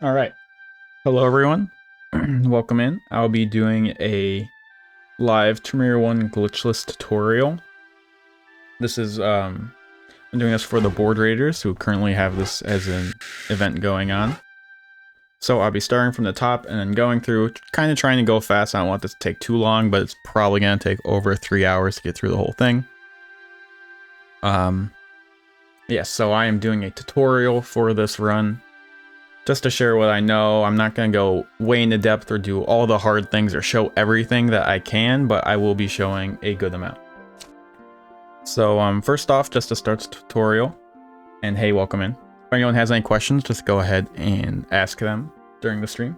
All right. Hello, everyone. Welcome in. I'll be doing a live Tomb Raider 1 Glitchless tutorial. This is, I'm doing this for the board raiders who currently have this as an event going on. So I'll be starting from the top and then going through, kind of trying to go fast. I don't want this to take too long, but it's probably going to take over 3 hours to get through the whole thing. Yes, so I am doing a tutorial for this run. Just to share what I know. I'm not going to go way into depth or do all the hard things or show everything that I can, but I will be showing a good amount. So first off, just to start the tutorial, and hey, welcome in. If anyone has any questions, just go ahead and ask them during the stream.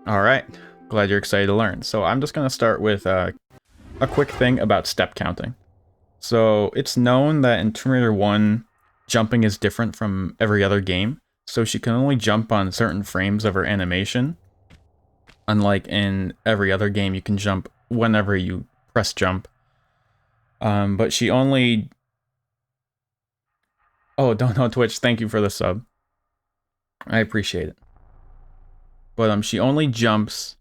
Alright, glad you're excited to learn. So I'm just going to start with a quick thing about step counting. So it's known that in Tomb Raider 1, jumping is different from every other game, so she can only jump on certain frames of her animation. Unlike in every other game, you can jump whenever you press jump. But she only... Oh, don't know Twitch, thank you for the sub. I appreciate it. But she only jumps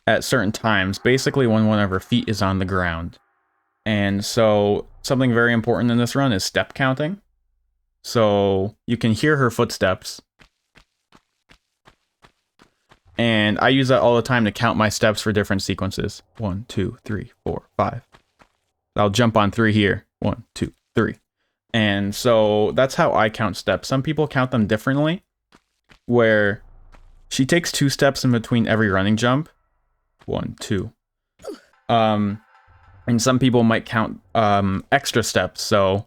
at certain times, basically when one of her feet is on the ground. And so something very important in this run is step counting. So you can hear her footsteps. And I use that all the time to count my steps for different sequences. 1, 2, 3, 4, 5. I'll jump on 3 here. 1, 2, 3. And so that's how I count steps. Some people count them differently, where she takes 2 steps in between every running jump. 1, 2. And some people might count extra steps, so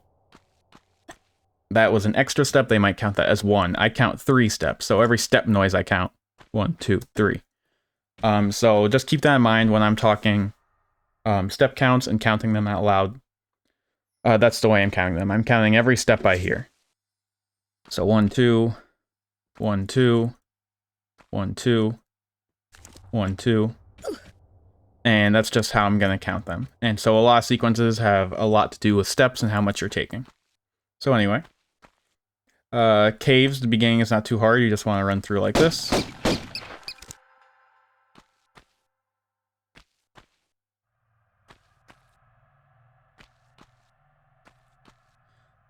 that was an extra step, they might count that as 1. I count 3 steps, so every step noise I count. 1, 2, 3. So just keep that in mind when I'm talking step counts and counting them out loud. That's the way I'm counting them. I'm counting every step I hear. So 1, 2, 1, 2, 1, 2, 1, 2. And that's just how I'm going to count them. And so a lot of sequences have a lot to do with steps and how much you're taking. So anyway. Caves, the beginning is not too hard. You just want to run through like this.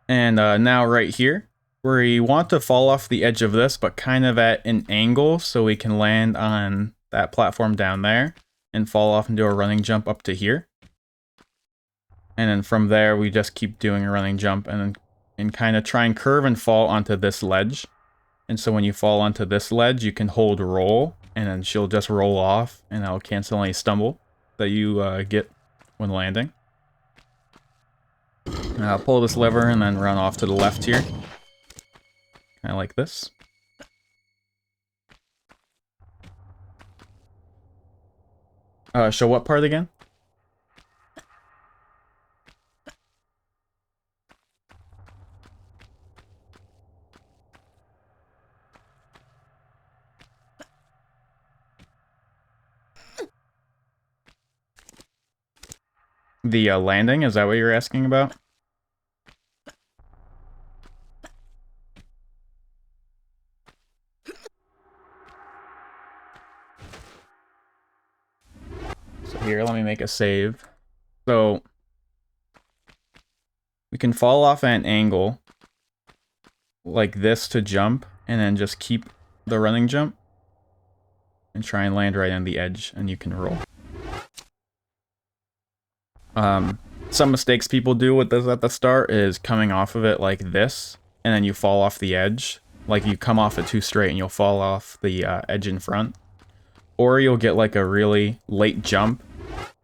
And now right here, we want to fall off the edge of this, but kind of at an angle so we can land on that platform down there and fall off and do a running jump up to here. And then from there, we just keep doing a running jump and kind of try and curve and fall onto this ledge. And so when you fall onto this ledge, you can hold roll, and then she'll just roll off, and that'll cancel any stumble that you get when landing. I'll pull this lever and then run off to the left here. Kind of like this. Show what part again? The landing, is that what you're asking about? So here, let me make a save. So we can fall off at an angle like this to jump, and then just keep the running jump and try and land right on the edge, and you can roll. Some mistakes people do with this at the start is coming off of it like this, and then you fall off the edge. Like you come off it too straight and you'll fall off the edge in front. Or you'll get like a really late jump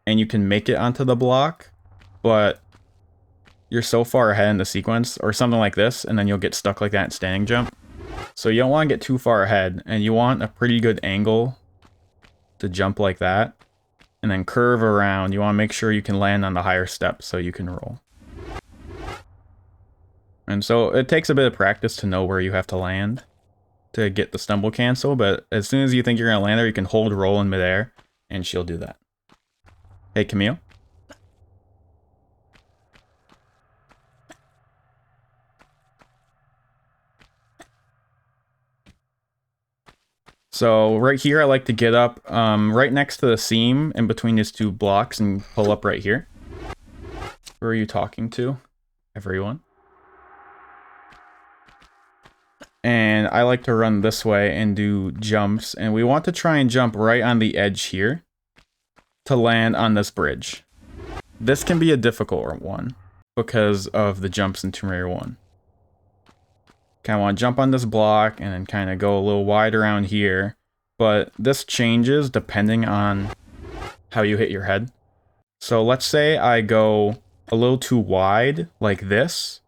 and you can make it onto the block, but you're so far ahead in the sequence, or something like this, and then you'll get stuck like that in standing jump. So you don't want to get too far ahead, and you want a pretty good angle to jump like that. And then curve around. You want to make sure you can land on the higher step so you can roll. And so it takes a bit of practice to know where you have to land to get the stumble cancel, but as soon as you think you're going to land there, you can hold roll in midair, and she'll do that. Hey, Camille? So right here, I like to get up right next to the seam in between these two blocks and pull up right here. Who are you talking to? Everyone. And I like to run this way and do jumps. And we want to try and jump right on the edge here to land on this bridge. This can be a difficult one because of the jumps in Tomb Raider 1. Kind of want to jump on this block and then kind of go a little wide around here. But this changes depending on how you hit your head. So let's say I go a little too wide like this.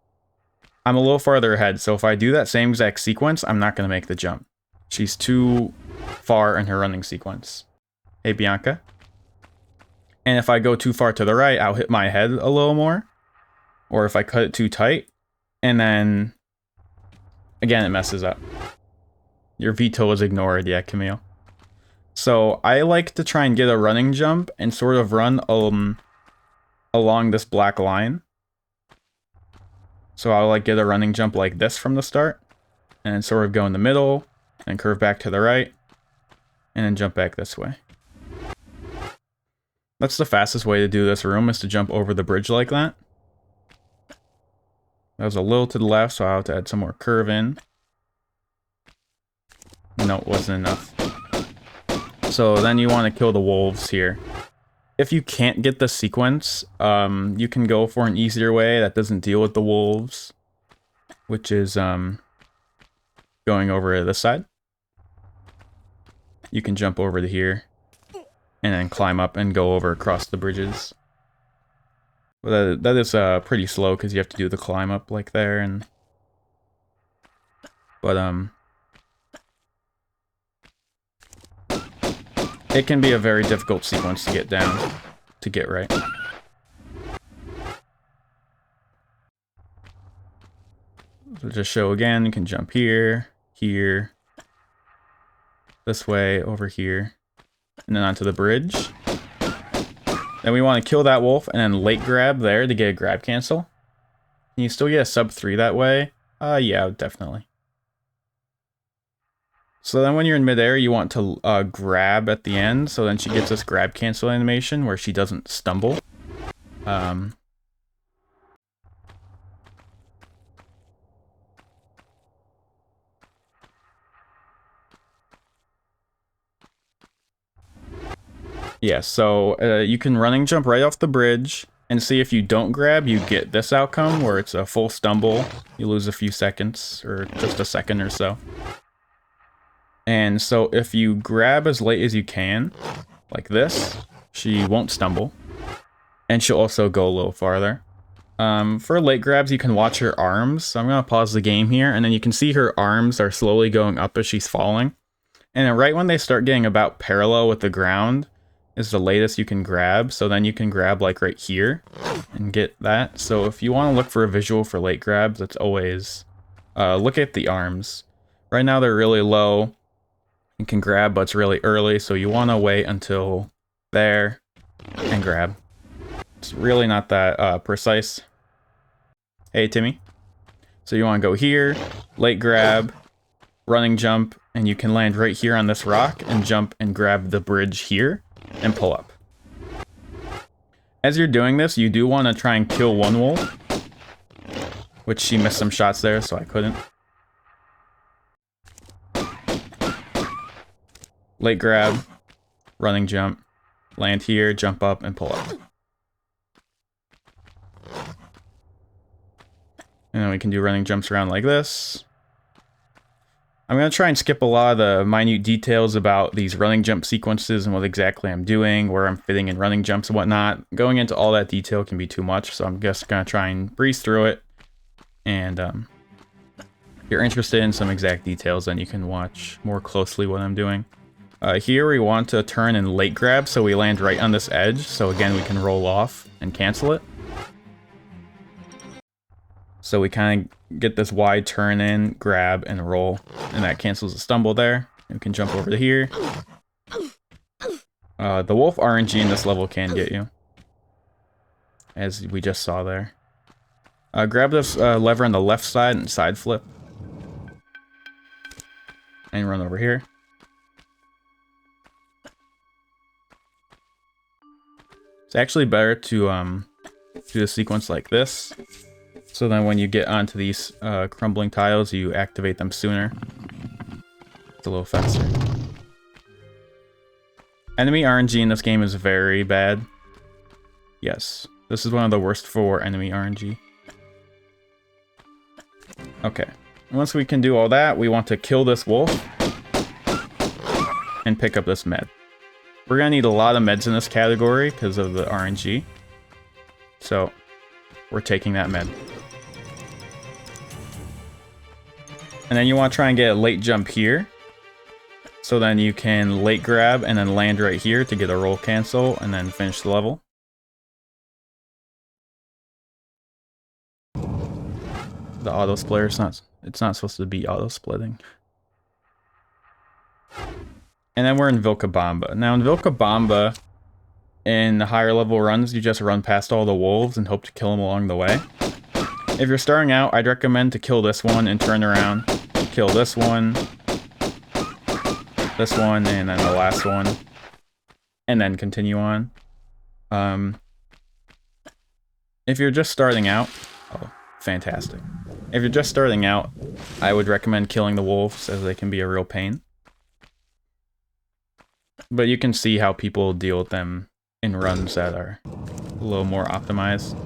I'm a little farther ahead, so if I do that same exact sequence, I'm not going to make the jump. She's too far in her running sequence. Hey, Bianca. And if I go too far to the right, I'll hit my head a little more. Or if I cut it too tight, and then, again, it messes up. Your veto is ignored, yeah, Camille. So I like to try and get a running jump and sort of run along this black line. So I'll like get a running jump like this from the start, and then sort of go in the middle, and curve back to the right, and then jump back this way. That's the fastest way to do this room, is to jump over the bridge like that. That was a little to the left, so I'll have to add some more curve in. No, it wasn't enough. So then you want to kill the wolves here. If you can't get the sequence, you can go for an easier way that doesn't deal with the wolves, which is going over to this side. You can jump over to here and then climb up and go over across the bridges. But that is pretty slow because you have to do the climb up like there, and it can be a very difficult sequence to get down, to get right. So just show again, you can jump here, here, this way, over here, and then onto the bridge. Then we want to kill that wolf and then late grab there to get a grab cancel. Can you still get a sub 3 that way? Yeah, definitely. So then when you're in midair, you want to grab at the end, so then she gets this grab cancel animation where she doesn't stumble. Yeah, so you can running jump right off the bridge, and see if you don't grab, you get this outcome where it's a full stumble. You lose a few seconds, or just a second or so. And so if you grab as late as you can, like this, she won't stumble. And she'll also go a little farther. For late grabs, you can watch her arms. So I'm going to pause the game here, and then you can see her arms are slowly going up as she's falling. And then right when they start getting about parallel with the ground is the latest you can grab. So then you can grab like right here and get that. So if you want to look for a visual for late grabs, it's always look at the arms. Right now they're really low. You can grab, but it's really early, so you want to wait until there and grab. It's really not that precise. Hey, Timmy. So you want to go here, late grab, running jump, and you can land right here on this rock and jump and grab the bridge here and pull up. As you're doing this, you do want to try and kill one wolf, which she missed some shots there, so I couldn't. Late grab, running jump, land here, jump up, and pull up. And then we can do running jumps around like this. I'm going to try and skip a lot of the minute details about these running jump sequences and what exactly I'm doing, where I'm fitting in running jumps and whatnot. Going into all that detail can be too much, so I'm just going to try and breeze through it. And if you're interested in some exact details, then you can watch more closely what I'm doing. Here we want to turn and late grab, so we land right on this edge. So again, we can roll off and cancel it. So we kind of get this wide turn in, grab, and roll. And that cancels the stumble there. And we can jump over to here. The wolf RNG in this level can get you, as we just saw there. Grab this lever on the left side and side flip. And run over here. It's actually better to do a sequence like this. So then when you get onto these crumbling tiles, you activate them sooner. It's a little faster. Enemy RNG in this game is very bad. Yes, this is one of the worst for enemy RNG. Okay, once we can do all that, we want to kill this wolf and pick up this med. We're gonna need a lot of meds in this category because of the RNG. So, we're taking that med. And then you want to try and get a late jump here. So then you can late grab and then land right here to get a roll cancel and then finish the level. The auto splitter, it's not supposed to be auto splitting. And then we're in Vilcabamba. Now in Vilcabamba, in the higher level runs, you just run past all the wolves and hope to kill them along the way. If you're starting out, I'd recommend to kill this one and turn around. Kill this one, and then the last one. And then continue on. If you're just starting out... Oh, fantastic. If you're just starting out, I would recommend killing the wolves, as they can be a real pain. But you can see how people deal with them in runs that are a little more optimized.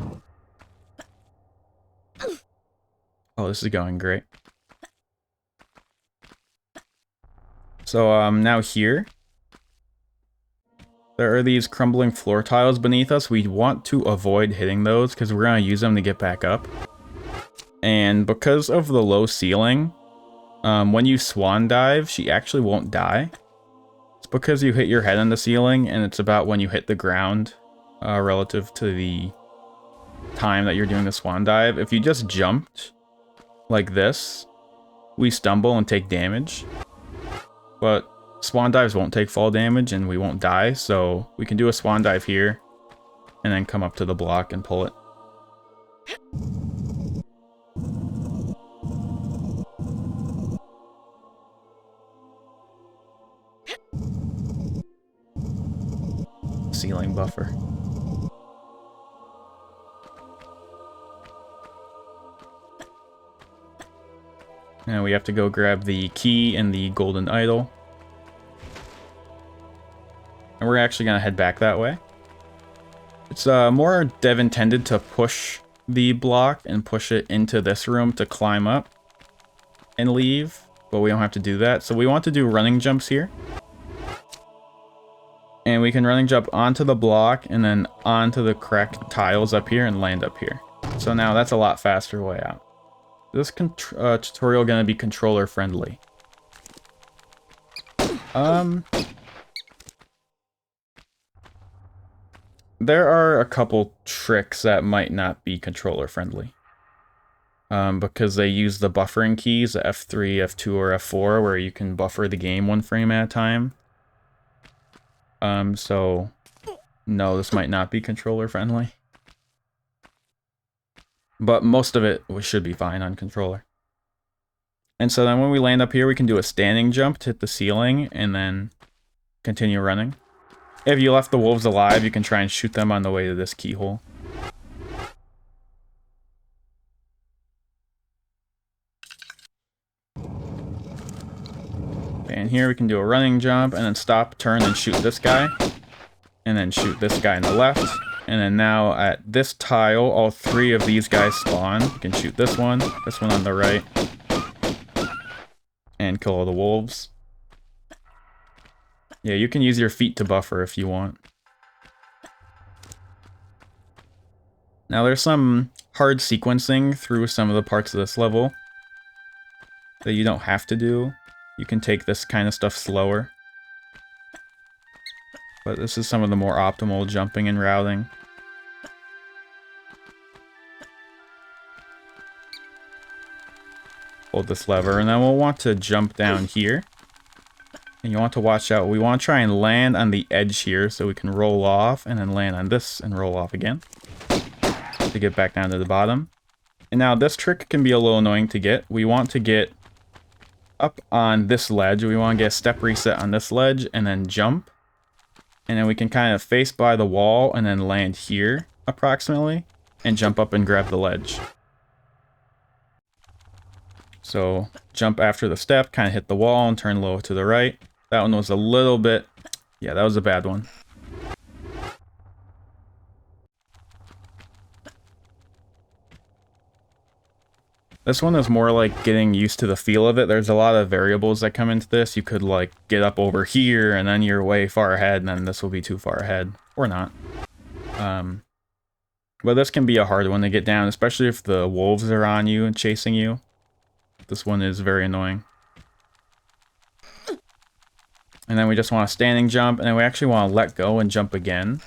Oh, this is going great. So, now here, there are these crumbling floor tiles beneath us. We want to avoid hitting those because we're going to use them to get back up. And because of the low ceiling, when you swan dive, she actually won't die. It's because you hit your head on the ceiling, and it's about when you hit the ground relative to the time that you're doing the swan dive. If you just jumped like this, we stumble and take damage. But swan dives won't take fall damage and we won't die, so we can do a swan dive here and then come up to the block and pull it. Ceiling buffer. Now we have to go grab the key and the golden idol. And we're actually going to head back that way. It's more dev intended to push the block and push it into this room to climb up and leave. But we don't have to do that. So we want to do running jumps here. And we can running jump onto the block and then onto the cracked tiles up here and land up here. So now that's a lot faster way out. This tutorial gonna be controller friendly. There are a couple tricks that might not be controller friendly. Because they use the buffering keys, F3, F2, or F4, where you can buffer the game 1 frame at a time. So no, this might not be controller friendly. But most of it should be fine on controller. And so then when we land up here, we can do a standing jump to hit the ceiling and then continue running. If you left the wolves alive, you can try and shoot them on the way to this keyhole. And here we can do a running jump and then stop, turn, and shoot this guy. And then shoot this guy on the left. And then now at this tile, all 3 of these guys spawn. You can shoot this one on the right, and kill all the wolves. Yeah, you can use your feet to buffer if you want. Now there's some hard sequencing through some of the parts of this level that you don't have to do. You can take this kind of stuff slower. But this is some of the more optimal jumping and routing. Hold this lever, and then we'll want to jump down here. And you want to watch out. We want to try and land on the edge here so we can roll off, and then land on this and roll off again to get back down to the bottom. And now this trick can be a little annoying to get. We want to get up on this ledge. We want to get a step reset on this ledge and then jump. And then we can kind of face by the wall and then land here, approximately, and jump up and grab the ledge. So, jump after the step, kind of hit the wall and turn low to the right. That one was a little bit... yeah, that was a bad one. This one is more like getting used to the feel of it. There's a lot of variables that come into this. You could like get up over here and then you're way far ahead and then this will be too far ahead. Or not. But this can be a hard one to get down, especially if the wolves are on you and chasing you. This one is very annoying. And then we just want a standing jump, and then we actually want to let go and jump again.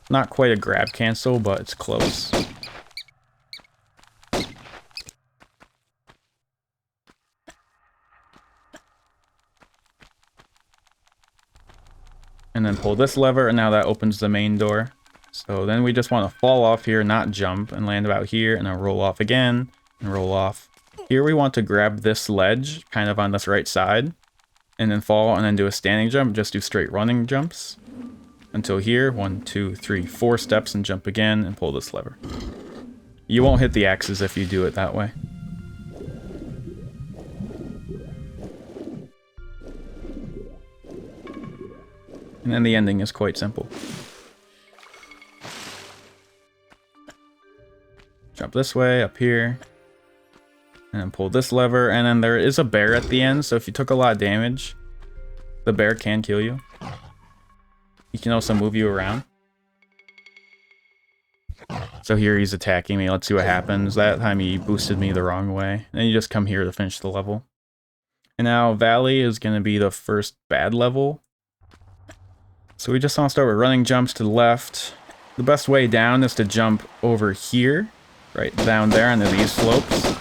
Not quite a grab cancel, but it's close. And then pull this lever, and now that opens the main door. So then we just want to fall off here, not jump, and land about here, and then roll off again, and roll off. Here we want to grab this ledge, kind of on this right side, and then fall, and then do a standing jump, just do straight running jumps. Until here, 1, 2, 3, 4 steps, and jump again, and pull this lever. You won't hit the axes if you do it that way. And then the ending is quite simple. Jump this way, up here. And then pull this lever, and then there is a bear at the end, so if you took a lot of damage, the bear can kill you. He can also move you around. So here he's attacking me, let's see what happens. That time he boosted me the wrong way. And then you just come here to finish the level. And now Valley is going to be the first bad level. So we just want to start with running jumps to the left. The best way down is to jump over here, right down there into these slopes.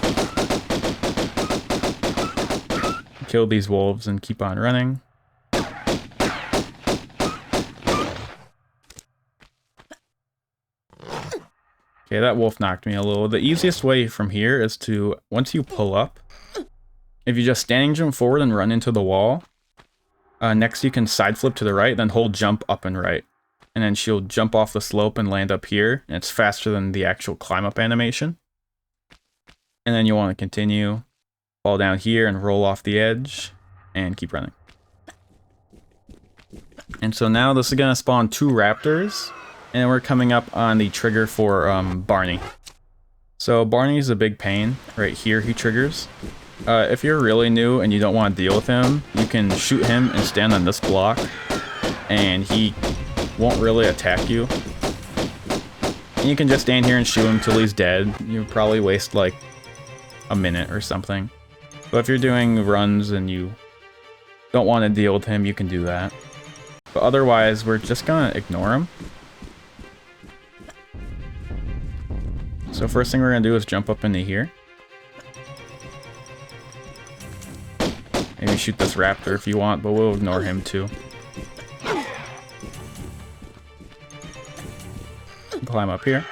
Kill these wolves and keep on running. Okay, that wolf knocked me a little. The easiest way from here is to, once you pull up, if you just standing jump forward and run into the wall, next you can side flip to the right, then hold jump up and right. And then she'll jump off the slope and land up here, and it's faster than the actual climb up animation. And then you want to continue, fall down here and roll off the edge, and keep running. And so now this is going to spawn 2 raptors, and we're coming up on the trigger for Barney. So Barney's a big pain. Right here he triggers. If you're really new and you don't want to deal with him, you can shoot him and stand on this block, and he won't really attack you. And you can just stand here and shoot him till he's dead. You probably waste like a minute or something. But if you're doing runs and you don't want to deal with him, you can do that. But otherwise, we're just gonna ignore him. So first thing we're gonna do is jump up into here. Maybe shoot this raptor if you want, but we'll ignore him too. Climb up here.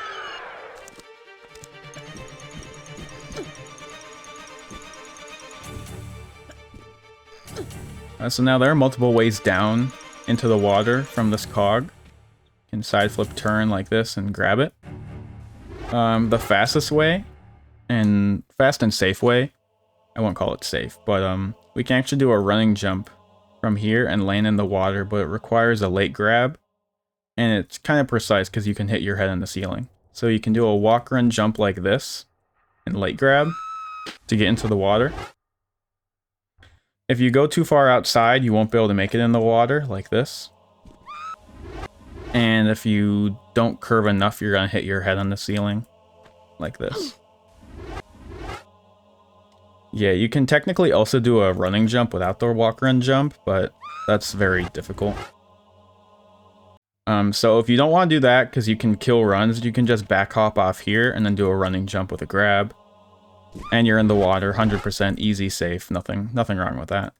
So now there are multiple ways down into the water from this cog. You can side flip turn like this and grab it. The fastest way, and fast and safe way, I won't call it safe, but we can actually do a running jump from here and land in the water, but it requires a late grab, and it's kind of precise because you can hit your head on the ceiling. So you can do a walk run jump like this and late grab to get into the water. If you go too far outside, you won't be able to make it in the water like this. And if you don't curve enough, you're going to hit your head on the ceiling like this. Yeah, you can technically also do a running jump without the walk run jump, but that's very difficult. So if you don't want to do that, because you can kill runs, you can just back hop off here and then do a running jump with a grab. And you're in the water, 100% easy, safe, nothing wrong with that.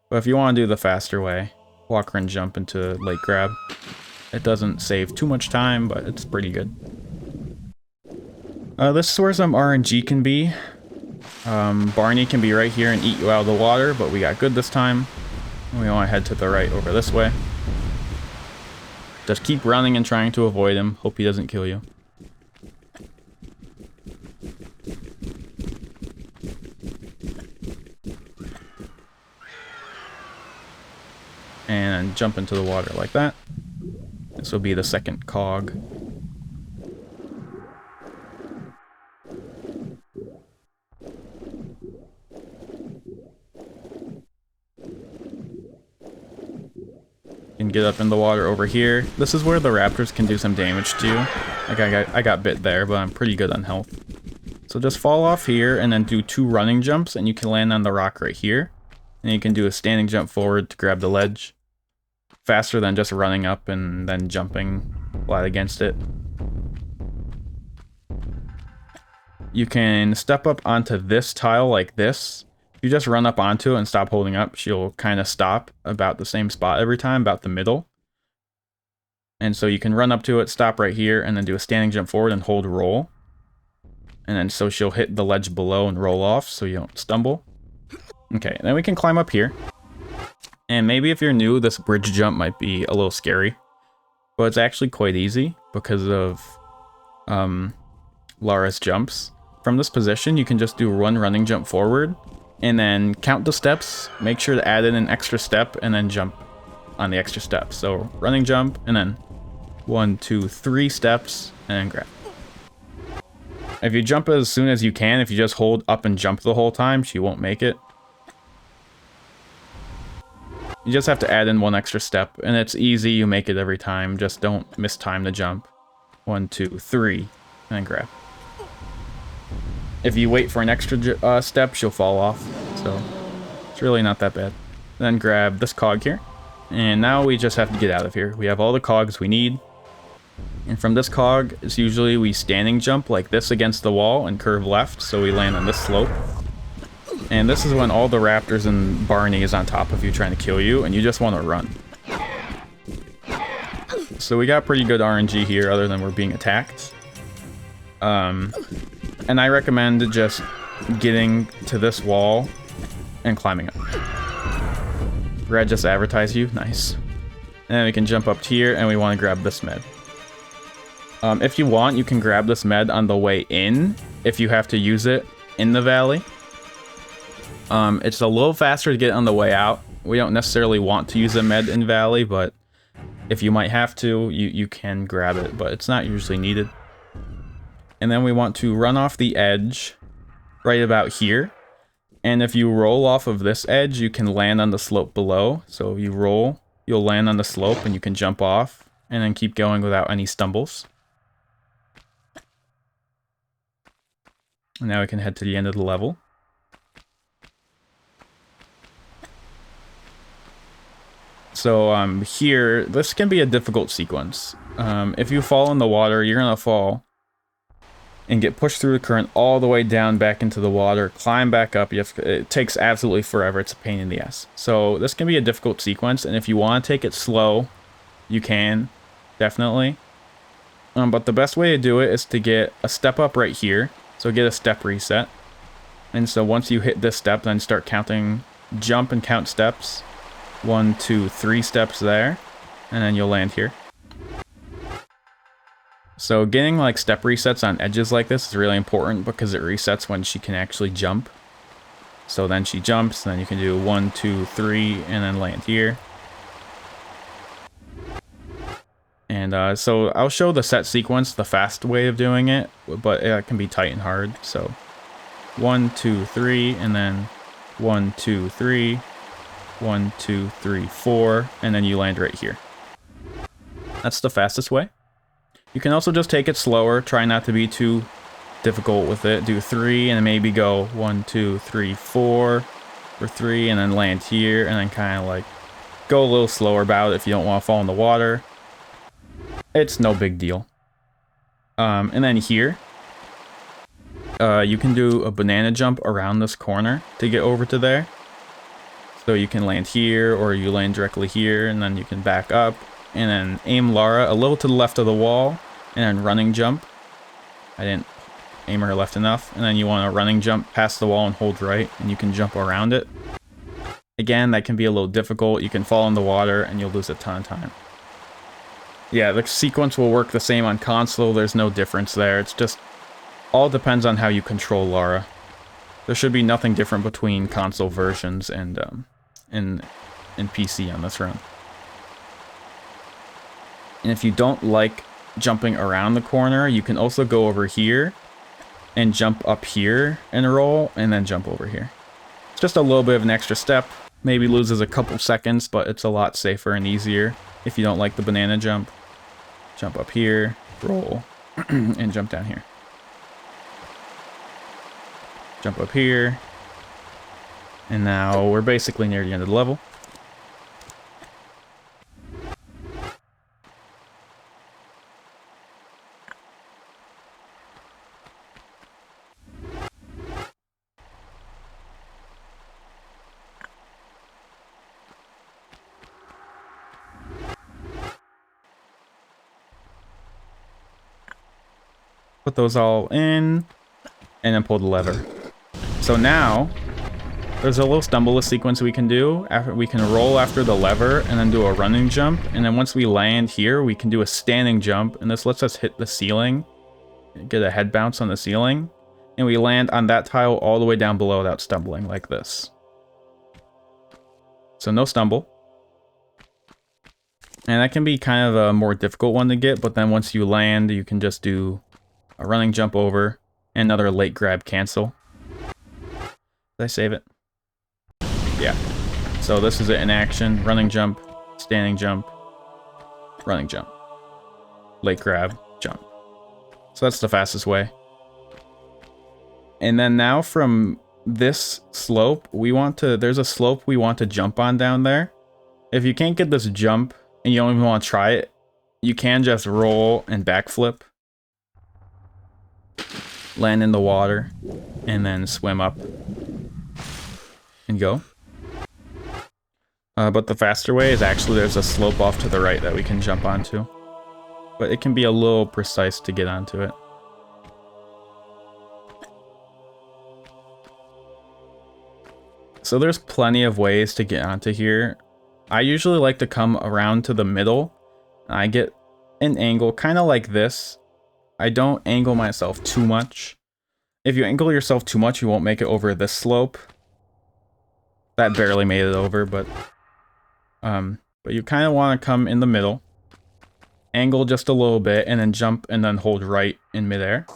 But if you want to do the faster way, walk run jump into late grab. It doesn't save too much time, but it's pretty good. This is where some RNG can be. Barney can be right here and eat you out of the water, but we got good this time. We want to head to the right over this way. Just keep running and trying to avoid him. Hope he doesn't kill you. And jump into the water like that. This will be the second cog. Can get up in the water over here. This is where the raptors can do some damage to you. Like I got bit there, but I'm pretty good on health. So just fall off here and then do 2 running jumps and you can land on the rock right here. And you can do a standing jump forward to grab the ledge. Faster than just running up and then jumping flat against it. You can step up onto this tile like this. If you just run up onto it and stop holding up, she'll kind of stop about the same spot every time, about the middle. And so you can run up to it, stop right here, and then do a standing jump forward and hold roll. And then so she'll hit the ledge below and roll off so you don't stumble. Okay, then we can climb up here. And maybe if you're new, this bridge jump might be a little scary. But it's actually quite easy because of Lara's jumps. From this position, you can just do 1 running jump forward. And then count the steps, make sure to add in an extra step, and then jump on the extra step. So running jump, and then 1, 2, 3 steps, and then grab. If you jump as soon as you can, if you just hold up and jump the whole time, she won't make it. You just have to add in 1 extra step, and it's easy, you make it every time, just don't miss time to jump. 1, 2, 3, and then grab. If you wait for an extra step, she'll fall off, so it's really not that bad. Then grab this cog here, and now we just have to get out of here. We have all the cogs we need, and from this cog, it's usually we standing jump like this against the wall and curve left, so we land on this slope. And this is when all the raptors and Barney is on top of you trying to kill you, and you just want to run. So we got pretty good RNG here, other than we're being attacked. And I recommend just getting to this wall and climbing up. Red just advertised you, nice. And then we can jump up here, and we want to grab this med. If you want, you can grab this med on the way in, if you have to use it in the valley. It's a little faster to get on the way out. We don't necessarily want to use a med in valley, but if you might have to, you can grab it, but it's not usually needed. And then we want to run off the edge right about here. And if you roll off of this edge, you can land on the slope below. So if you roll, you'll land on the slope and you can jump off and then keep going without any stumbles. And now we can head to the end of the level. So here, this can be a difficult sequence. If you fall in the water, you're gonna fall and get pushed through the current all the way down back into the water, climb back up. It takes absolutely forever. It's a pain in the ass. So this can be a difficult sequence, and if you want to take it slow, you can, definitely. But the best way to do it is to get a step up right here. So get a step reset. And so once you hit this step, then start counting, jump and count steps. 1, 2, 3 steps there, and then you'll land here. So getting like step resets on edges like this is really important because it resets when she can actually jump. So then she jumps, and then you can do 1, 2, 3, and then land here. And so I'll show the set sequence, the fast way of doing it, but it can be tight and hard. So 1, 2, 3, and then 1, 2, 3, 1, 2, 3, 4, and then you land right here. That's the fastest way. You can also just take it slower, try not to be too difficult with it. Do 3 and then maybe go 1, 2, 3, 4 or 3 and then land here and then kind of like go a little slower about it if you don't want to fall in the water. It's no big deal. And then here, you can do a banana jump around this corner to get over to there. So you can land here or you land directly here and then you can back up. And then aim Lara a little to the left of the wall, and then running jump. I didn't aim her left enough. And then you want to running jump past the wall and hold right, and you can jump around it. Again, that can be a little difficult. You can fall in the water, and you'll lose a ton of time. Yeah, the sequence will work the same on console. There's no difference there. It's just all depends on how you control Lara. There should be nothing different between console versions and in PC on this run. And if you don't like jumping around the corner, you can also go over here and jump up here and roll, and then jump over here. It's just a little bit of an extra step. Maybe loses a couple seconds, but it's a lot safer and easier if you don't like the banana jump. Jump up here, roll, and jump down here. Jump up here. And now we're basically near the end of the level. Put those all in, and then pull the lever. So now, there's a little stumble sequence we can do. We can roll after the lever, and then do a running jump. And then once we land here, we can do a standing jump, and this lets us hit the ceiling. Get a head bounce on the ceiling. And we land on that tile all the way down below without stumbling, like this. So no stumble. And that can be kind of a more difficult one to get, but then once you land, you can just do a running jump over, and another late grab cancel. Did I save it? Yeah. So this is it in action. Running jump, standing jump, running jump, late grab, jump. So that's the fastest way. And then now from this slope, there's a slope we want to jump on down there. If you can't get this jump, and you don't even want to try it, you can just roll and backflip. Land in the water, and then swim up and go. But the faster way is actually there's a slope off to the right that we can jump onto. But it can be a little precise to get onto it. So there's plenty of ways to get onto here. I usually like to come around to the middle. I get an angle kind of like this. I don't angle myself too much. If you angle yourself too much, you won't make it over this slope. That barely made it over, but you kind of want to come in the middle, angle just a little bit, and then jump and then hold right in midair.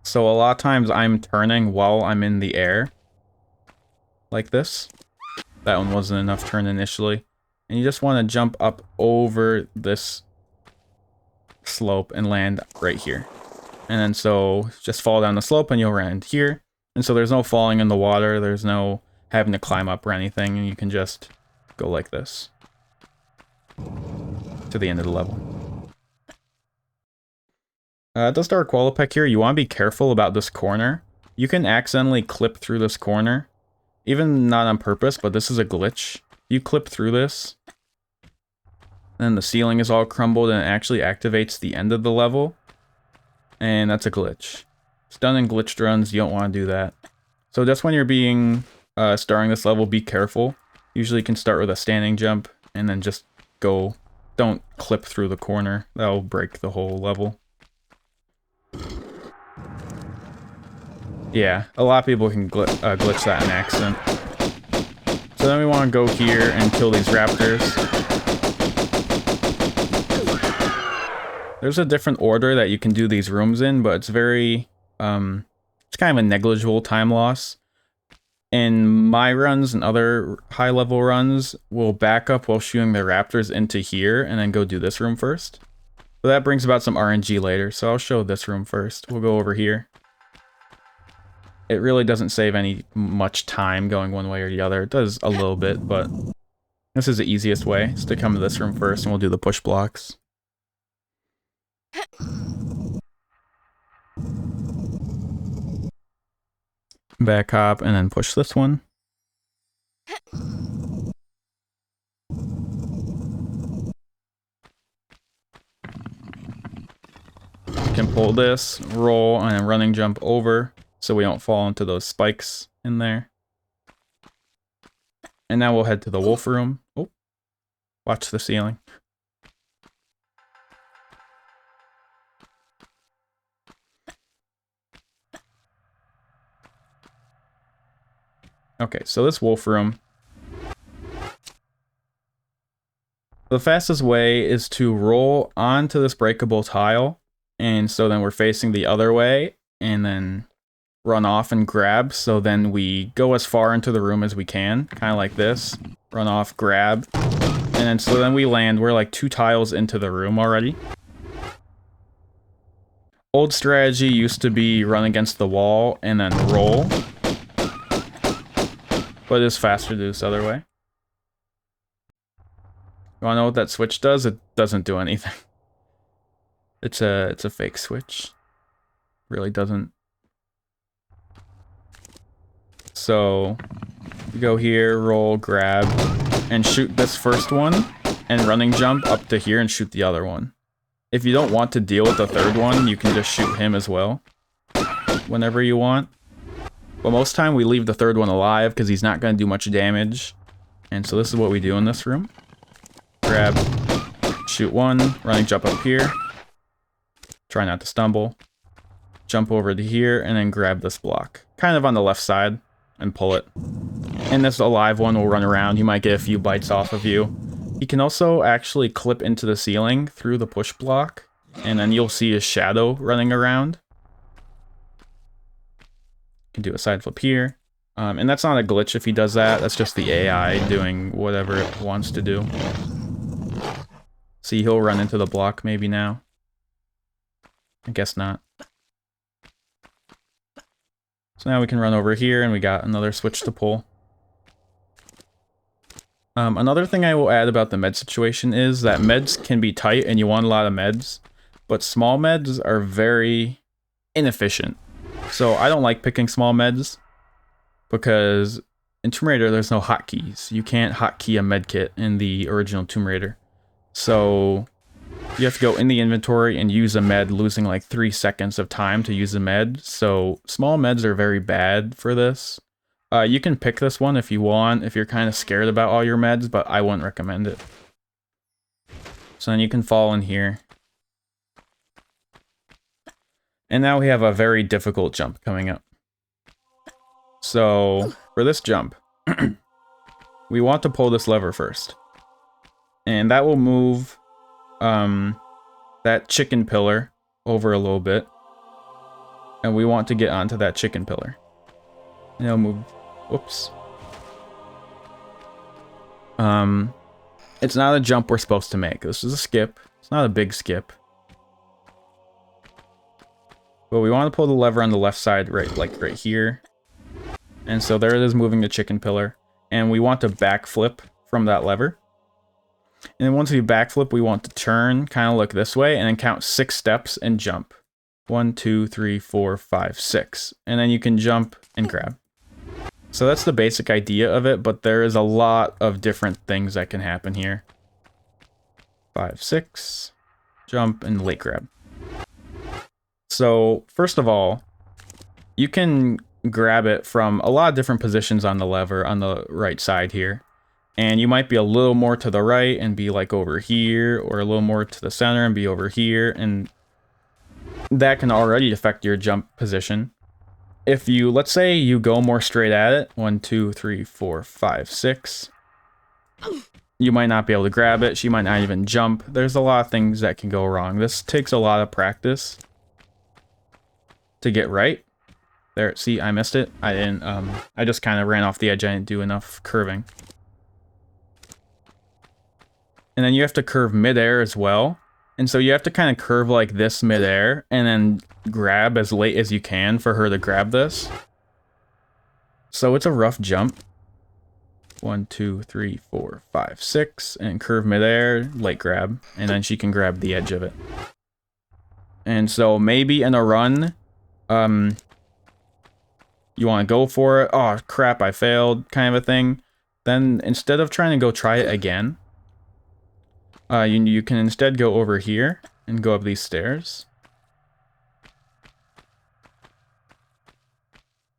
So a lot of times I'm turning while I'm in the air, like this. That one wasn't enough turn initially. And you just want to jump up over this slope and land right here. And then so just fall down the slope and you'll land here. And so there's no falling in the water, there's no having to climb up or anything, and you can just go like this to the end of the level. To start Qualopec here, you want to be careful about this corner. You can accidentally clip through this corner, even not on purpose, but this is a glitch. You clip through this, then the ceiling is all crumbled and it actually activates the end of the level. And that's a glitch. It's done in glitched runs, you don't want to do that. So just when you're starting this level, be careful. Usually you can start with a standing jump and then just go. Don't clip through the corner. That'll break the whole level. Yeah, a lot of people can glitch that in accident. So then we want to go here and kill these raptors. There's a different order that you can do these rooms in, but it's very, it's kind of a negligible time loss. In my runs and other high-level runs, we'll back up while shooting the raptors into here and then go do this room first. But that brings about some RNG later, so I'll show this room first. We'll go over here. It really doesn't save much time going one way or the other. It does a little bit, but this is the easiest way, is to come to this room first and we'll do the push blocks. Back hop and then push this one. You can pull this, roll, and then running jump over so we don't fall into those spikes in there. And now we'll head to the wolf room. Oh, Watch the ceiling. Okay, so this wolf room. The fastest way is to roll onto this breakable tile, and so then we're facing the other way, and then run off and grab, so then we go as far into the room as we can, kind of like this. Run off, grab, and then so then we land. We're like 2 tiles into the room already. Old strategy used to be run against the wall and then roll, but it's faster to do this other way. You wanna know what that switch does? It doesn't do anything. It's a fake switch. Really doesn't. So you go here, roll, grab, and shoot this first one, and running jump up to here and shoot the other one. If you don't want to deal with the third one, you can just shoot him as well, whenever you want. But most time we leave the third one alive because he's not going to do much damage. And so this is what we do in this room. Grab, shoot one, running jump up here. Try not to stumble. Jump over to here, and then grab this block. Kind of on the left side, and pull it. And this alive one will run around. He might get a few bites off of you. He can also actually clip into the ceiling through the push block, and then you'll see his shadow running around. You can do a side flip here. And that's not a glitch if he does that. That's just the AI doing whatever it wants to do. See, he'll run into the block maybe now. I guess not. So now we can run over here, and we got another switch to pull. Another thing I will add about the med situation is that meds can be tight, and you want a lot of meds, but small meds are very inefficient. So I don't like picking small meds, because in Tomb Raider there's no hotkeys. You can't hotkey a med kit in the original Tomb Raider. So you have to go in the inventory and use a med, losing like 3 seconds of time to use a med. So small meds are very bad for this. You can pick this one if you want, if you're kind of scared about all your meds, but I wouldn't recommend it. So then you can fall in here. And now we have a very difficult jump coming up. So for this jump, we want to pull this lever first. And that will move that chicken pillar over a little bit. And we want to get onto that chicken pillar. And it'll move. Whoops. It's not a jump we're supposed to make. This is a skip. It's not a big skip. But we want to pull the lever on the left side, right here. And so there it is, moving the chicken pillar. And we want to backflip from that lever. And then once we backflip, we want to turn, kind of look this way, and then count 6 steps and jump. 1, 2, 3, 4, 5, 6. And then you can jump and grab. So that's the basic idea of it, but there is a lot of different things that can happen here. 5, 6, jump, and late grab. So, first of all, you can grab it from a lot of different positions on the lever on the right side here. And you might be a little more to the right and be like over here, or a little more to the center and be over here, and that can already affect your jump position. If you, let's say you go more straight at it, 1, 2, 3, 4, 5, 6, you might not be able to grab it, she might not even jump. There's a lot of things that can go wrong. This takes a lot of practice to get right. There, see, I missed it. I didn't, I just kind of ran off the edge. I didn't do enough curving. And then you have to curve midair as well. And so you have to kind of curve like this midair and then grab as late as you can for her to grab this. So it's a rough jump. 1, 2, 3, 4, 5, 6, and curve midair, late grab, and then she can grab the edge of it. And so maybe in a run, you want to go for it. Oh crap, I failed, kind of a thing. Then instead of trying to go try it again, you can instead go over here and go up these stairs.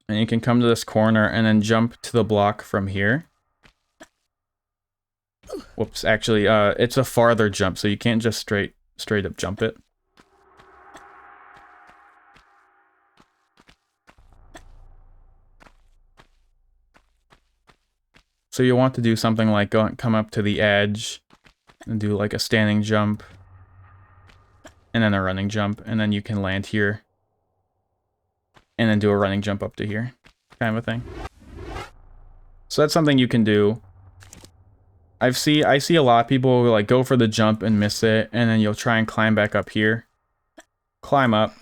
And you can come to this corner and then jump to the block from here. Whoops, actually, it's a farther jump, so you can't just straight up jump it. So you want to do something like come up to the edge and do like a standing jump and then a running jump, and then you can land here and then do a running jump up to here, kind of a thing. So that's something you can do. I see a lot of people like go for the jump and miss it, and then you'll try and climb back up here, climb up,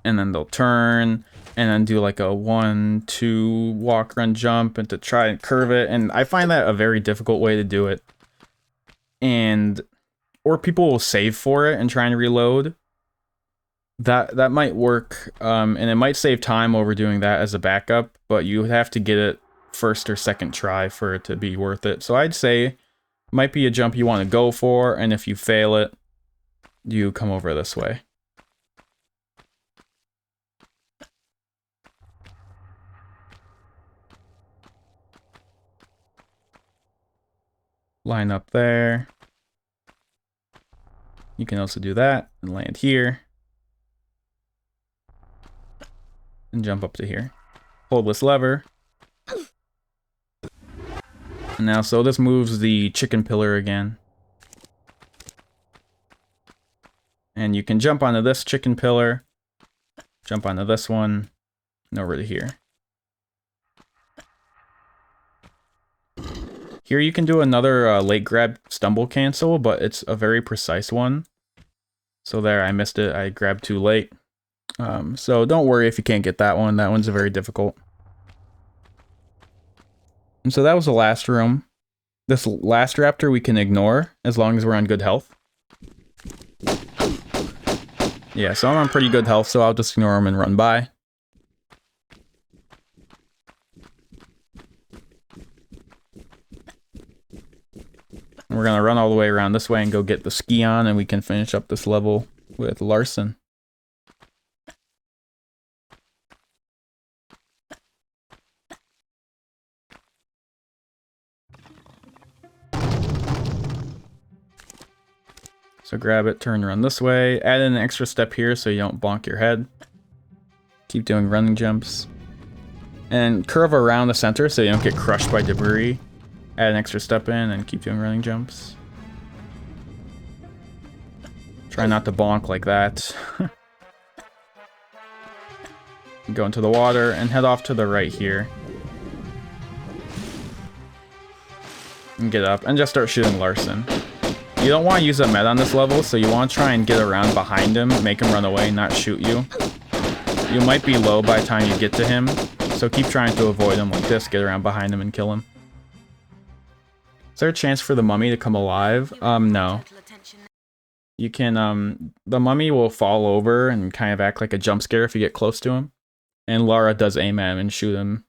and then they'll turn and then do like a 1-2 walk run jump and to try and curve it. And I find that a very difficult way to do it. And or people will save for it and try and reload. That might work, and it might save time over doing that as a backup, but you have to get it first or second try for it to be worth it. So I'd say it might be a jump you want to go for, and if you fail it, you come over this way. Line up there. You can also do that and land here. And jump up to here. Hold this lever. And now, so this moves the chicken pillar again. And you can jump onto this chicken pillar, jump onto this one, and over to here. Here you can do another late grab stumble cancel, but it's a very precise one. So there, I missed it. I grabbed too late. So don't worry if you can't get that one. That one's very difficult. And so that was the last room. This last raptor we can ignore as long as we're on good health. Yeah, so I'm on pretty good health, so I'll just ignore him and run by. And we're gonna run all the way around this way and go get the Scion, and we can finish up this level with Larson. So grab it, turn, run this way. Add in an extra step here so you don't bonk your head. Keep doing running jumps. And curve around the center so you don't get crushed by debris. Add an extra step in and keep doing running jumps. Try not to bonk like that. Go into the water and head off to the right here. And get up and just start shooting Larson. You don't want to use a med on this level, so you want to try and get around behind him, make him run away, not shoot you. You might be low by the time you get to him, so keep trying to avoid him like this, get around behind him and kill him. Is there a chance for the mummy to come alive? No. You can, the mummy will fall over and kind of act like a jump scare if you get close to him. And Lara does aim at him and shoot him.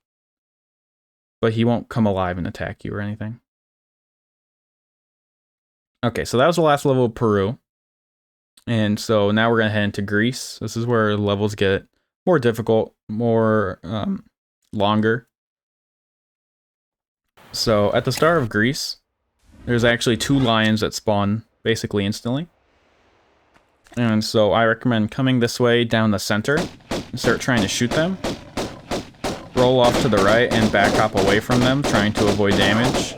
But he won't come alive and attack you or anything. Okay, so that was the last level of Peru. And so now we're going to head into Greece. This is where levels get more difficult, more longer. So at the start of Greece, there's actually 2 lions that spawn basically instantly. And so I recommend coming this way down the center and start trying to shoot them. Roll off to the right and back hop away from them, trying to avoid damage.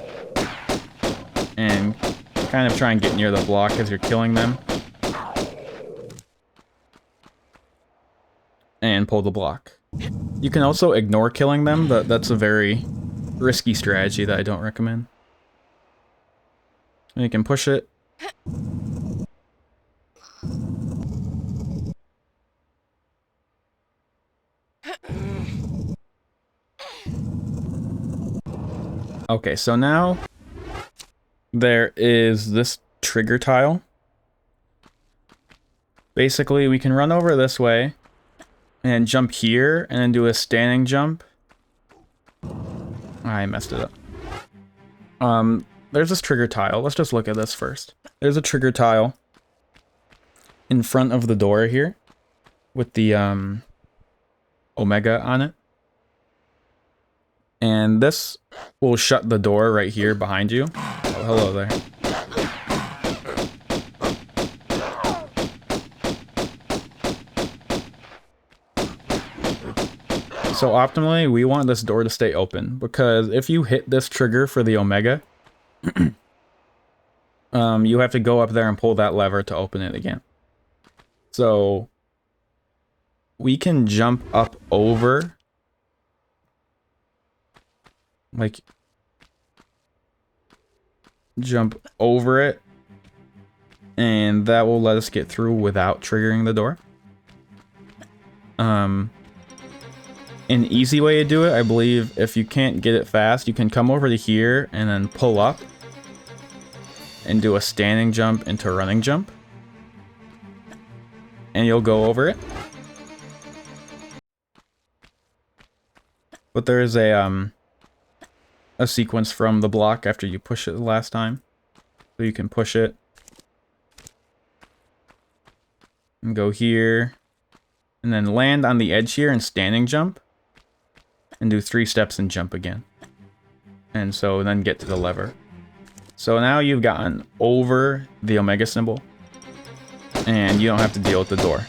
And kind of try and get near the block as you're killing them. And pull the block. You can also ignore killing them, but that's a very risky strategy that I don't recommend. And you can push it. Okay, so now there is this trigger tile. Basically, we can run over this way and jump here and then do a standing jump. I messed it up. There's this trigger tile. Let's just look at this first. There's a trigger tile in front of the door here with the Omega on it. And this will shut the door right here behind you. Oh, hello there. So optimally, we want this door to stay open, because if you hit this trigger for the Omega, you have to go up there and pull that lever to open it again. So we can jump up over, like, jump over it, and that will let us get through without triggering the door. An easy way to do it, I believe, if you can't get it fast, you can come over to here and then pull up and do a standing jump into a running jump, and you'll go over it. But there is a sequence from the block after you push it the last time, so you can push it and go here and then land on the edge here and standing jump and do 3 steps and jump again, and so then get to the lever. So now you've gotten over the Omega symbol, and you don't have to deal with the door.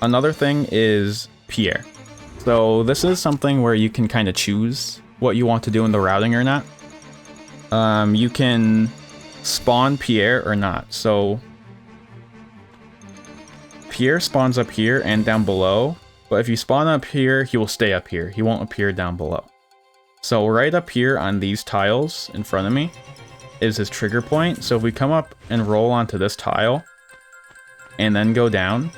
Another thing is Pierre. So this is something where you can kind of choose what you want to do in the routing or not. You can spawn Pierre or not. So Pierre spawns up here and down below, but if you spawn up here, he will stay up here. He won't appear down below. So right up here on these tiles in front of me is his trigger point. So if we come up and roll onto this tile and then go down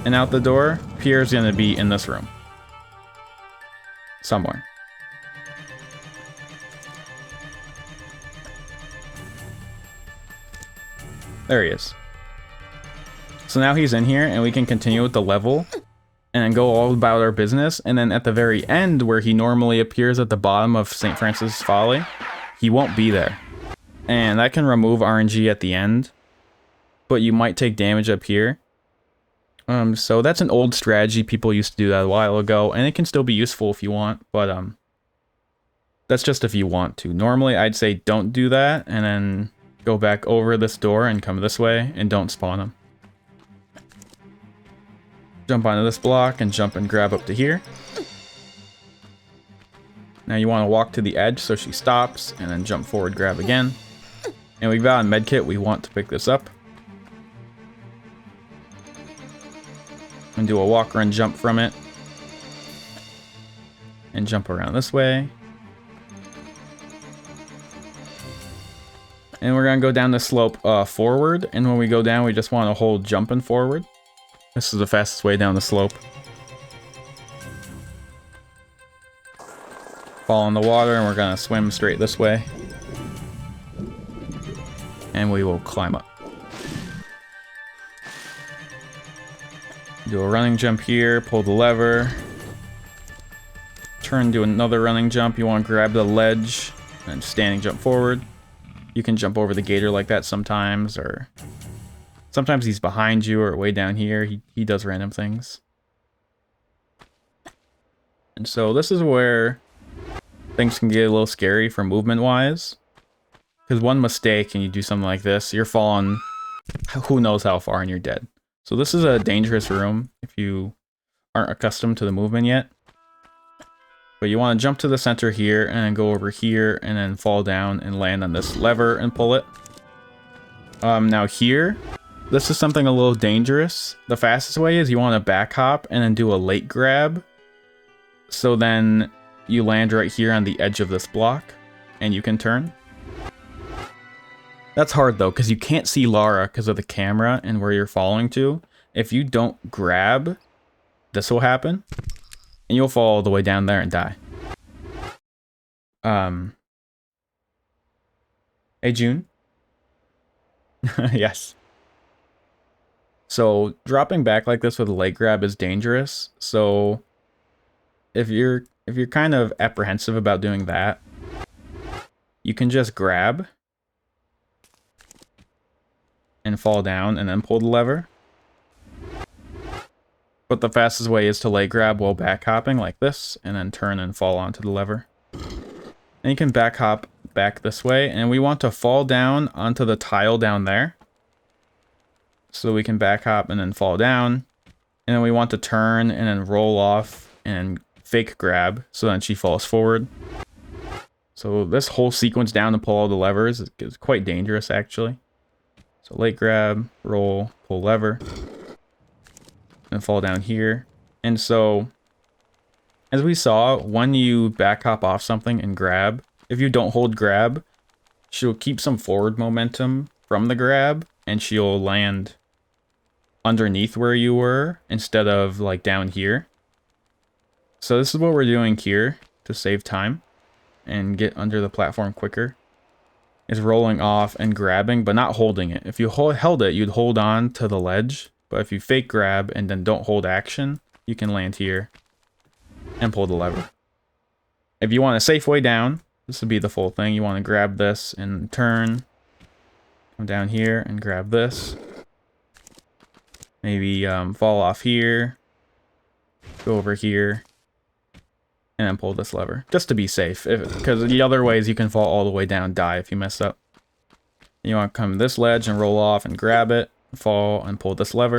and out the door, Pierre's going to be in this room somewhere. There he is. So now he's in here, and we can continue with the level and then go all about our business. And then at the very end, where he normally appears at the bottom of St. Francis' Folly, he won't be there. And that can remove RNG at the end, but you might take damage up here. So that's an old strategy. People used to do that a while ago, and it can still be useful if you want, but that's just if you want to. Normally, I'd say don't do that, and then go back over this door and come this way, and don't spawn him. Jump onto this block and jump and grab up to here. Now you want to walk to the edge so she stops, and then jump forward, grab again. And we've got a medkit, we want to pick this up. And do a walk, run, jump from it. And jump around this way. And we're going to go down the slope forward, and when we go down, we just want to hold jumping forward. This is the fastest way down the slope. Fall in the water, and we're going to swim straight this way. And we will climb up. Do a running jump here, pull the lever. Turn, do another running jump. You want to grab the ledge, and standing jump forward. You can jump over the gator like that sometimes, or sometimes he's behind you or way down here. He does random things. And so this is where things can get a little scary for movement-wise. Because one mistake and you do something like this, you're falling who knows how far and you're dead. So this is a dangerous room if you aren't accustomed to the movement yet. But you want to jump to the center here and then go over here and then fall down and land on this lever and pull it. Now here, this is something a little dangerous. The fastest way is you want to back hop and then do a late grab. So then you land right here on the edge of this block and you can turn. That's hard though, because you can't see Lara because of the camera and where you're falling to. If you don't grab, this will happen. And you'll fall all the way down there and die. Hey, June? Yes. So, dropping back like this with a leg grab is dangerous. So, if you're kind of apprehensive about doing that, you can just grab and fall down and then pull the lever. But the fastest way is to leg grab while back hopping like this, and then turn and fall onto the lever. And you can back hop back this way, and we want to fall down onto the tile down there. So we can back hop and then fall down. And then we want to turn and then roll off and fake grab, so then she falls forward. So this whole sequence down to pull all the levers is quite dangerous, actually. So leg grab, roll, pull lever, and fall down here. And so, as we saw, when you back hop off something and grab, if you don't hold grab, she'll keep some forward momentum from the grab, and she'll land underneath where you were instead of like down here. So this is what we're doing here to save time and get under the platform quicker. Is rolling off and grabbing, but not holding it. If you held it, you'd hold on to the ledge. But if you fake grab and then don't hold action, you can land here and pull the lever. If you want a safe way down, this would be the full thing. You want to grab this and turn. Come down here and grab this. Maybe fall off here. Go over here. And then pull this lever. Just to be safe. Because the other ways you can fall all the way down, die if you mess up. You want to come to this ledge and roll off and grab it. Fall and pull this lever.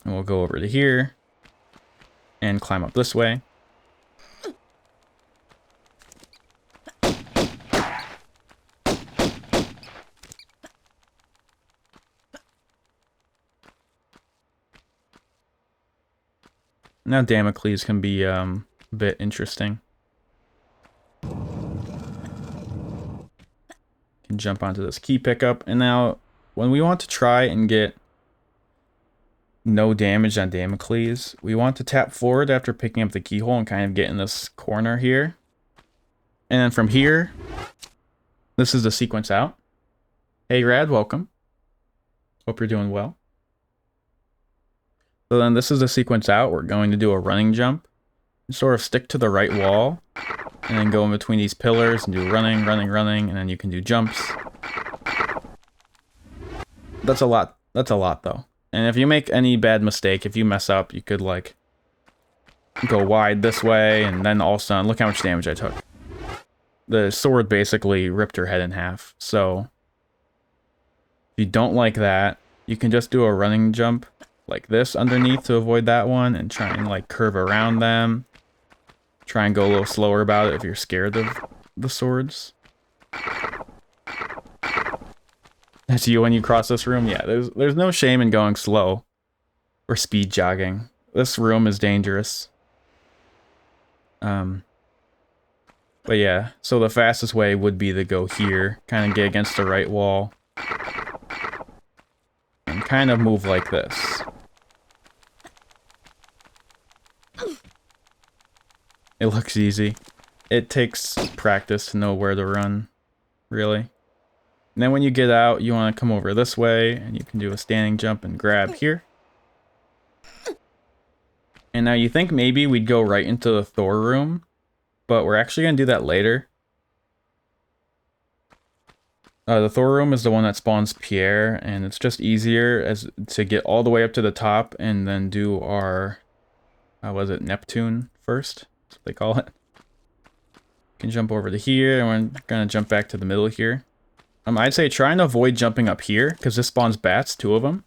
And we'll go over to here. And climb up this way. Now Damocles can be a bit interesting. Can jump onto this key pickup. And now when we want to try and get no damage on Damocles, we want to tap forward after picking up the keyhole and kind of get in this corner here. And then from here, this is the sequence out. Hey Rad, welcome. Hope you're doing well. So then this is the sequence out. We're going to do a running jump. Sort of stick to the right wall. And then go in between these pillars and do running, running, running. And then you can do jumps. That's a lot. That's a lot though. And if you make any bad mistake, if you mess up, you could like go wide this way. And then all of a sudden, look how much damage I took. The sword basically ripped her head in half. So if you don't like that, you can just do a running jump like this underneath to avoid that one and try and like curve around them. Try and go a little slower about it if you're scared of the swords. That's you when you cross this room? Yeah, there's no shame in going slow or speed jogging. This room is dangerous. But yeah, so the fastest way would be to go here, kind of get against the right wall, and kind of move like this. It looks easy. It takes practice to know where to run, really. And then when you get out, you want to come over this way, and you can do a standing jump and grab here. And now you think maybe we'd go right into the Thor room, but we're actually going to do that later. The Thor room is the one that spawns Pierre, and it's just easier to get all the way up to the top and then do our, was it Neptune first? That's what they call it. You can jump over to here, and we're going to jump back to the middle here. I'd say try and avoid jumping up here, because this spawns bats, 2 of them.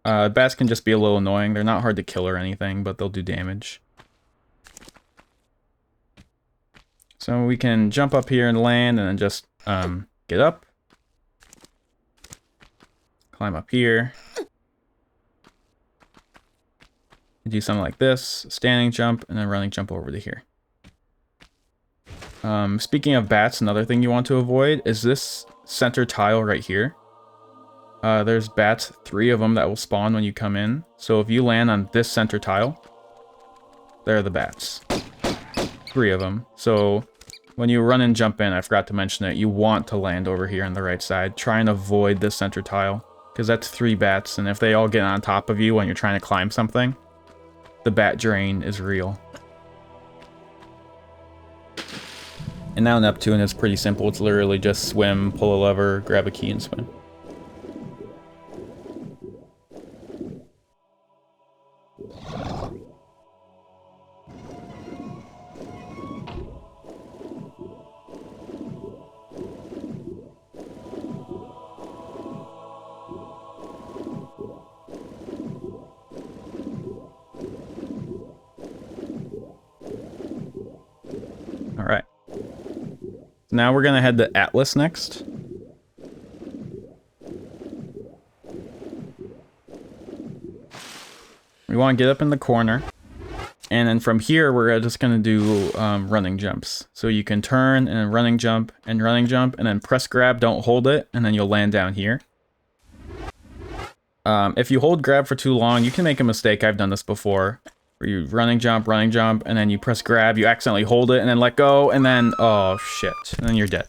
Bats can just be a little annoying. They're not hard to kill or anything, but they'll do damage. So we can jump up here and land, and then just get up. Climb up here. Do something like this, standing jump, and then running jump over to here. Speaking of bats, another thing you want to avoid is this center tile right here. There's bats, 3 of them that will spawn when you come in. So if you land on this center tile, they're the bats. 3 of them. So when you run and jump in, I forgot to mention it, you want to land over here on the right side. Try and avoid this center tile, because that's 3 bats, and if they all get on top of you when you're trying to climb something, the bat drain is real. And now Neptune is pretty simple. It's literally just swim, pull a lever, grab a key, and swim. Now we're gonna head to Atlas next. We want to get up in the corner. And then from here, we're just gonna do running jumps. So you can turn and running jump, and then press grab, don't hold it, and then you'll land down here. If you hold grab for too long, you can make a mistake. I've done this before. Where you running jump, and then you press grab, you accidentally hold it, and then let go, and then, oh shit, and then you're dead.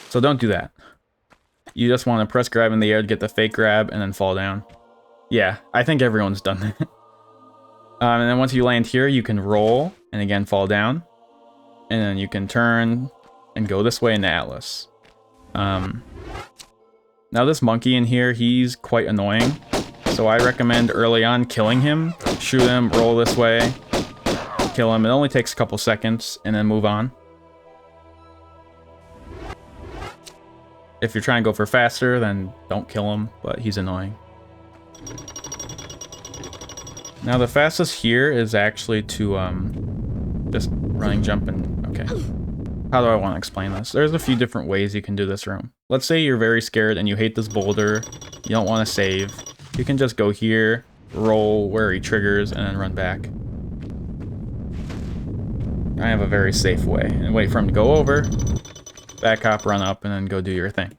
So don't do that. You just want to press grab in the air to get the fake grab, and then fall down. Yeah, I think everyone's done that. And then once you land here, you can roll, and again fall down. And then you can turn and go this way into Atlas. Now this monkey in here, he's quite annoying. So I recommend early on killing him, shoot him, roll this way, kill him. It only takes a couple seconds, and then move on. If you're trying to go for faster, then don't kill him, but he's annoying. Now the fastest here is actually to just running jump and okay. How do I want to explain this? There's a few different ways you can do this room. Let's say you're very scared and you hate this boulder, you don't want to save. You can just go here, roll where he triggers, and then run back. I have a very safe way. And wait for him to go over, back hop, run up, and then go do your thing.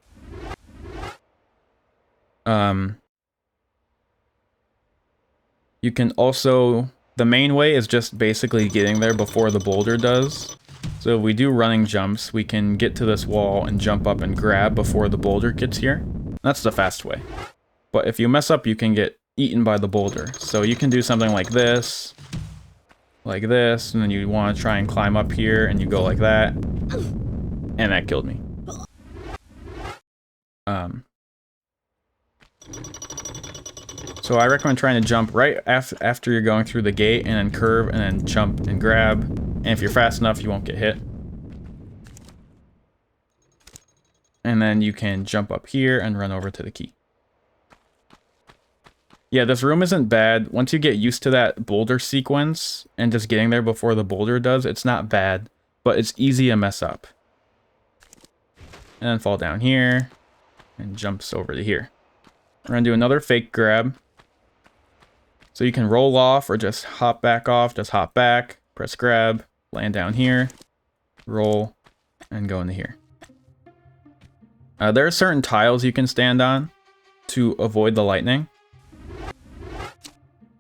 You can also... The main way is just basically getting there before the boulder does. So if we do running jumps, we can get to this wall and jump up and grab before the boulder gets here. That's the fast way. But if you mess up, you can get eaten by the boulder. So you can do something like this, and then you want to try and climb up here, and you go like that, and that killed me. So I recommend trying to jump right after you're going through the gate, and then curve, and then jump and grab. And if you're fast enough, you won't get hit. And then you can jump up here and run over to the key. Yeah, this room isn't bad. Once you get used to that boulder sequence and just getting there before the boulder does, it's not bad, but it's easy to mess up. And then fall down here and jumps over to here. We're gonna do another fake grab. So you can roll off or just hop back off, just hop back, press grab, land down here, roll, and go into here. There are certain tiles you can stand on to avoid the lightning,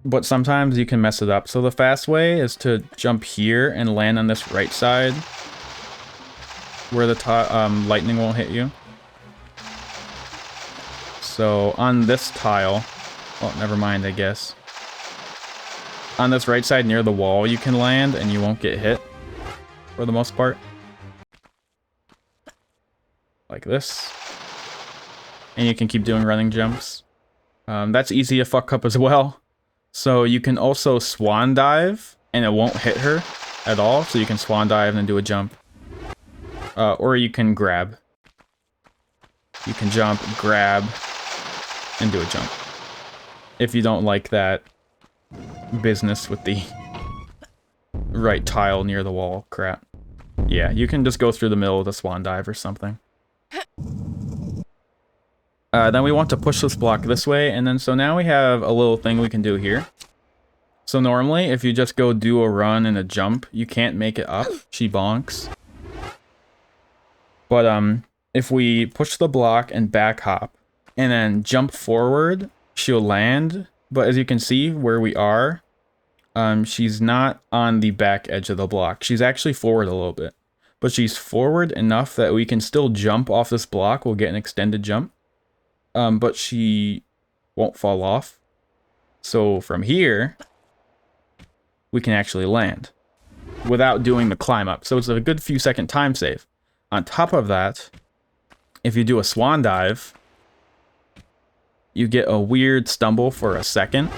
but sometimes you can mess it up. So the fast way is to jump here and land on this right side where the lightning won't hit you. So on this tile, oh, never mind, I guess. On this right side near the wall, you can land and you won't get hit for the most part. Like this. And you can keep doing running jumps. That's easy to fuck up as well. So you can also swan dive and it won't hit her at all. So you can swan dive and then do a jump. Or you can grab. You can jump, grab, and do a jump. If you don't like that business with the right tile near the wall crap. Yeah, you can just go through the middle of the swan dive or something. Then we want to push this block this way, and then so now we have a little thing we can do here. So normally, if you just go do a run and a jump, you can't make it up. She bonks. But if we push the block and back hop, and then jump forward, she'll land. But as you can see where we are, she's not on the back edge of the block. She's actually forward a little bit. But she's forward enough that we can still jump off this block. We'll get an extended jump. But she won't fall off. So from here, we can actually land without doing the climb up. So it's a good few second time save. On top of that, if you do a swan dive, you get a weird stumble for a second.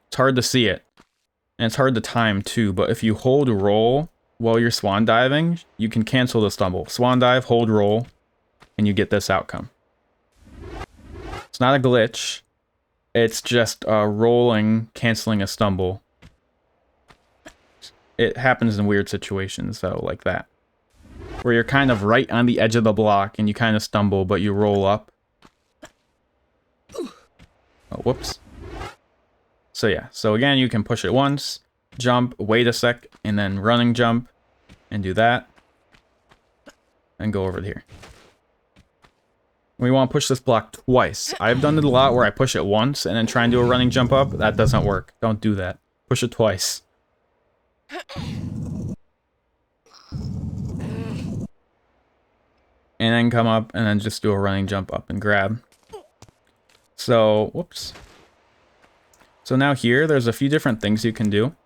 It's hard to see it. And it's hard to time too, but if you hold roll while you're swan diving, you can cancel the stumble. Swan dive, hold roll, and you get this outcome. It's not a glitch. It's just rolling, canceling a stumble. it happens in weird situations, though, like that. Where you're kind of right on the edge of the block, and you kind of stumble, but you roll up. Oh, whoops. So yeah, so again, you can push it once, jump, wait a sec, and then running jump, and do that. And go over here. We want to push this block twice. I've done it a lot where I push it once, and then try and do a running jump up. That doesn't work. Don't do that. Push it twice. And then come up, and then just do a running jump up and grab. So, whoops. So now here, there's a few different things you can do.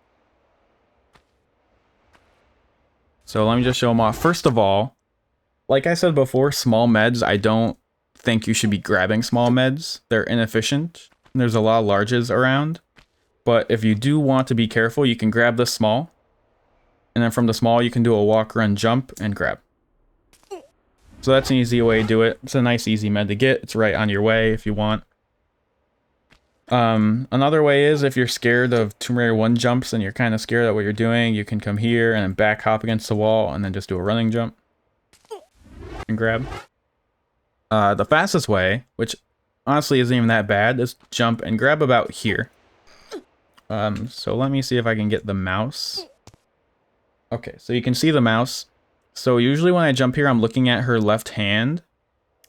So let me just show them off. First of all, like I said before, small meds, I don't think you should be grabbing small meds. They're inefficient. There's a lot of larges around. But if you do want to be careful, you can grab the small. And then from the small, you can do a walk, run, jump, and grab. So that's an easy way to do it. It's a nice, easy med to get. It's right on your way if you want. Another way is if you're scared of Tomb Raider 1 jumps and you're kind of scared at what you're doing, you can come here and then back hop against the wall and then just do a running jump and grab. The fastest way, which honestly isn't even that bad, is jump and grab about here. So let me see if I can get the mouse. Okay, so you can see the mouse. So usually when I jump here, I'm looking at her left hand,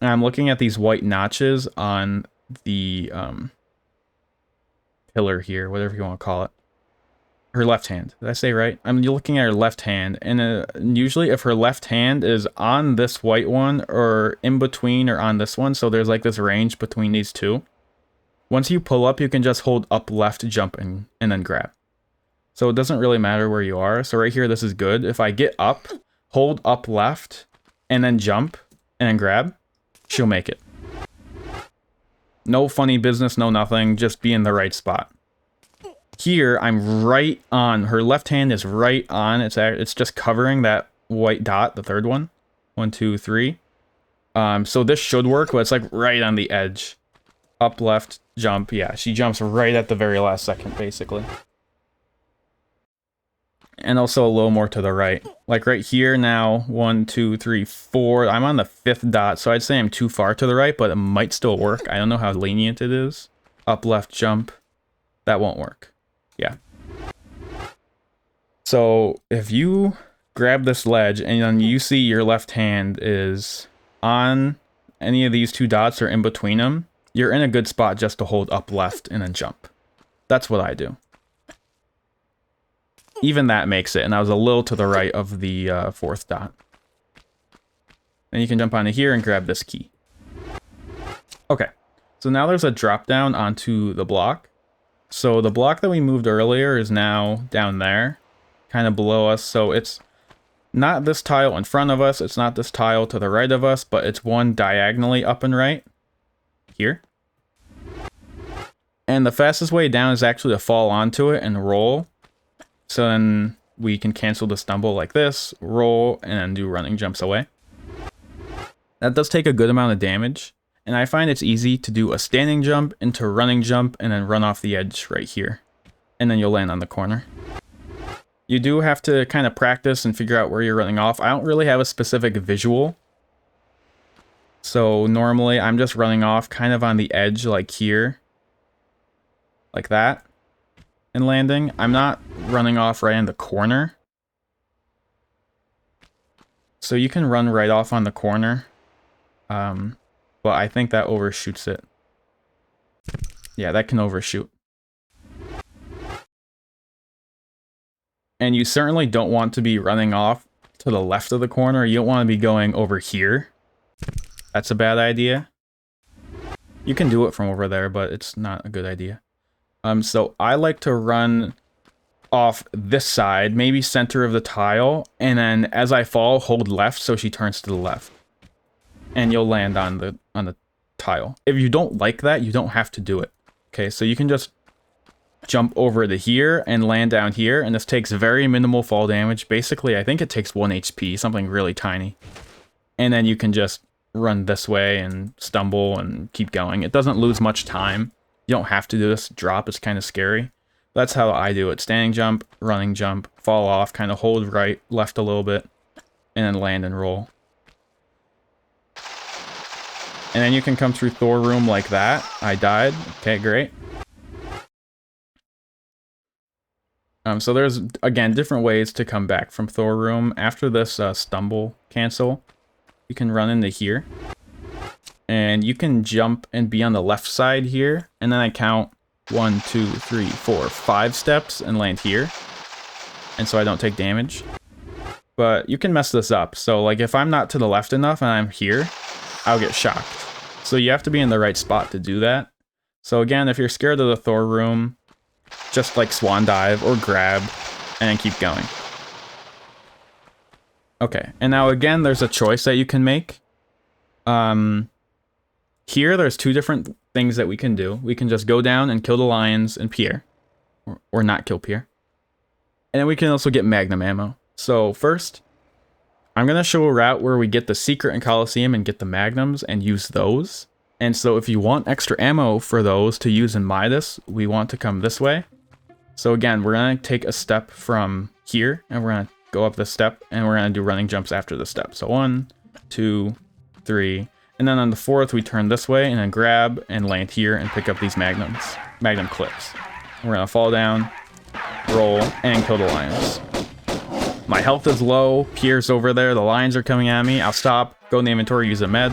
and I'm looking at these white notches on the pillar here, whatever you want to call it. Her left hand. Did I say right? I'm looking at her left hand, and usually if her left hand is on this white one, or in between, or on this one, so there's like this range between these two. Once you pull up, you can just hold up left, jump, and then grab. So it doesn't really matter where you are. So right here, this is good. If I get up, hold up left, and then jump, and then grab, she'll make it. No funny business, no nothing, just be in the right spot. Here, I'm right on. Her left hand is right on. It's just covering that white dot, the third one. 1, 2, 3. So this should work, but it's like right on the edge. Up, left, jump. Yeah, she jumps right at the very last second, basically. And also a little more to the right. Like right here now, 1, 2, 3, 4. I'm on the 5th dot, so I'd say I'm too far to the right, but it might still work. I don't know how lenient it is. Up, left, jump. That won't work. Yeah. So if you grab this ledge and then you see your left hand is on any of these two dots or in between them, you're in a good spot just to hold up left and then jump. That's what I do. Even that makes it, and I was a little to the right of the 4th dot. Then you can jump onto here and grab this key. Okay, so now there's a drop down onto the block. So the block that we moved earlier is now down there, kind of below us. So it's not this tile in front of us, it's not this tile to the right of us, but it's one diagonally up and right here. And the fastest way down is actually to fall onto it and roll. So then we can cancel the stumble like this, roll, and then do running jumps away. That does take a good amount of damage, and I find it's easy to do a standing jump into a running jump and then run off the edge right here. And then you'll land on the corner. You do have to kind of practice and figure out where you're running off. I don't really have a specific visual. So normally I'm just running off kind of on the edge like here. Like that. And landing. I'm not running off right in the corner. So you can run right off on the corner. But I think that overshoots it. Yeah, that can overshoot. And you certainly don't want to be running off to the left of the corner. You don't want to be going over here. That's a bad idea. You can do it from over there, but it's not a good idea. So I like to run off this side, maybe center of the tile, and then as I fall, hold left so she turns to the left. And you'll land on the tile. If you don't like that, you don't have to do it. Okay, so you can just jump over to here and land down here, and this takes very minimal fall damage. Basically, I think it takes 1 HP, something really tiny. And then you can just run this way and stumble and keep going. It doesn't lose much time. You don't have to do this drop, it's kind of scary. That's how I do it. Standing jump, running jump, fall off, kind of hold right, left a little bit, and then land and roll. And then you can come through Thor room like that. I died. Okay, great. So there's, again, different ways to come back from Thor room. After this stumble cancel, you can run into here. And you can jump and be on the left side here. And then I count 1, 2, 3, 4, 5 steps and land here. And so I don't take damage. But you can mess this up. So like if I'm not to the left enough and I'm here, I'll get shocked. So you have to be in the right spot to do that. So again, if you're scared of the Thor room, just like swan dive or grab and then keep going. Okay, and now again, there's a choice that you can make. Here, there's 2 different things that we can do. We can just go down and kill the lions and Pierre, or not kill Pierre. And then we can also get magnum ammo. So first, I'm going to show a route where we get the secret in Colosseum and get the magnums and use those. And so if you want extra ammo for those to use in Midas, we want to come this way. So again, we're going to take a step from here, and we're going to go up this step, and we're going to do running jumps after the step. So 1, 2, 3, and then on the 4th, we turn this way, and then grab and land here and pick up these magnum clips. We're going to fall down, roll, and kill the lions. My health is low, Pierre's over there, the lions are coming at me. I'll stop, go in the inventory, use a med,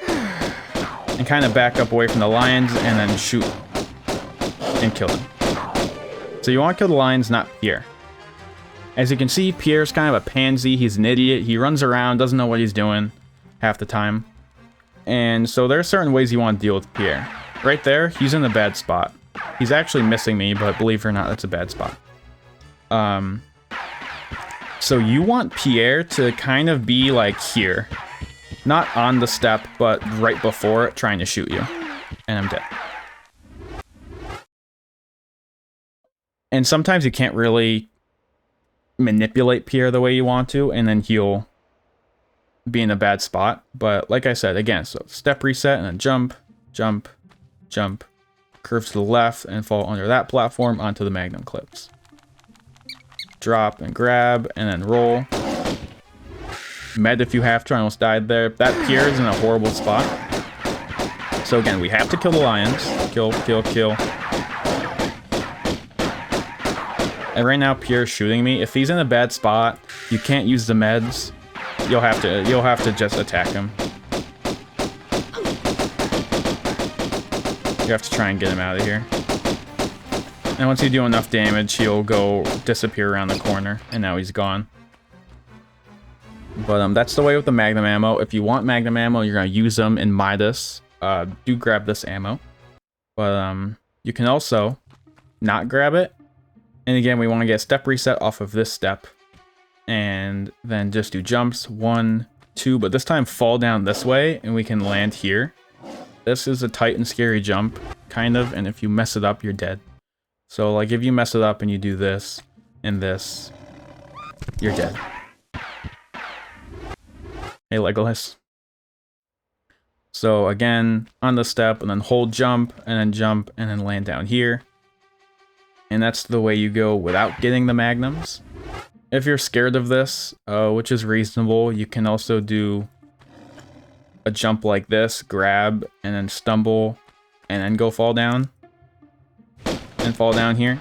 and kind of back up away from the lions, and then shoot and kill them. So you want to kill the lions, not Pierre. As you can see, Pierre's kind of a pansy, he's an idiot, he runs around, doesn't know what he's doing half the time. And so there are certain ways you want to deal with Pierre. Right there, he's in a bad spot. He's actually missing me, but believe it or not, that's a bad spot. So you want Pierre to kind of be like here. Not on the step, but right before it, trying to shoot you. And I'm dead. And sometimes you can't really manipulate Pierre the way you want to, and then he'll be in a bad spot. But like I said, again, so step reset, and then jump, jump, jump, curve to the left, and fall under that platform onto the magnum clips. Drop and grab, and then roll. Med if you have to. I almost died there. That Pierre is in a horrible spot. So again, we have to kill the lions. Kill, kill, kill. And right now, Pierre's shooting me. If he's in a bad spot, you can't use the meds. You'll have to just attack him. You have to try and get him out of here. And once you do enough damage, he'll go disappear around the corner, and now he's gone. But that's the way with the magnum ammo. If you want magnum ammo, you're gonna use them in Midas. Do grab this ammo. But you can also not grab it. And again, we want to get step reset off of this step. And then just do jumps, 1, 2, but this time fall down this way, and we can land here. This is a tight and scary jump, kind of, and if you mess it up, you're dead. So, like, if you mess it up and you do this and this, you're dead. Hey, Legolas. So, again, on the step, and then hold jump, and then land down here. And that's the way you go without getting the magnums. If you're scared of this, which is reasonable, you can also do a jump like this, grab, and then stumble, and then go fall down. And fall down here.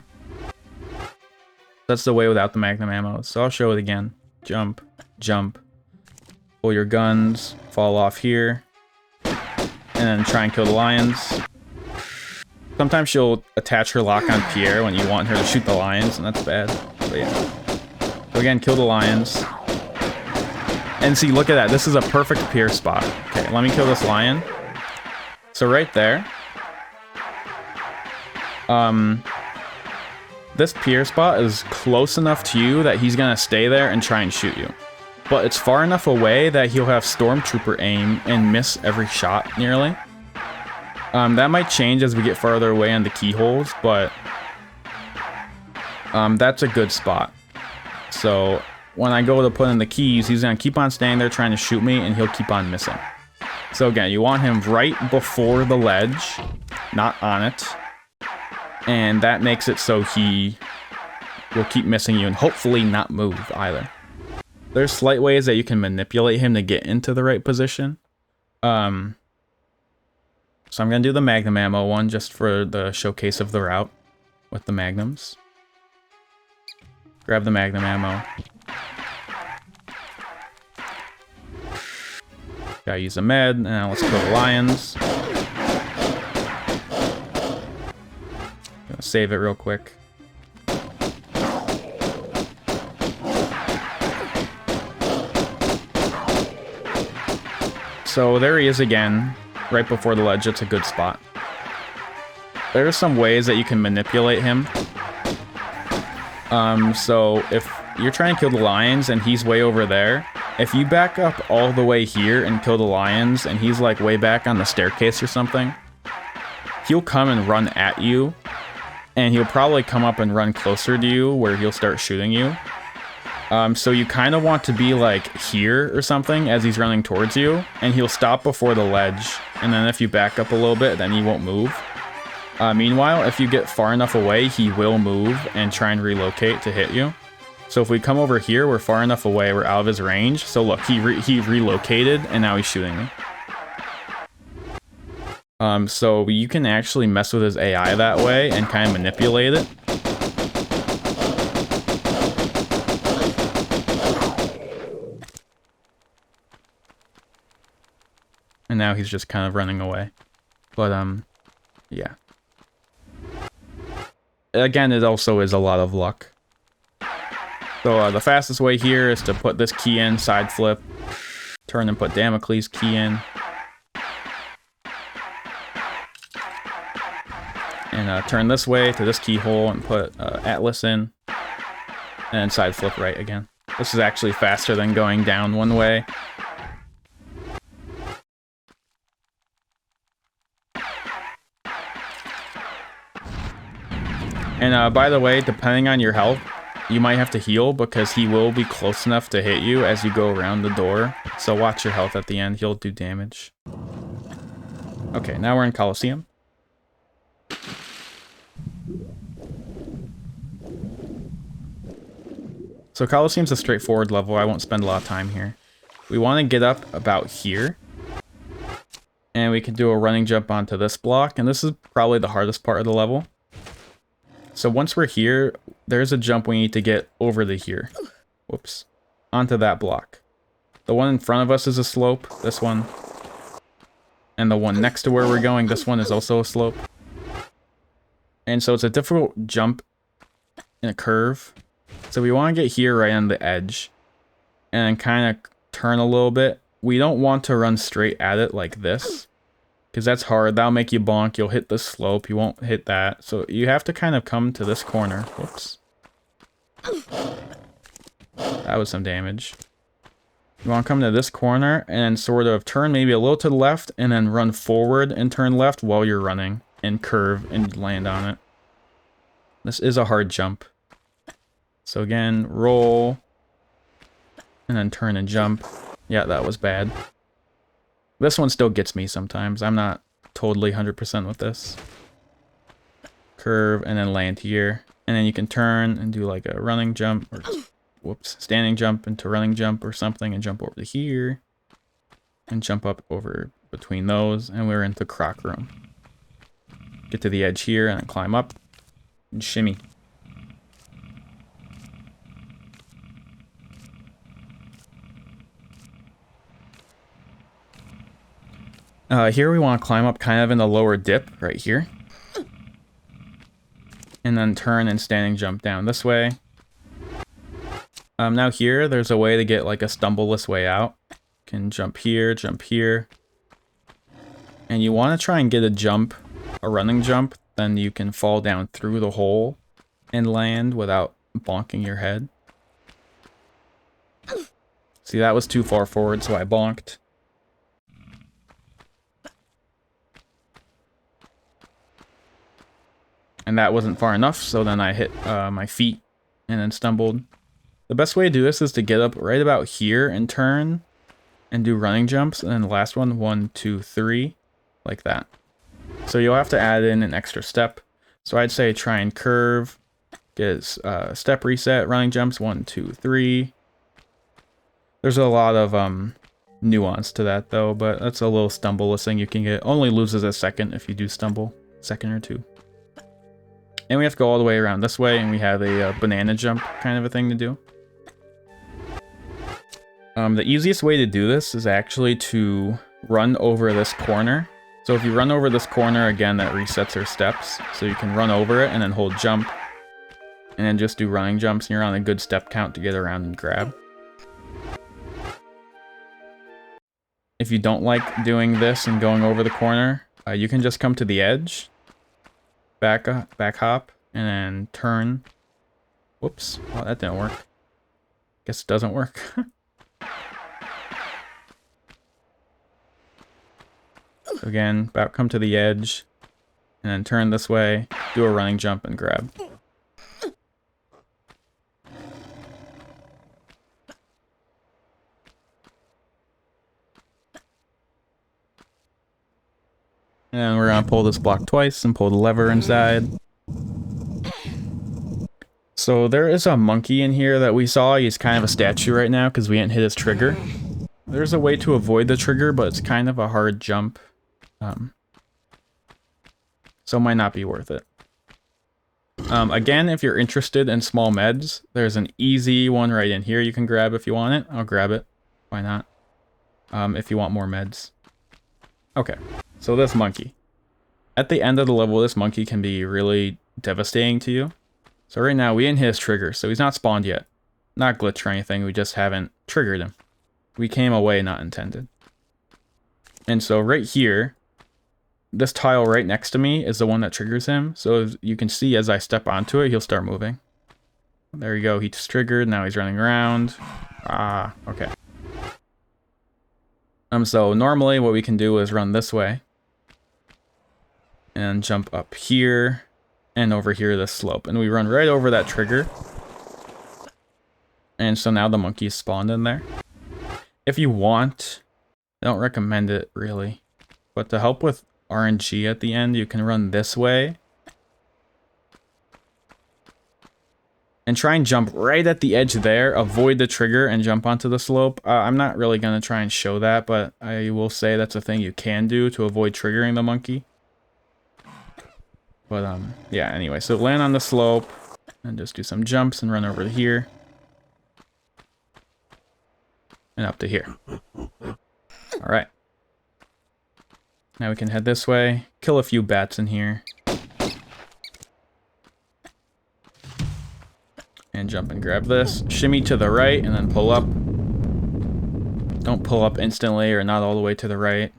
That's the way without the magnum ammo. So I'll show it again. Jump, jump, pull your guns, fall off here, and then try and kill the lions. Sometimes she'll attach her lock on Pierre when you want her to shoot the lions, and that's bad. But yeah. So again, kill the lions. And see, look at that. This is a perfect Pierre spot. Okay, let me kill this lion. So right there. This Pierre spot is close enough to you that he's gonna stay there and try and shoot you. But it's far enough away that he'll have Stormtrooper aim and miss every shot, nearly. That might change as we get farther away on the keyholes, but that's a good spot. So when I go to put in the keys, he's gonna keep on staying there trying to shoot me, and he'll keep on missing. So again, you want him right before the ledge, not on it. And that makes it so he will keep missing you and hopefully not move either. There's slight ways that you can manipulate him to get into the right position. So I'm going to do the magnum ammo one just for the showcase of the route with the magnums. Grab the magnum ammo. Gotta use a med. Now let's kill the lions. Gonna save it real quick. So there he is again, right before the ledge. It's a good spot. There are some ways that you can manipulate him. So if you're trying to kill the lions and he's way over there, if you back up all the way here and kill the lions and he's like way back on the staircase or something, he'll come and run at you, and he'll probably come up and run closer to you where he'll start shooting you. So you kind of want to be like here or something as he's running towards you, and he'll stop before the ledge, and then if you back up a little bit, then he won't move. Meanwhile, if you get far enough away, he will move and try and relocate to hit you. So if we come over here, we're far enough away, we're out of his range. So look, he relocated, and now he's shooting me. So you can actually mess with his AI that way and kind of manipulate it. And now he's just kind of running away. But, yeah. Again, it also is a lot of luck. So, the fastest way here is to put this key in, side flip, turn and put Damocles key in. And turn this way to this keyhole and put Atlas in. And side flip right again. This is actually faster than going down one way. And by the way, depending on your health, you might have to heal because he will be close enough to hit you as you go around the door. So watch your health at the end, he'll do damage. Okay, now we're in Colosseum. So Colosseum's a straightforward level, I won't spend a lot of time here. We want to get up about here. And we can do a running jump onto this block, and this is probably the hardest part of the level. So once we're here, there's a jump we need to get over to here. Whoops. Onto that block. The one in front of us is a slope, this one. And the one next to where we're going, this one is also a slope. And so it's a difficult jump in a curve. So we want to get here right on the edge. And kind of turn a little bit. We don't want to run straight at it like this. Because that's hard, that'll make you bonk, you'll hit the slope, you won't hit that. So you have to kind of come to this corner. Whoops. That was some damage. You want to come to this corner and sort of turn maybe a little to the left and then run forward and turn left while you're running. And curve and land on it. This is a hard jump. So again, roll. And then turn and jump. Yeah, that was bad. This one still gets me sometimes. I'm not totally 100% with this. Curve and then land here. And then you can turn and do like a running jump or whoops, standing jump into running jump or something and jump over to here. And jump up over between those and we're into croc room. Get to the edge here and then climb up and shimmy. Here we want to climb up kind of in the lower dip right here. And then turn and standing jump down this way. Now here, there's a way to get like a stumbleless way out. Can jump here, and you want to try and get a jump, a running jump, then you can fall down through the hole and land without bonking your head. See, that was too far forward, so I bonked. And that wasn't far enough, so then I hit my feet and then stumbled. The best way to do this is to get up right about here and turn and do running jumps. And then the last one, 1, 2, 3, like that. So you'll have to add in an extra step. So I'd say try and curve, get step reset, running jumps, 1, 2, 3. There's a lot of nuance to that though, but that's a little stumbleless thing you can get. Only loses a second if you do stumble, second or two. And we have to go all the way around this way, and we have a banana jump kind of a thing to do. The easiest way to do this is actually to run over this corner. So if you run over this corner, again, that resets our steps. So you can run over it and then hold jump. And then just do running jumps, and you're on a good step count to get around and grab. If you don't like doing this and going over the corner, you can just come to the edge. Back hop, and then turn. Whoops. Oh, that didn't work. Guess it doesn't work. So again, come to the edge, and then turn this way, do a running jump, and grab. And we're gonna pull this block twice and pull the lever inside. So there is a monkey in here that we saw. He's kind of a statue right now because we didn't hit his trigger. There's a way to avoid the trigger, but it's kind of a hard jump. So it might not be worth it. Again, if you're interested in small meds, there's an easy one right in here you can grab if you want it. I'll grab it. Why not? If you want more meds. Okay, so this monkey. At the end of the level, this monkey can be really devastating to you. So right now, we didn't hit his trigger, so he's not spawned yet. Not glitched or anything, we just haven't triggered him. We came away not intended. And so right here, this tile right next to me is the one that triggers him. So you can see as I step onto it, he'll start moving. There you go, he's triggered, now he's running around. Ah, okay. So normally what we can do is run this way. And jump up here, and over here this slope. And we run right over that trigger. And so now the monkey's spawned in there. If you want, I don't recommend it really. But to help with RNG at the end, you can run this way. And try and jump right at the edge there, avoid the trigger, and jump onto the slope. I'm not really going to try and show that, but I will say that's a thing you can do to avoid triggering the monkey. But, yeah, anyway, so land on the slope, and just do some jumps and run over to here. And up to here. Alright. Now we can head this way, kill a few bats in here. And jump and grab this. Shimmy to the right, and then pull up. Don't pull up instantly or not all the way to the right.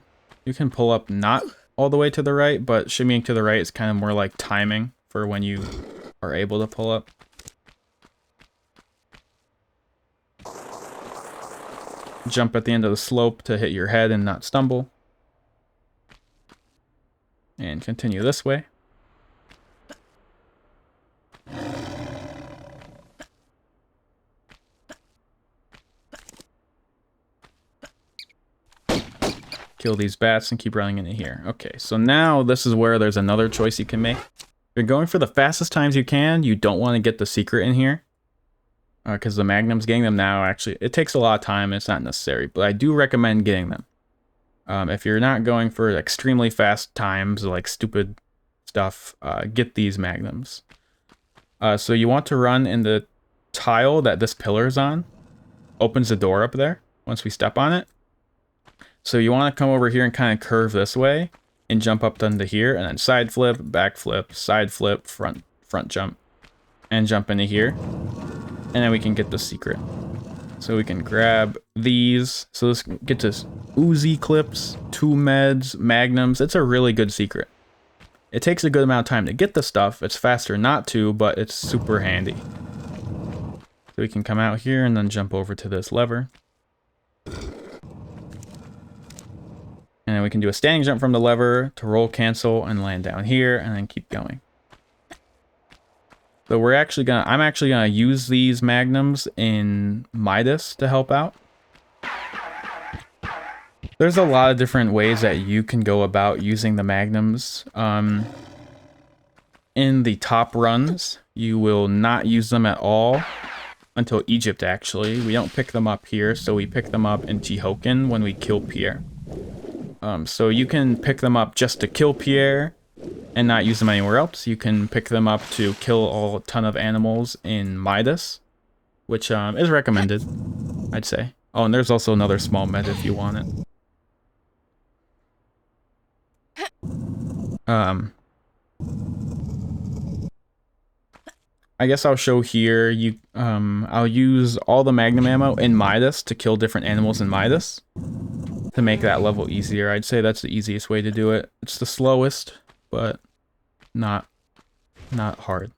You can pull up not all the way to the right, but shimmying to the right is kind of more like timing for when you are able to pull up. Jump at the end of the slope to hit your head and not stumble. And continue this way. Kill these bats and keep running into here. Okay, so now this is where there's another choice you can make. If you're going for the fastest times you can, you don't want to get the secret in here. Because the magnums, getting them now, actually, it takes a lot of time. It's not necessary, but I do recommend getting them. If you're not going for extremely fast times, like stupid stuff, get these magnums. So you want to run in the tile that this pillar is on. Opens the door up there once we step on it. So you want to come over here and kind of curve this way and jump up into here, and then side flip, back flip, side flip, front jump, and jump into here. And then we can get the secret. So we can grab these. So this gets us Uzi clips, 2 meds, magnums. It's a really good secret. It takes a good amount of time to get the stuff. It's faster not to, but it's super handy. So we can come out here and then jump over to this lever. And then we can do a standing jump from the lever to roll cancel and land down here and then keep going. So I'm actually gonna use these magnums in Midas to help out. There's a lot of different ways that you can go about using the magnums. in the top runs, you will not use them at all until Egypt, actually. We don't pick them up here, so we pick them up in Tihocan when we kill Pierre. So you can pick them up just to kill Pierre and not use them anywhere else. You can pick them up to kill a ton of animals in Midas, which is recommended, I'd say. Oh, and there's also another small med if you want it. I guess I'll show here, I'll use all the magnum ammo in Midas to kill different animals in Midas to make that level easier. I'd say that's the easiest way to do it. It's the slowest, but not hard.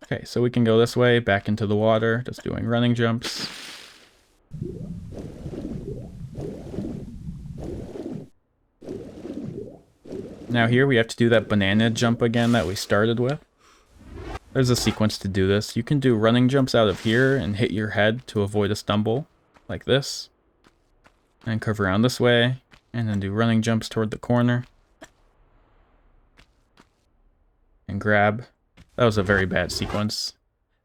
Okay, so we can go this way, back into the water, just doing running jumps. Now here we have to do that banana jump again that we started with. There's a sequence to do this. You can do running jumps out of here and hit your head to avoid a stumble, like this. And curve around this way, and then do running jumps toward the corner. And grab. That was a very bad sequence.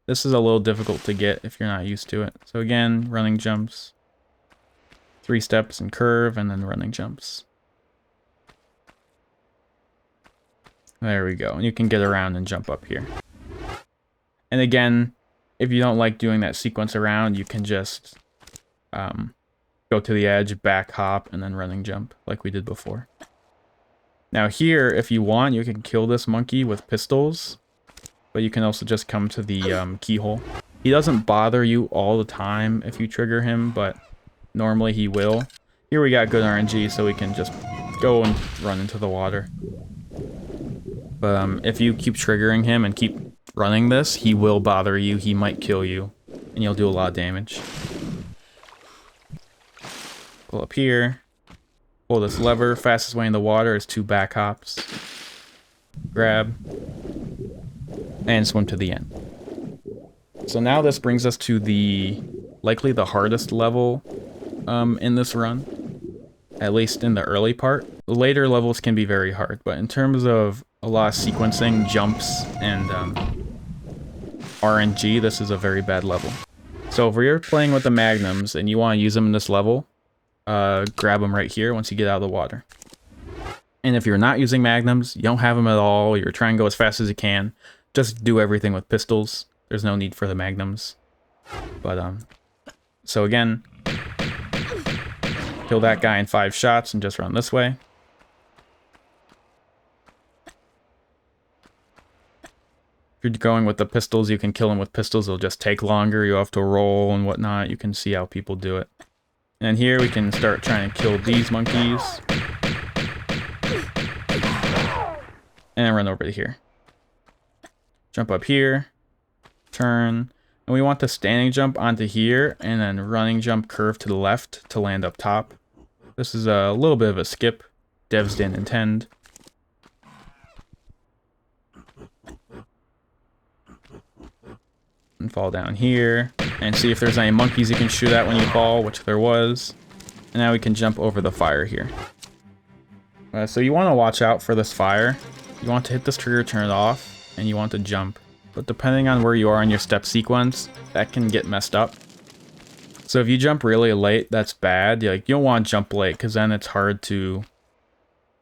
This is a little difficult to get if you're not used to it. So again, running jumps. 3 steps and curve, and then running jumps. There we go. And you can get around and jump up here. And again, if you don't like doing that sequence around, you can just go to the edge, back hop, and then running jump like we did before. Now here, if you want, you can kill this monkey with pistols, but you can also just come to the keyhole. He doesn't bother you all the time if you trigger him, but normally he will. Here we got good RNG, so we can just go and run into the water. But if you keep triggering him and keep running this, he will bother you, he might kill you, and you'll do a lot of damage. Pull up here, pull this lever, fastest way in the water is 2 back hops. Grab, and swim to the end. So now this brings us to likely the hardest level in this run, at least in the early part. The later levels can be very hard, but in terms of a lot of sequencing, jumps, and RNG, this is a very bad level. So if you're playing with the magnums and you want to use them in this level, grab them right here once you get out of the water. And if you're not using magnums, you don't have them at all, you're trying to go as fast as you can, just do everything with pistols. There's no need for the magnums. But so again, kill that guy in 5 shots and just run this way. If you're going with the pistols, you can kill them with pistols. It'll just take longer. You have to roll and whatnot. You can see how people do it. And here we can start trying to kill these monkeys. And run over to here. Jump up here. Turn. And we want the standing jump onto here. And then running jump curve to the left to land up top. This is a little bit of a skip. Devs didn't intend. And fall down here and see if there's any monkeys you can shoot at when you fall, which there was. And now we can jump over the fire here. So you want to watch out for this fire. You want to hit this trigger, turn it off, and you want to jump. But depending on where you are in your step sequence, that can get messed up. So if you jump really late, that's bad. You don't want to jump late because then it's hard to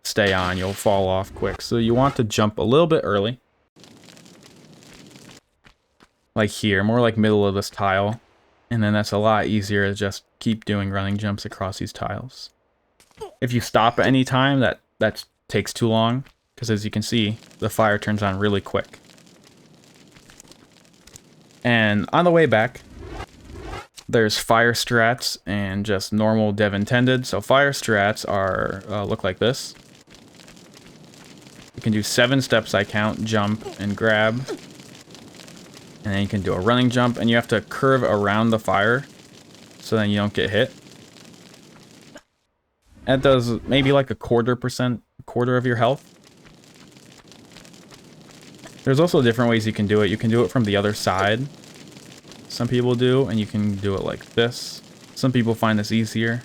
stay on. You'll fall off quick. So you want to jump a little bit early. Like here, more like middle of this tile. And then that's a lot easier to just keep doing running jumps across these tiles. If you stop at any time, that takes too long. Because as you can see, the fire turns on really quick. And on the way back, there's fire strats and just normal dev intended. So fire strats are look like this. You can do 7 steps, I count, jump and grab. And then you can do a running jump, and you have to curve around the fire so then you don't get hit. That does maybe like a quarter of your health. There's also different ways you can do it. You can do it from the other side. Some people do, and you can do it like this. Some people find this easier.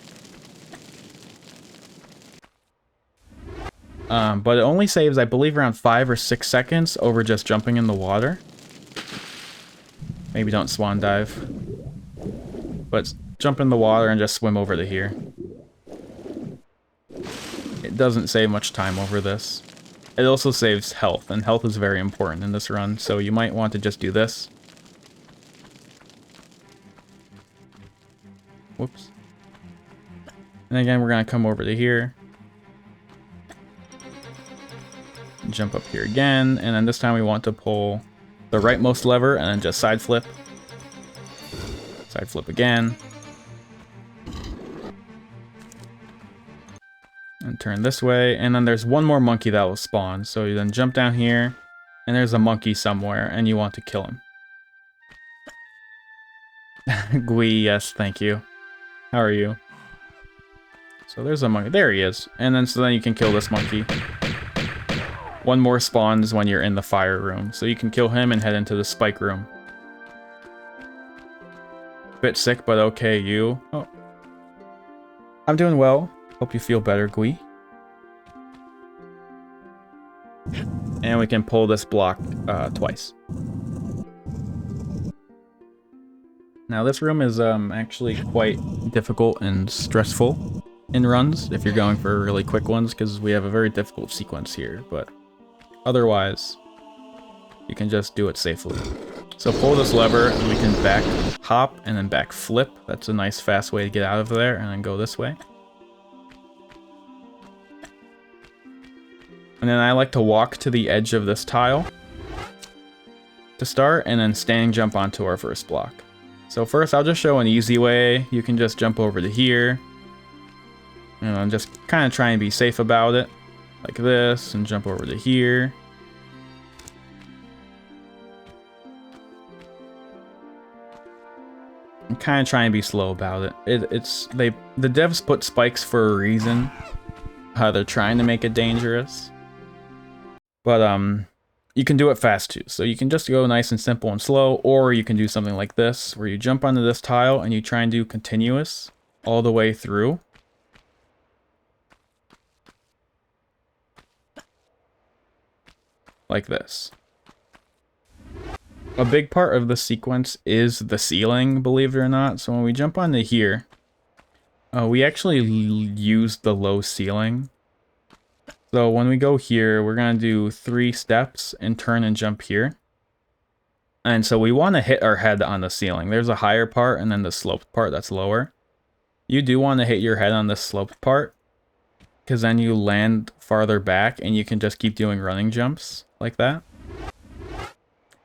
But it only saves, I believe, around 5 or 6 seconds over just jumping in the water. Maybe don't swan dive. But jump in the water and just swim over to here. It doesn't save much time over this. It also saves health, and health is very important in this run, so you might want to just do this. Whoops. And again, we're going to come over to here. Jump up here again, and then this time we want to pull the rightmost lever and then just side flip. Side flip again. And turn this way, and then there's one more monkey that will spawn. So you then jump down here, and there's a monkey somewhere, and you want to kill him. Gui, yes, thank you. How are you? So there's a monkey. There he is. And then so then you can kill this monkey. One more spawns when you're in the fire room. So you can kill him and head into the spike room. Bit sick, but okay, you. Oh. I'm doing well. Hope you feel better, Gui. And we can pull this block twice. Now this room is actually quite difficult and stressful in runs if you're going for really quick ones, because we have a very difficult sequence here, but otherwise you can just do it safely. So pull this lever and we can back hop and then back flip. That's a nice fast way to get out of there, and then go this way. And then I like to walk to the edge of this tile to start, and then standing jump onto our first block. So first I'll just show an easy way. You can just jump over to here. And just kind of try and be safe about it. Like this, and jump over to here. And kind of try and be slow about it. The devs put spikes for a reason. They're trying to make it dangerous. But you can do it fast too. So you can just go nice and simple and slow, or you can do something like this, where you jump onto this tile and you try and do continuous all the way through. Like this. A big part of the sequence is the ceiling, believe it or not. So when we jump onto here, we actually use the low ceiling. So when we go here, we're going to do 3 steps and turn and jump here. And so we want to hit our head on the ceiling. There's a higher part and then the sloped part that's lower. You do want to hit your head on the sloped part, because then you land farther back and you can just keep doing running jumps like that.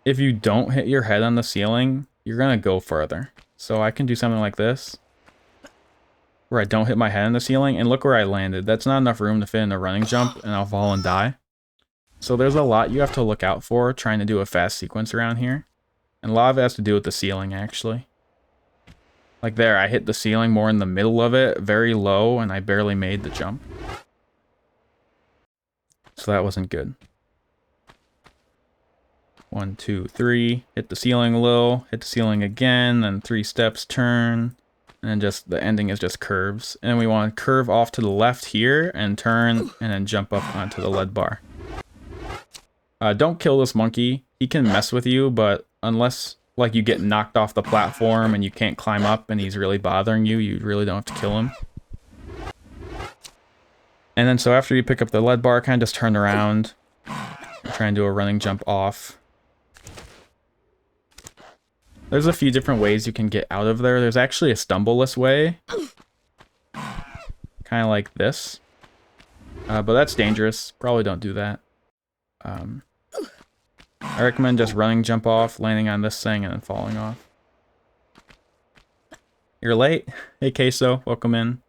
If you don't hit your head on the ceiling, you're going to go further. So I can do something like this, where I don't hit my head on the ceiling, and look where I landed. That's not enough room to fit in a running jump, and I'll fall and die. So there's a lot you have to look out for trying to do a fast sequence around here. And a lot of it has to do with the ceiling, actually. Like there, I hit the ceiling more in the middle of it, very low, and I barely made the jump. So that wasn't good. 1, 2, 3, hit the ceiling a little, hit the ceiling again, then 3 steps, turn. And just the ending is just curves. And we want to curve off to the left here and turn and then jump up onto the lead bar. Don't kill this monkey. He can mess with you, but unless like you get knocked off the platform and you can't climb up and he's really bothering you, you really don't have to kill him. And then so after you pick up the lead bar, kind of just turn around and try and do a running jump off. There's a few different ways you can get out of there. There's actually a stumbleless way. Kind of like this. But that's dangerous. Probably don't do that. I recommend just running jump off, landing on this thing, and then falling off. You're late? Hey Queso, welcome in.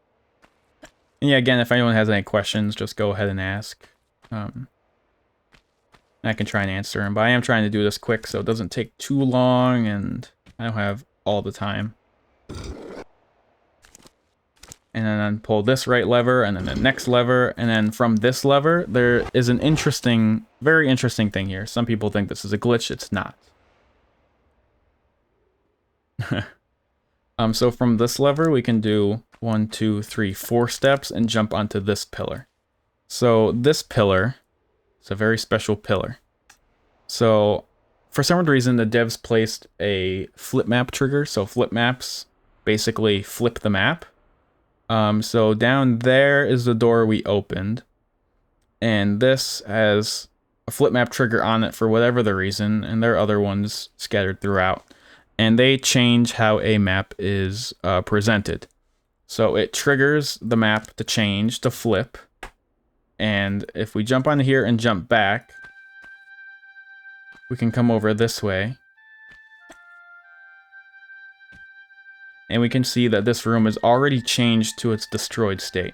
And yeah, again, if anyone has any questions, just go ahead and ask. I can try and answer them, but I am trying to do this quick so it doesn't take too long, and I don't have all the time. And then pull this right lever, and then the next lever, and then from this lever, there is an interesting, very interesting thing here. Some people think this is a glitch, it's not. So from this lever, we can do 1, 2, 3, 4 steps and jump onto this pillar. So this pillar, it's a very special pillar. So for some reason, the devs placed a flip map trigger. So flip maps basically flip the map. So down there is the door we opened. And this has a flip map trigger on it for whatever the reason. And there are other ones scattered throughout. And they change how a map is presented. So it triggers the map to change, to flip. And if we jump onto here and jump back, we can come over this way. And we can see that this room is already changed to its destroyed state.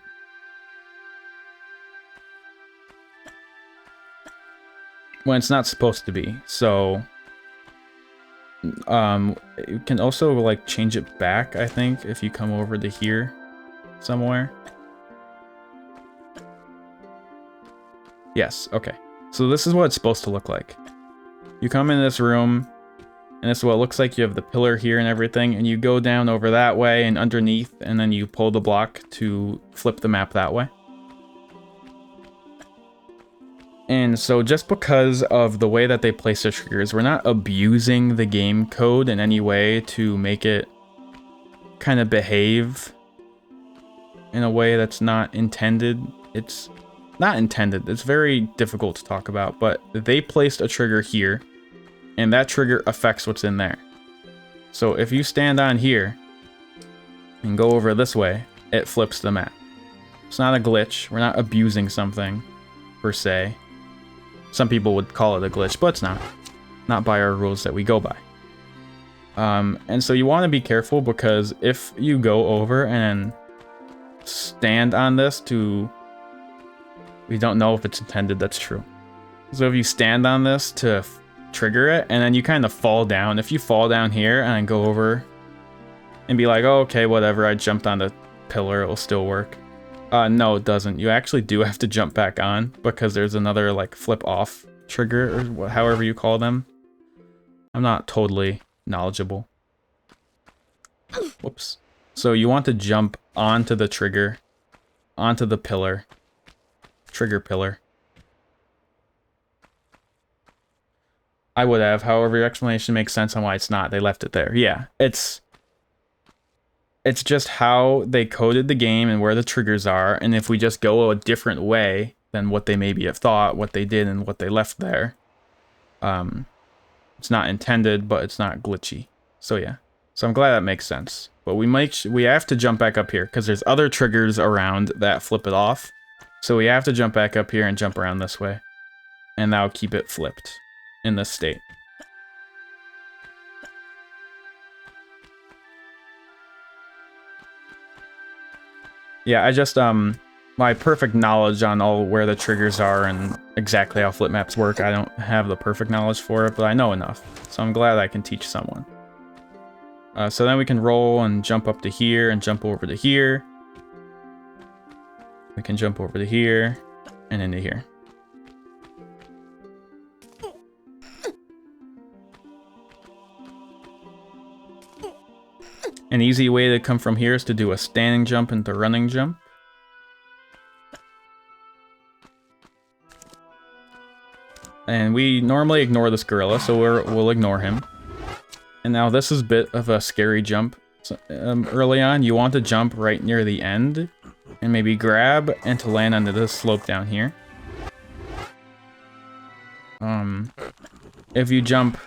When it's not supposed to be. So you can also like change it back, I think, if you come over to here somewhere. Yes, okay. So this is what it's supposed to look like. You come in this room, and this is what it looks like. You have the pillar here and everything, and you go down over that way and underneath, and then you pull the block to flip the map that way. And so just because of the way that they place the triggers, we're not abusing the game code in any way to make it kind of behave in a way that's not intended. It's not intended. It's very difficult to talk about, but they placed a trigger here, and that trigger affects what's in there. So if you stand on here and go over this way, it flips the map. It's not a glitch. We're not abusing something, per se. Some people would call it a glitch, but it's not. Not by our rules that we go by. And so you want to be careful, because if you go over and stand on this to... We don't know if it's intended, that's true. So if you stand on this to trigger it, and then you kind of fall down. If you fall down here and then go over and be like, oh, okay, whatever, I jumped on the pillar, it'll still work. No, it doesn't. You actually do have to jump back on, because there's another like flip off trigger, or however you call them. I'm not totally knowledgeable. Whoops. So you want to jump onto the trigger, onto the pillar, trigger pillar. I would have, however, your explanation makes sense on why it's not. They left it there. Yeah, it's just how they coded the game and where the triggers are, and if we just go a different way than what they maybe have thought, what they did, and what they left there, it's not intended, but it's not glitchy. So yeah, so I'm glad that makes sense. But we have to jump back up here, because there's other triggers around that flip it off. So we have to jump back up here and jump around this way, and that'll keep it flipped in this state. Yeah, I just, my perfect knowledge on all where the triggers are and exactly how flip maps work, I don't have the perfect knowledge for it, but I know enough. So I'm glad I can teach someone. So then we can roll and jump up to here and jump over to here. We can jump over to here and into here. An easy way to come from here is to do a standing jump into running jump. And we normally ignore this gorilla, so we'll ignore him. And now this is a bit of a scary jump. So, early on, you want to jump right near the end, and maybe grab and to land onto this slope down here. If you jump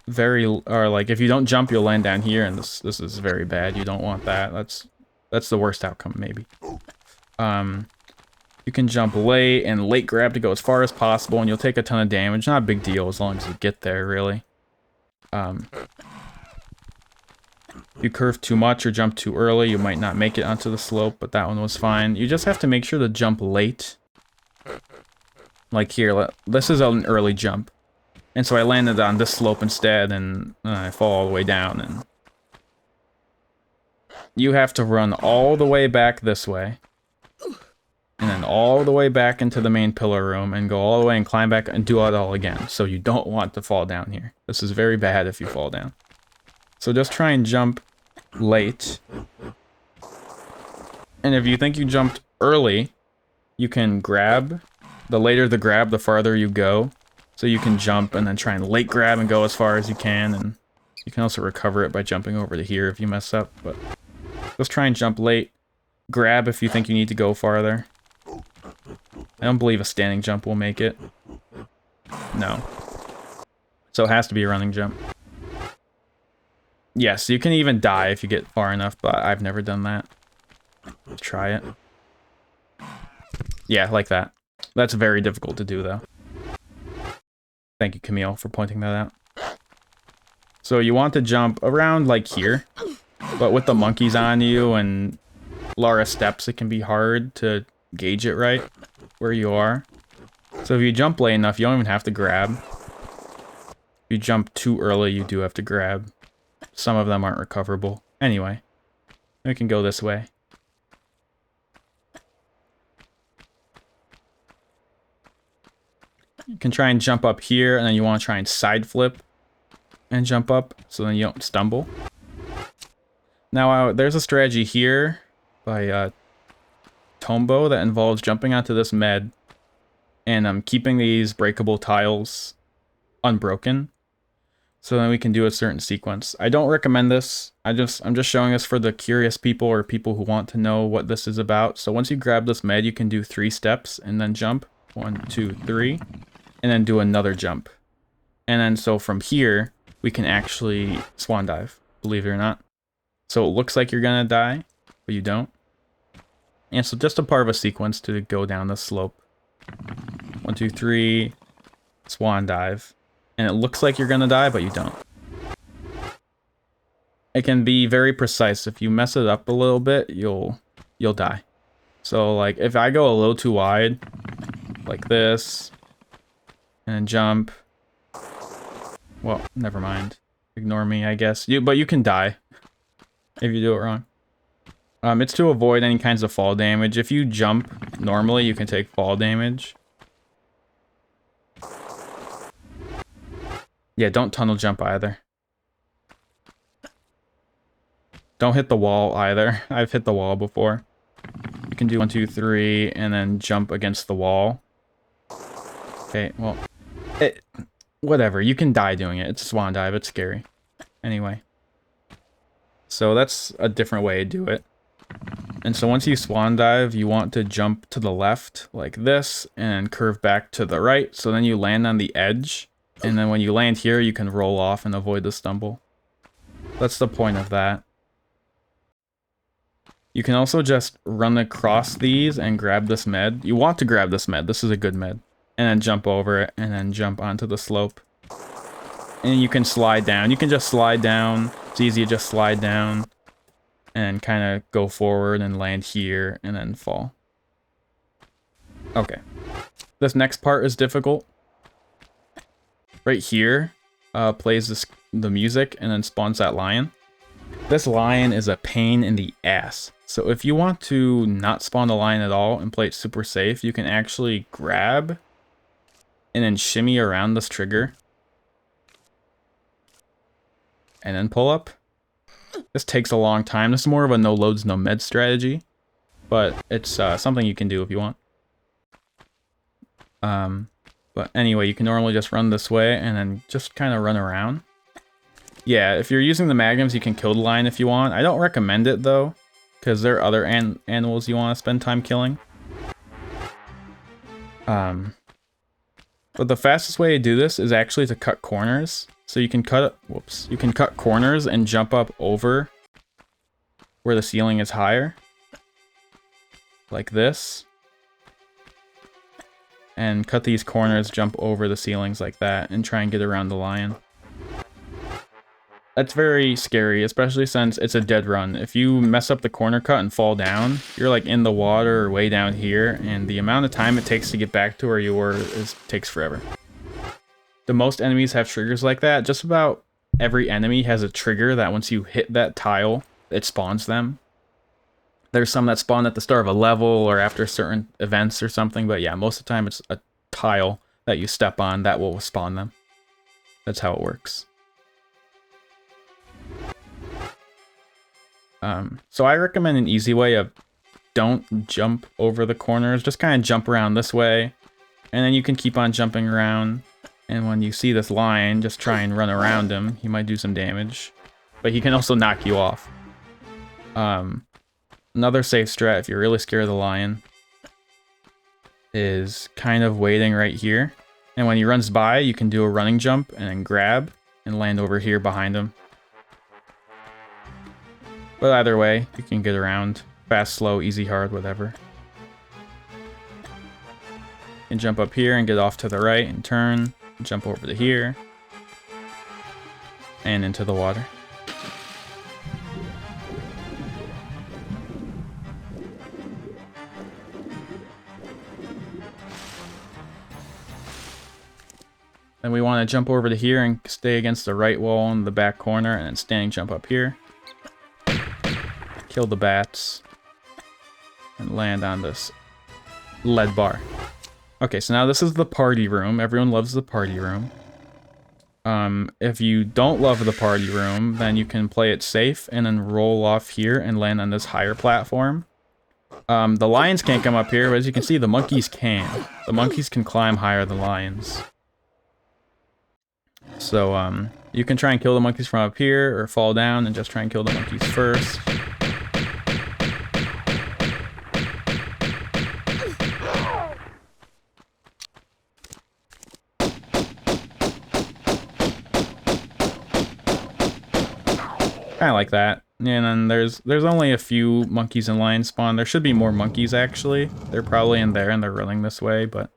if you don't jump, you'll land down here, and this is very bad. You don't want that. That's the worst outcome, maybe. You can jump late and late grab to go as far as possible, and you'll take a ton of damage. Not a big deal as long as you get there, really. If you curve too much or jump too early, you might not make it onto the slope, but that one was fine. You just have to make sure to jump late. Like here, this is an early jump. And so I landed on this slope instead, and I fall all the way down, and you have to run all the way back this way, and then all the way back into the main pillar room, and go all the way and climb back and do it all again. So you don't want to fall down here. This is very bad if you fall down. So just try and jump late. And if you think you jumped early, you can grab. The later the grab, the farther you go. So you can jump and then try and late grab and go as far as you can, and you can also recover it by jumping over to here if you mess up, but just try and jump late. Grab if you think you need to go farther. I don't believe a standing jump will make it. No. So it has to be a running jump. Yes, you can even die if you get far enough, but I've never done that. Try it. Yeah, like that. That's very difficult to do, though. Thank you, Camille, for pointing that out. So you want to jump around, like, here. But with the monkeys on you and Lara steps, it can be hard to gauge it right where you are. So if you jump late enough, you don't even have to grab. If you jump too early, you do have to grab. Some of them aren't recoverable. Anyway, we can go this way. You can try and jump up here, and then you want to try and side flip and jump up, so then you don't stumble. Now, there's a strategy here by Tombo that involves jumping onto this med and keeping these breakable tiles unbroken, so then we can do a certain sequence. I don't recommend this. I'm just showing this for the curious people or people who want to know what this is about. So once you grab this med, you can do 3 steps and then jump. 1, 2, 3. And then do another jump. And then so from here, we can actually swan dive, believe it or not. So it looks like you're gonna die, but you don't. And so just a part of a sequence to go down the slope. 1, 2, 3, swan dive. And it looks like you're gonna die, but you don't. It can be very precise. If you mess it up a little bit, you'll die. So like if I go a little too wide, like this, and jump. Well, never mind. Ignore me, I guess. But you can die if you do it wrong. It's to avoid any kinds of fall damage. If you jump normally, you can take fall damage. Yeah, don't tunnel jump either. Don't hit the wall either. I've hit the wall before. You can do 1, 2, 3, and then jump against the wall. Okay, well, whatever. You can die doing it. It's a swan dive. It's scary. Anyway. So that's a different way to do it. And so once you swan dive, you want to jump to the left like this and curve back to the right. So then you land on the edge. And then when you land here, you can roll off and avoid the stumble. That's the point of that. You can also just run across these and grab this med. You want to grab this med. This is a good med. And then jump over it, and then jump onto the slope. And you can slide down. You can just slide down. It's easy to just slide down and kind of go forward and land here and then fall. Okay. This next part is difficult. Right here plays the music and then spawns that lion. This lion is a pain in the ass. So if you want to not spawn the lion at all and play it super safe, you can actually grab and then shimmy around this trigger. And then pull up. This takes a long time. This is more of a no loads, no med strategy. But it's something you can do if you want. But anyway, you can normally just run this way and then just kind of run around. Yeah, if you're using the magnums, you can kill the lion if you want. I don't recommend it though, because there are other animals you want to spend time killing. But the fastest way to do this is actually to cut corners. So you can cut corners and jump up over where the ceiling is higher. Like this. And cut these corners, jump over the ceilings like that, and try and get around the lion. That's very scary, especially since it's a dead run. If you mess up the corner cut and fall down, you're like in the water or way down here, and the amount of time it takes to get back to where you were takes forever. The most enemies have triggers like that. Just about every enemy has a trigger that once you hit that tile, it spawns them. There's some that spawn at the start of a level or after certain events or something, but yeah, most of the time it's a tile that you step on that will spawn them. That's how it works. So I recommend an easy way of don't jump over the corners. Just kind of jump around this way. And then you can keep on jumping around. And when you see this lion, just try and run around him. He might do some damage. But he can also knock you off. Another safe strat, if you're really scared of the lion, is kind of waiting right here. And when he runs by, you can do a running jump and then grab and land over here behind him. But either way, you can get around. Fast, slow, easy, hard, whatever. You can jump up here and get off to the right and turn. Jump over to here. And into the water. Then we want to jump over to here and stay against the right wall in the back corner, and then standing jump up here. Kill the bats. And land on this lead bar. Okay, so now this is the party room. Everyone loves the party room. If you don't love the party room, then you can play it safe and then roll off here and land on this higher platform. The lions can't come up here, but as you can see, the monkeys can. The monkeys can climb higher than lions. So, you can try and kill the monkeys from up here, or fall down and just try and kill the monkeys first. Kind of like that. And then there's only a few monkeys and lions spawn. There should be more monkeys, actually. They're probably in there and they're running this way, but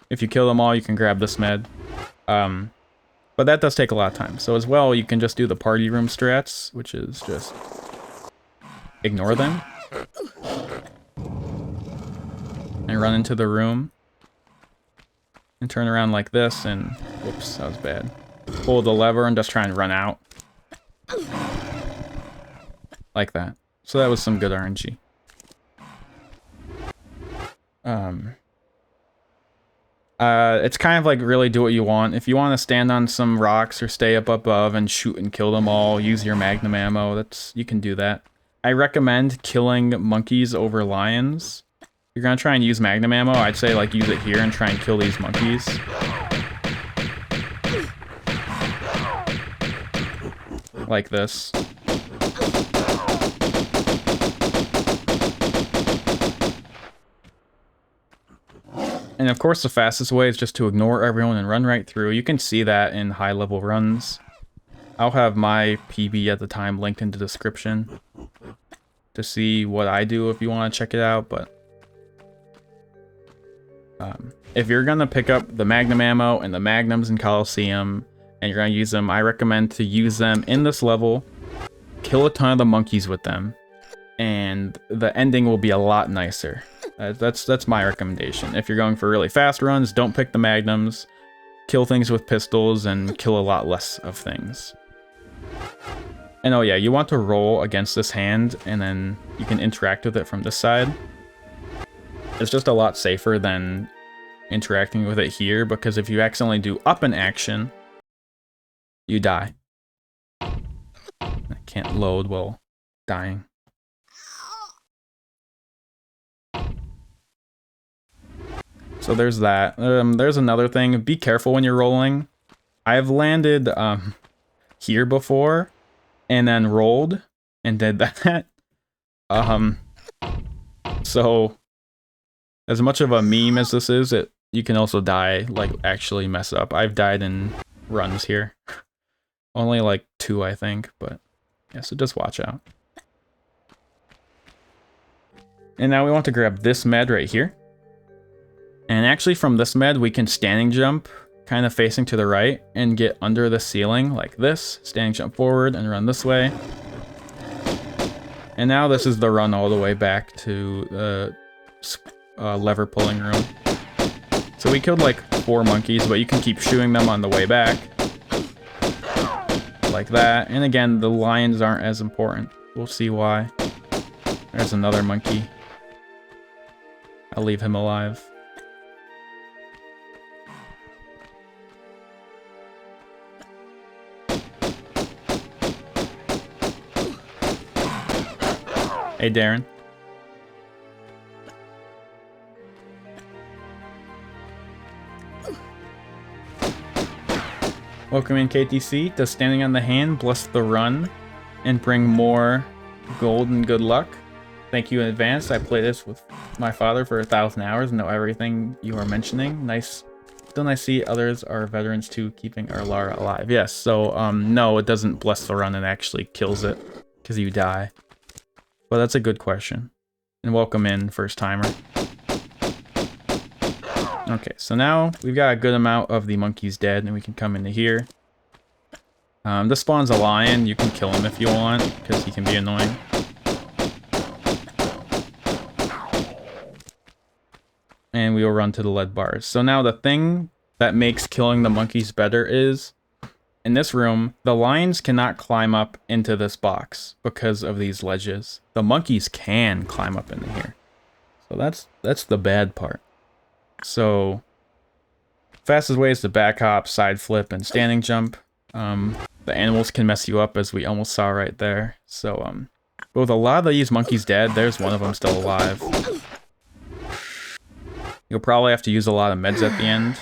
if you kill them all, you can grab this med. But that does take a lot of time. So as well, you can just do the party room strats, which is just ignore them. And run into the room. And turn around like this and... Whoops, that was bad. Pull the lever and just try and run out. Like that. So that was some good RNG. It's kind of like really do what you want. If you want to stand on some rocks or stay up above and shoot and kill them all, use your magnum ammo, you can do that. I recommend killing monkeys over lions. If you're gonna try and use magnum ammo, I'd say like use it here and try and kill these monkeys. Like this. And of course the fastest way is just to ignore everyone and run right through. You can see that in high level runs. I'll have my PB at the time linked in the description to see what I do if you want to check it out. But if you're going to pick up the magnum ammo and the magnums in Colosseum and you're going to use them, I recommend to use them in this level, kill a ton of the monkeys with them, and the ending will be a lot nicer. That's my recommendation. If you're going for really fast runs, don't pick the magnums. Kill things with pistols and kill a lot less of things. And oh yeah, you want to roll against this hand and then you can interact with it from this side. It's just a lot safer than interacting with it here, because if you accidentally do up an action, you die. I can't load while dying. So there's that. There's another thing. Be careful when you're rolling. I've landed here before and then rolled and did that. So as much of a meme as this is, you can also die, like actually mess up. I've died in runs here. Only like 2, I think, but yeah, so just watch out. And now we want to grab this med right here. And actually from this med, we can standing jump, kind of facing to the right, and get under the ceiling like this. Standing jump forward and run this way. And now this is the run all the way back to the lever pulling room. So we killed like 4 monkeys, but you can keep shooting them on the way back. Like that. And again, the lions aren't as important. We'll see why. There's another monkey. I'll leave him alive. Hey, Darren. Welcome in, KTC. Does standing on the hand bless the run and bring more gold and good luck? Thank you in advance. I played this with my father for 1,000 hours and know everything you are mentioning. Nice. Don't I see others are veterans too, keeping our Lara alive? Yes, so no, it doesn't bless the run, and actually kills it because you die. But that's a good question. And welcome in, first timer. Okay, so now we've got a good amount of the monkeys dead, and we can come into here. This spawns a lion. You can kill him if you want, because he can be annoying. And we will run to the lead bars. So now the thing that makes killing the monkeys better is, in this room, the lions cannot climb up into this box because of these ledges. The monkeys can climb up into here. So that's the bad part. So fastest way is to back hop, side flip, and standing jump. The animals can mess you up, as we almost saw right there. So but with a lot of these monkeys dead, there's one of them still alive. You'll probably have to use a lot of meds at the end.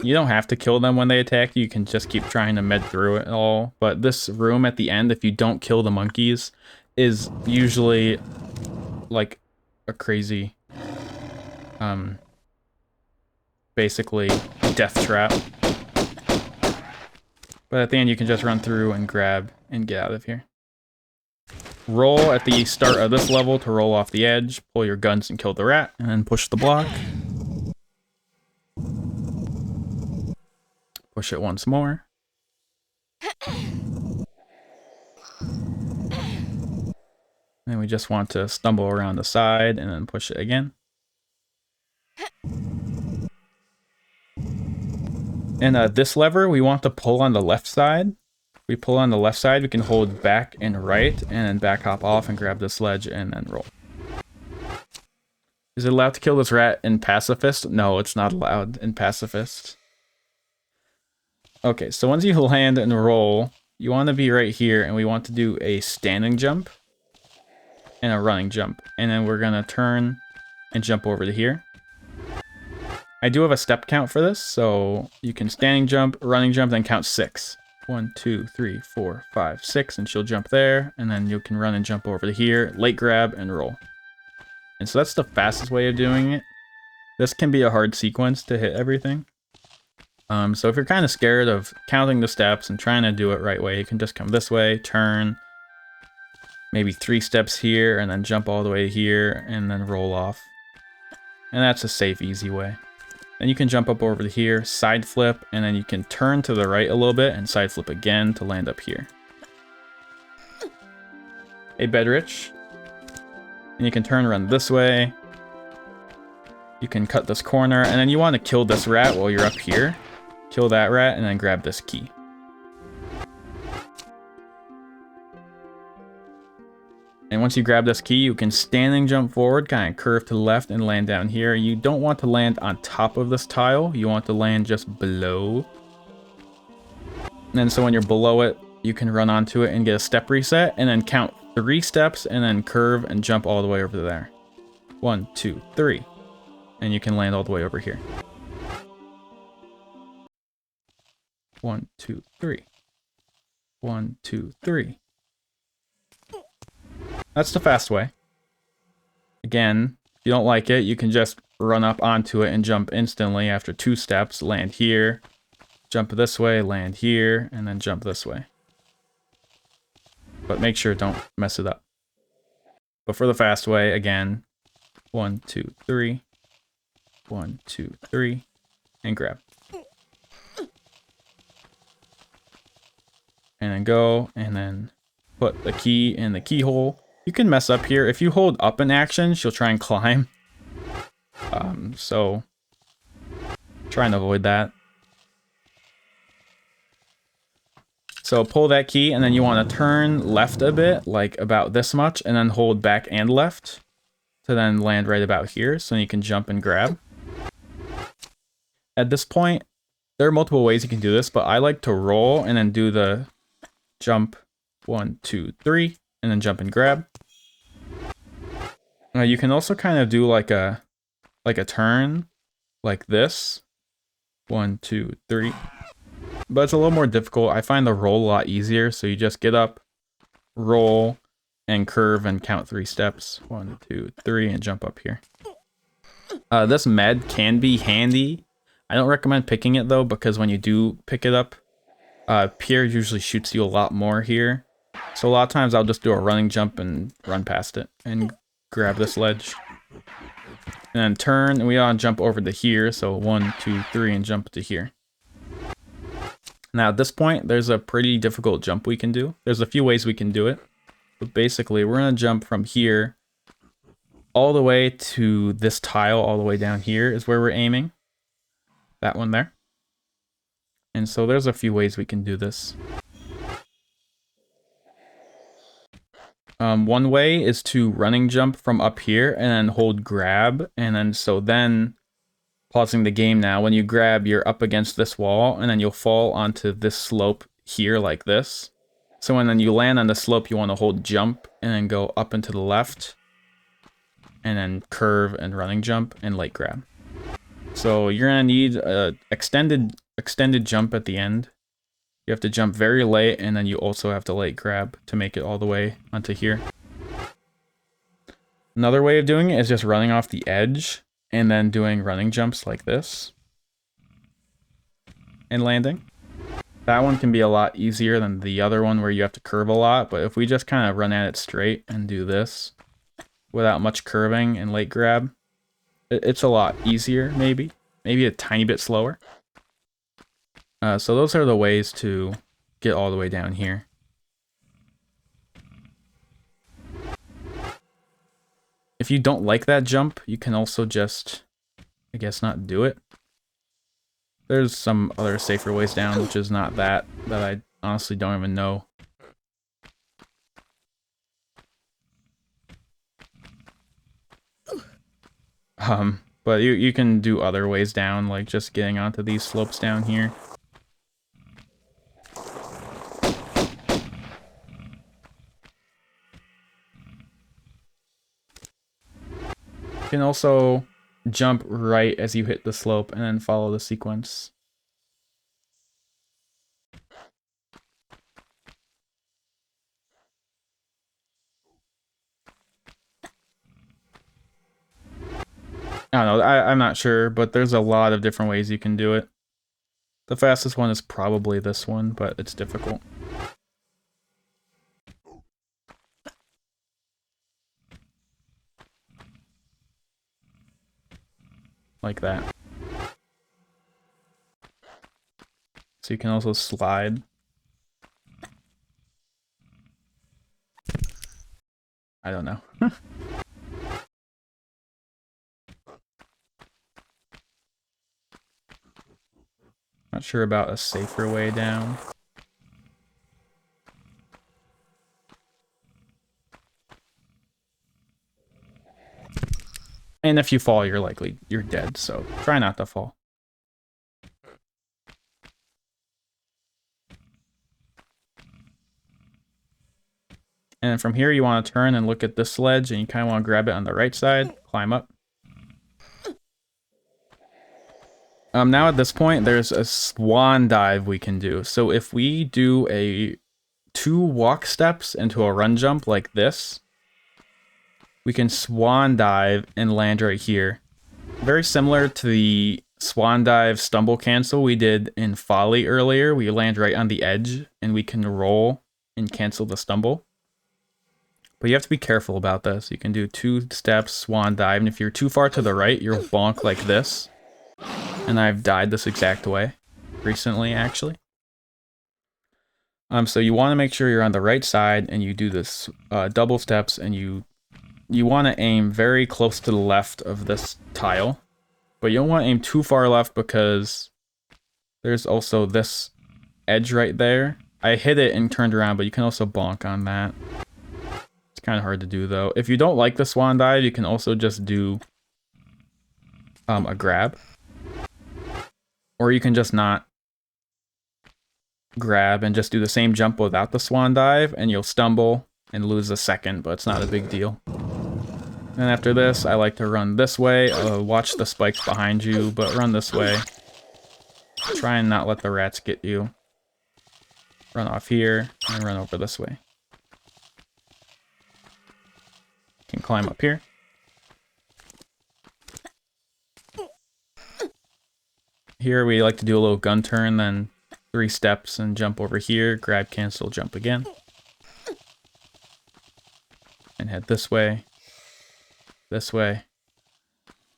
You don't have to kill them when they attack you. You can just keep trying to med through it all. But this room at the end, if you don't kill the monkeys, is usually like a crazy, basically death trap. But at the end, you can just run through and grab and get out of here. Roll at the start of this level to roll off the edge, pull your guns and kill the rat, and then push the block. Push it once more. And we just want to stumble around the side and then push it again. And this lever, we want to pull on the left side. We pull on the left side, we can hold back and right, and then back hop off and grab this ledge and then roll. Is it allowed to kill this rat in Pacifist? No, it's not allowed in Pacifist. Okay, so once you land and roll, you want to be right here, and we want to do a standing jump and a running jump. And then we're going to turn and jump over to here. I do have a step count for this, so you can standing jump, running jump, then count 6. 1, 2, 3, 4, 5, 6, and she'll jump there, and then you can run and jump over to here, late grab, and roll. And so that's the fastest way of doing it. This can be a hard sequence to hit everything. So if you're kind of scared of counting the steps and trying to do it right way, you can just come this way, turn, maybe 3 steps here, and then jump all the way here, and then roll off. And that's a safe, easy way. Then you can jump up over to here, side flip, and then you can turn to the right a little bit and side flip again to land up here. Hey, Bedrich. And you can turn around this way. You can cut this corner, and then you want to kill this rat while you're up here. Kill that rat, and then grab this key. And once you grab this key, you can standing jump forward, kind of curve to the left, and land down here. You don't want to land on top of this tile. You want to land just below. And so when you're below it, you can run onto it and get a step reset, and then count 3 steps, and then curve and jump all the way over there. 1, 2, 3. And you can land all the way over here. 1, 2, 3. 1, 2, 3. That's the fast way. Again, if you don't like it, you can just run up onto it and jump instantly after 2 steps. Land here, jump this way, land here, and then jump this way. But make sure don't mess it up. But for the fast way, again, 1, 2, 3. 1, 2, 3. And grab. And then go, and then put the key in the keyhole. You can mess up here. If you hold up in action, she'll try and climb. So try and avoid that. So pull that key, and then you want to turn left a bit, like about this much, and then hold back and left to then land right about here, so you can jump and grab. At this point, there are multiple ways you can do this, but I like to roll and then do the jump 1, 2, 3, and then jump and grab. You can also kind of do like a turn like this. 1, 2, 3. But it's a little more difficult. I find the roll a lot easier. So you just get up, roll, and curve and count 3 steps. 1, 2, 3, and jump up here. This med can be handy. I don't recommend picking it though, because when you do pick it up, Pierre usually shoots you a lot more here. So a lot of times I'll just do a running jump and run past it and grab this ledge. And then turn, and we want to jump over to here. So 1, 2, 3, and jump to here. Now at this point, there's a pretty difficult jump we can do. There's a few ways we can do it. But basically, we're going to jump from here all the way to this tile, all the way down here is where we're aiming. That one there. And so there's a few ways we can do this. One way is to running jump from up here and then hold grab. And then pausing the game now, when you grab, you're up against this wall and then you'll fall onto this slope here like this. So when then you land on the slope, you want to hold jump and then go up and to the left. And then curve and running jump and late grab. So you're gonna need a extended jump at the end. You have to jump very late, and then you also have to late grab to make it all the way onto here. Another way of doing it is just running off the edge and then doing running jumps like this and landing. That one can be a lot easier than the other one where you have to curve a lot, but if we just kind of run at it straight and do this without much curving and late grab, it's a lot easier, maybe a tiny bit slower. So those are the ways to get all the way down here. If you don't like that jump, you can also just, I guess, not do it. There's some other safer ways down, which is not that I honestly don't even know. But you can do other ways down, like just getting onto these slopes down here. You can also jump right as you hit the slope and then follow the sequence. I don't know, I'm not sure, but there's a lot of different ways you can do it. The fastest one is probably this one, but it's difficult. Like that. So you can also slide. I don't know. Not sure about a safer way down. And if you fall, you're dead, so try not to fall. And from here, you want to turn and look at this ledge, and you kind of want to grab it on the right side, climb up. Now at this point, there's a swan dive we can do. So if we do 2 walk steps into a run jump like this, we can swan dive and land right here. Very similar to the swan dive stumble cancel we did in Folly earlier. We land right on the edge and we can roll and cancel the stumble. But you have to be careful about this. You can do 2 steps, swan dive, and if you're too far to the right, you'll bonk like this. And I've died this exact way recently, actually. So you want to make sure you're on the right side and you do this double steps, and you want to aim very close to the left of this tile, but you don't want to aim too far left because there's also this edge right there. I hit it and turned around, but you can also bonk on that. It's kind of hard to do though. If you don't like the swan dive, you can also just do a grab. Or you can just not grab and just do the same jump without the swan dive, and you'll stumble and lose a second, but it's not a big deal. Then after this, I like to run this way. Watch the spikes behind you, but run this way. Try and not let the rats get you. Run off here, and run over this way. You can climb up here. Here we like to do a little gun turn, then 3 steps and jump over here, grab, cancel, jump again. And head this way, and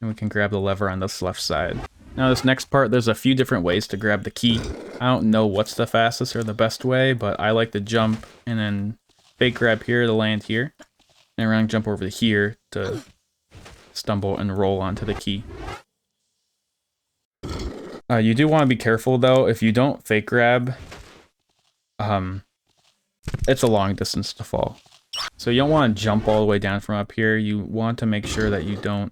we can grab the lever on this left side. Now this next part, there's a few different ways to grab the key. I don't know what's the fastest or the best way, but I like to jump and then fake grab here to land here, and around jump over here to stumble and roll onto the key. You do want to be careful though, if you don't fake grab, it's a long distance to fall. So you don't want to jump all the way down from up here. You want to make sure that you don't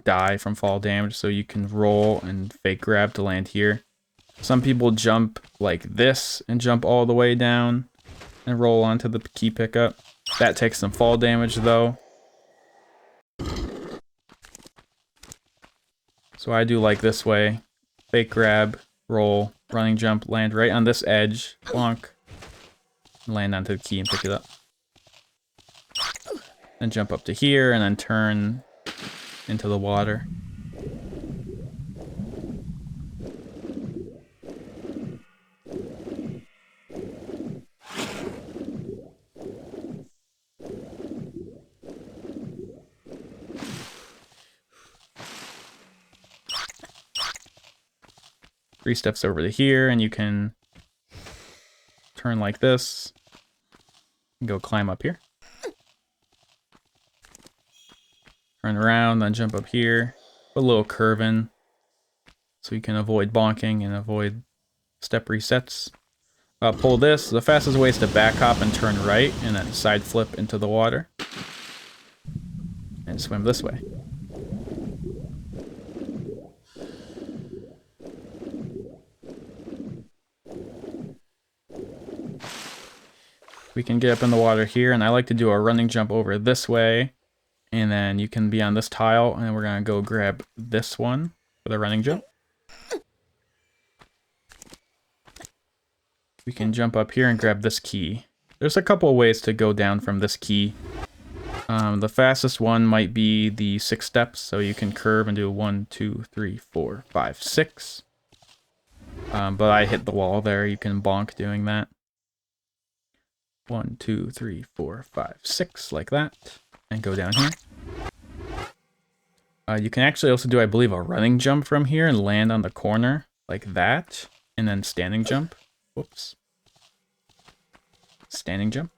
die from fall damage, so you can roll and fake grab to land here. Some people jump like this and jump all the way down and roll onto the key pickup. That takes some fall damage though. So I do like this way. Fake grab, roll, running jump, land right on this edge, bonk, land onto the key and pick it up. Then jump up to here and then turn into the water. Three steps over to here, and you can turn like this and go climb up here. Turn around, then jump up here. Put a little curve in so you can avoid bonking and avoid step resets. Pull this. The fastest way is to back hop and turn right, and then side flip into the water. And swim this way. We can get up in the water here, and I like to do a running jump over this way, and then you can be on this tile, and we're gonna go grab this one for the running jump. We can jump up here and grab this key. There's a couple of ways to go down from this key. The fastest one might be the 6 steps, so you can curve and do 1, 2, 3, 4, 5, 6. But I hit the wall there. You can bonk doing that. 1, 2, 3, 4, 5, 6, like that, and go down here. You can actually also do, I believe, a running jump from here and land on the corner, like that, and then standing jump. Whoops. Standing jump.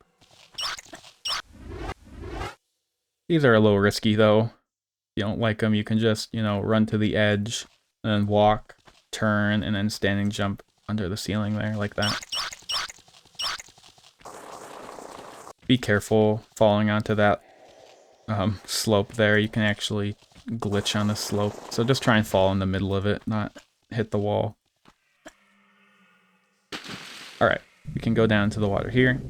These are a little risky, though. If you don't like them, you can just, run to the edge, and then walk, turn, and then standing jump under the ceiling there, like that. Be careful falling onto that slope there. You can actually glitch on the slope. So just try and fall in the middle of it, not hit the wall. Alright, we can go down to the water here.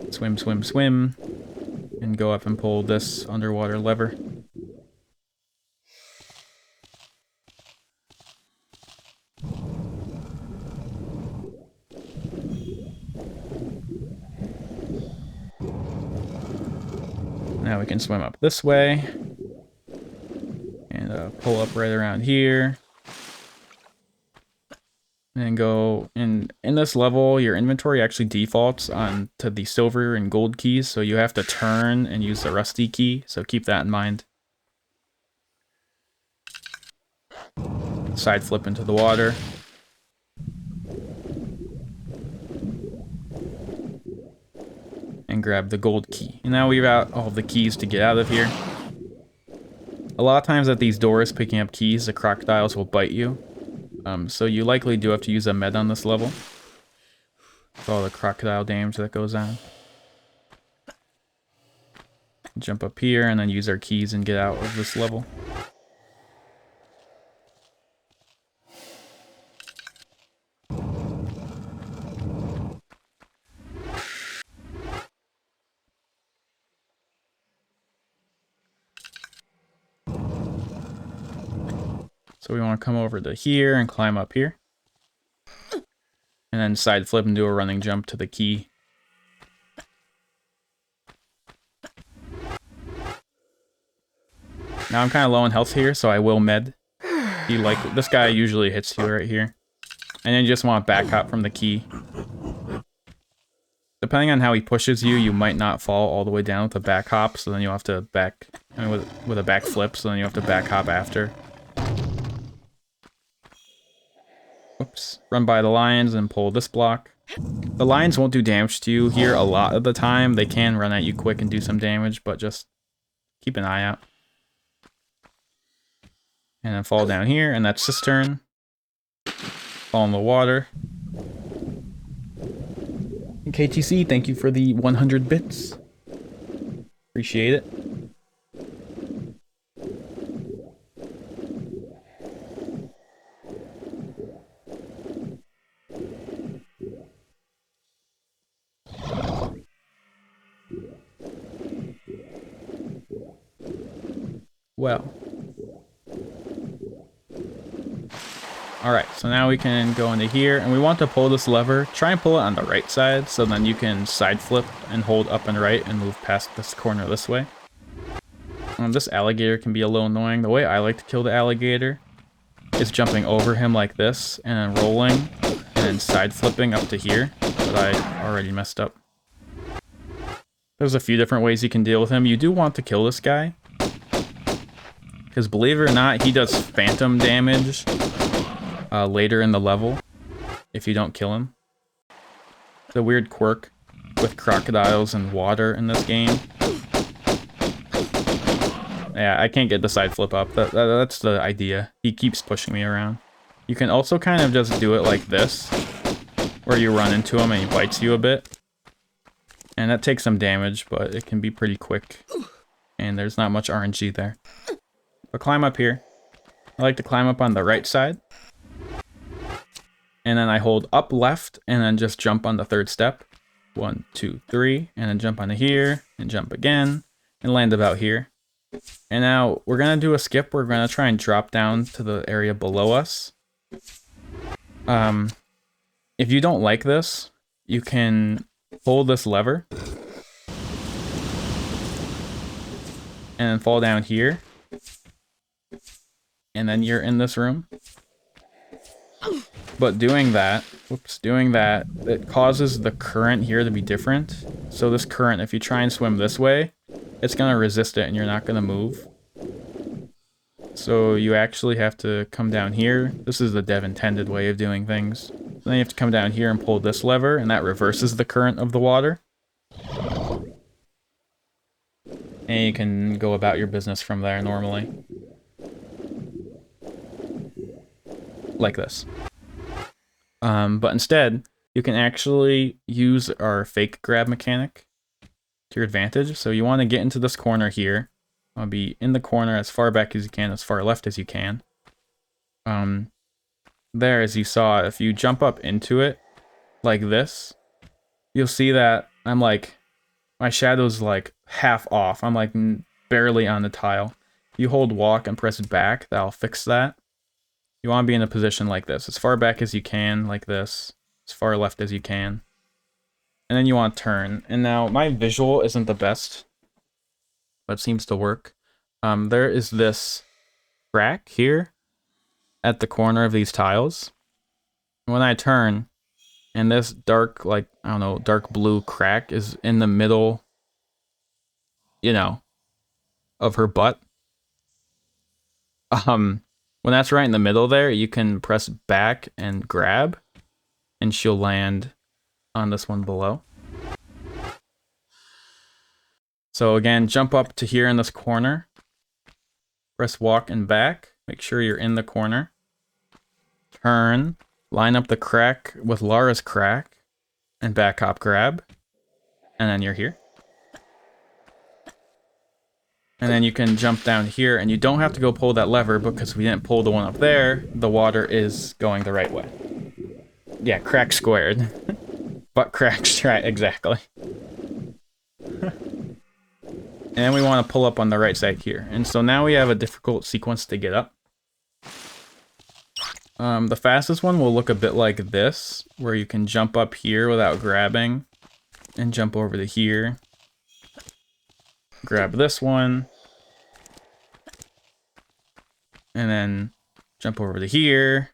Swim, swim, swim. And go up and pull this underwater lever. Now we can swim up this way, and pull up right around here, and go in this level. Your inventory actually defaults on to the silver and gold keys, so you have to turn and use the rusty key, so keep that in mind. Side flip into the water. And grab the gold key. And now we've got all the keys to get out of here. A lot of times at these doors picking up keys, the crocodiles will bite you. So you likely do have to use a med on this level. For all the crocodile damage that goes on. Jump up here and then use our keys and get out of this level. So we want to come over to here and climb up here. And then side flip and do a running jump to the key. Now I'm kind of low on health here, so I will med. This guy usually hits you right here. And then you just want to back hop from the key. Depending on how he pushes you, you might not fall all the way down with a back hop, so then you have to with a back flip, so then you have to back hop after. Whoops. Run by the lions and pull this block. The lions won't do damage to you here a lot of the time. They can run at you quick and do some damage, but just keep an eye out. And then fall down here, and that's Cistern. Fall in the water. And KTC, thank you for the 100 bits. Appreciate it. Well. Alright, so now we can go into here, and we want to pull this lever. Try and pull it on the right side, so then you can side flip and hold up and right and move past this corner this way. This alligator can be a little annoying. The way I like to kill the alligator is jumping over him like this, and then rolling, and then side flipping up to here, but I already messed up. There's a few different ways you can deal with him. You do want to kill this guy, because believe it or not, he does phantom damage later in the level if you don't kill him. It's a weird quirk with crocodiles and water in this game. Yeah, I can't get the side flip up. That's the idea. He keeps pushing me around. You can also kind of just do it like this, where you run into him and he bites you a bit. And that takes some damage, but it can be pretty quick. And there's not much RNG there. But climb up here. I like to climb up on the right side. And then I hold up left and then just jump on the third step. 1, 2, 3. And then jump onto here and jump again and land about here. And now we're going to do a skip. We're going to try and drop down to the area below us. If you don't like this, you can pull this lever and then fall down here. And then you're in this room. But doing that, it causes the current here to be different. So this current, if you try and swim this way, it's going to resist it and you're not going to move. So you actually have to come down here. This is the dev intended way of doing things. Then you have to come down here and pull this lever, and that reverses the current of the water. And you can go about your business from there normally. Like this. But instead, you can actually use our fake grab mechanic to your advantage. So you want to get into this corner here. You want to be in the corner as far back as you can, as far left as you can. There, as you saw, if you jump up into it like this, you'll see that I'm like, my shadow's like half off. I'm like barely on the tile. If you hold walk and press back, that'll fix that. You want to be in a position like this, as far back as you can, like this, as far left as you can. And then you want to turn. And now, my visual isn't the best, but it seems to work. There is this crack here at the corner of these tiles. When I turn, and this dark, like, I don't know, dark blue crack is in the middle, you know, of her butt. When that's right in the middle there, you can press back and grab, and she'll land on this one below. So again, jump up to here in this corner, press walk and back, make sure you're in the corner, turn, line up the crack with Lara's crack, and back hop grab, and then you're here. And then you can jump down here, and you don't have to go pull that lever because we didn't pull the one up there. The water is going the right way. Yeah, crack squared. But cracks, right, exactly. And then we want to pull up on the right side here. And so now we have a difficult sequence to get up. The fastest one will look a bit like this, where you can jump up here without grabbing, and jump over to here. Grab this one, and then jump over to here,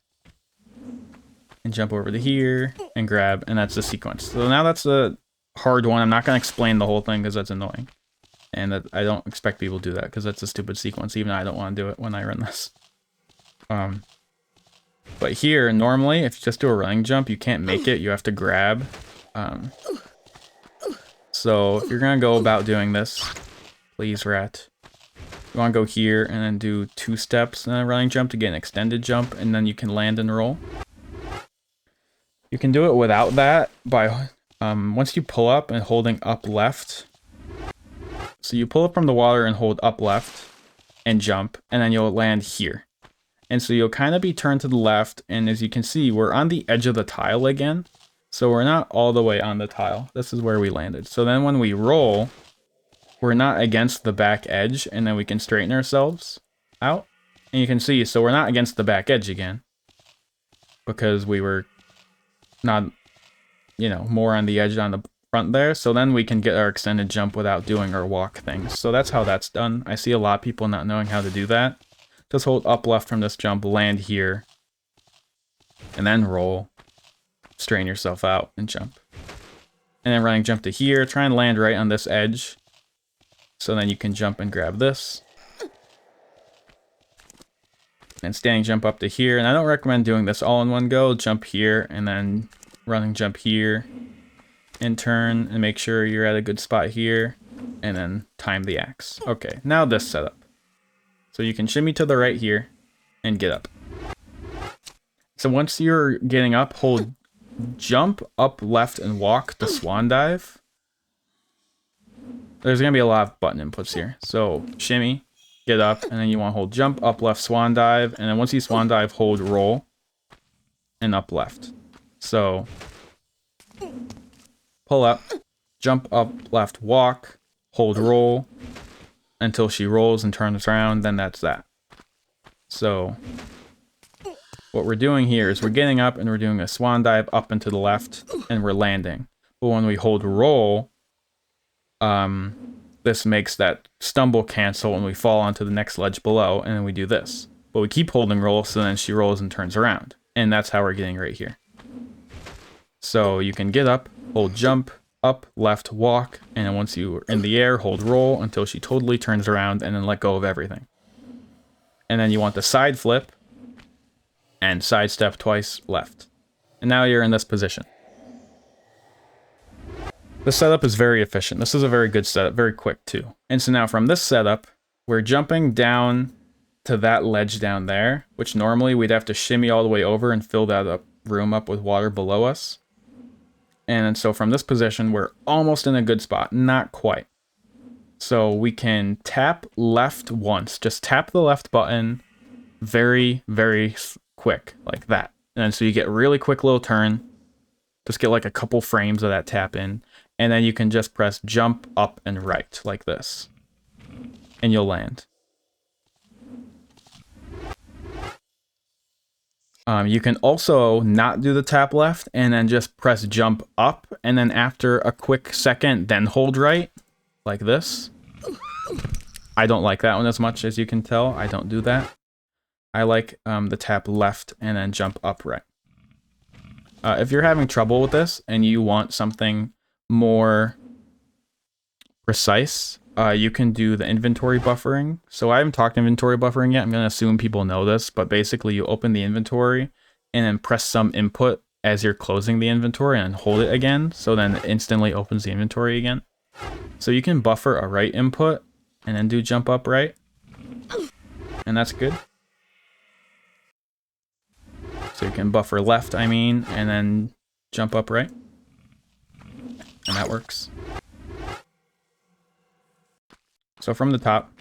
and jump over to here, and grab, and that's the sequence. So now that's the hard one. I'm not going to explain the whole thing because that's annoying. And that I don't expect people to do that because that's a stupid sequence. Even I don't want to do it when I run this. But here, normally, if you just do a running jump, you can't make it. You have to grab. So if you're going to go about doing this, please, rat. You want to go here and then do 2 steps and a running jump to get an extended jump, and then you can land and roll. You can do it without that by once you pull up and holding up left. So you pull up from the water and hold up left and jump, and then you'll land here. And so you'll kind of be turned to the left, and as you can see, we're on the edge of the tile again. So we're not all the way on the tile. This is where we landed. So then when we roll, we're not against the back edge, and then we can straighten ourselves out. And you can see, so we're not against the back edge again, because we were not, you know, more on the edge on the front there. So then we can get our extended jump without doing our walk things. So that's how that's done. I see a lot of people not knowing how to do that. Just hold up left from this jump, land here, and then roll, straighten yourself out, and jump. And then running jump to here, try and land right on this edge. So then you can jump and grab this. And standing jump up to here. And I don't recommend doing this all in one go. Jump here, and then running jump here. And turn, and make sure you're at a good spot here. And then time the axe. Okay, now this setup. So you can shimmy to the right here, and get up. So once you're getting up, hold jump, up, left, and walk to swan dive. There's going to be a lot of button inputs here. So shimmy, get up, and then you want to hold jump, up, left, swan dive. And then once you swan dive, hold roll, and up, left. So pull up, jump, up, left, walk, hold roll, until she rolls and turns around, then that's that. So what we're doing here is we're getting up and we're doing a swan dive up and to the left, and we're landing. But when we hold roll, this makes that stumble cancel and we fall onto the next ledge below, and then we do this. But we keep holding roll, so then she rolls and turns around. And that's how we're getting right here. So you can get up, hold jump, up, left, walk, and then once you're in the air, hold roll until she totally turns around, and then let go of everything. And then you want the side flip, and side step twice left. And now you're in this position. The setup is very efficient. This is a very good setup, very quick too. And so now from this setup, we're jumping down to that ledge down there, which normally we'd have to shimmy all the way over and fill that room up with water below us. And so from this position, we're almost in a good spot. Not quite. So we can tap left once. Just tap the left button very, very quick, like that. And so you get a really quick little turn. Just get like a couple frames of that tap in. And then you can just press jump up and right, like this. And you'll land. You can also not do the tap left and then just press jump up, and then after a quick second, then hold right, like this. I don't like that one as much, as you can tell. I don't do that. I like the tap left and then jump up right. If you're having trouble with this and you want something more precise, you can do the inventory buffering. So I haven't talked inventory buffering yet. I'm going to assume people know this, but basically you open the inventory and then press some input as you're closing the inventory and hold it again. So then it instantly opens the inventory again. So you can buffer a right input and then do jump up right. And that's good. So you can buffer left, I mean, and then jump up right. And that works. So from the top,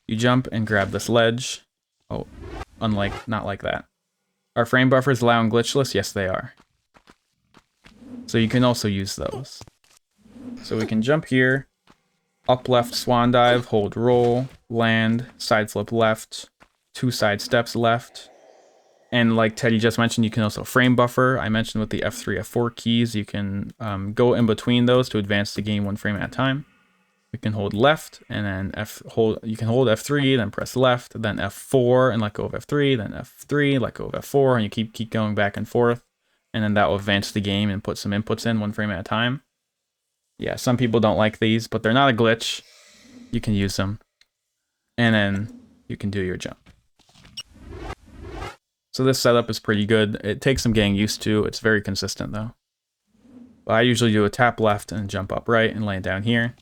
you jump and grab this ledge. Oh, not like that. Are frame buffers allowing glitchless? Yes, they are. So you can also use those. So we can jump here, up left swan dive, hold roll, land, side flip left, 2 side steps left, And like Teddy just mentioned, you can also frame buffer. I mentioned with the F3, F4 keys, you can go in between those to advance the game one frame at a time. You can hold left and then you can hold F3, then press left, then F4 and let go of F3, then F3, let go of F4, and you keep going back and forth. And then that will advance the game and put some inputs in one frame at a time. Yeah, some people don't like these, but they're not a glitch. You can use them. And then you can do your jump. So this setup is pretty good. It takes some getting used to. It's very consistent though. But I usually do a tap left and jump up right and land down here.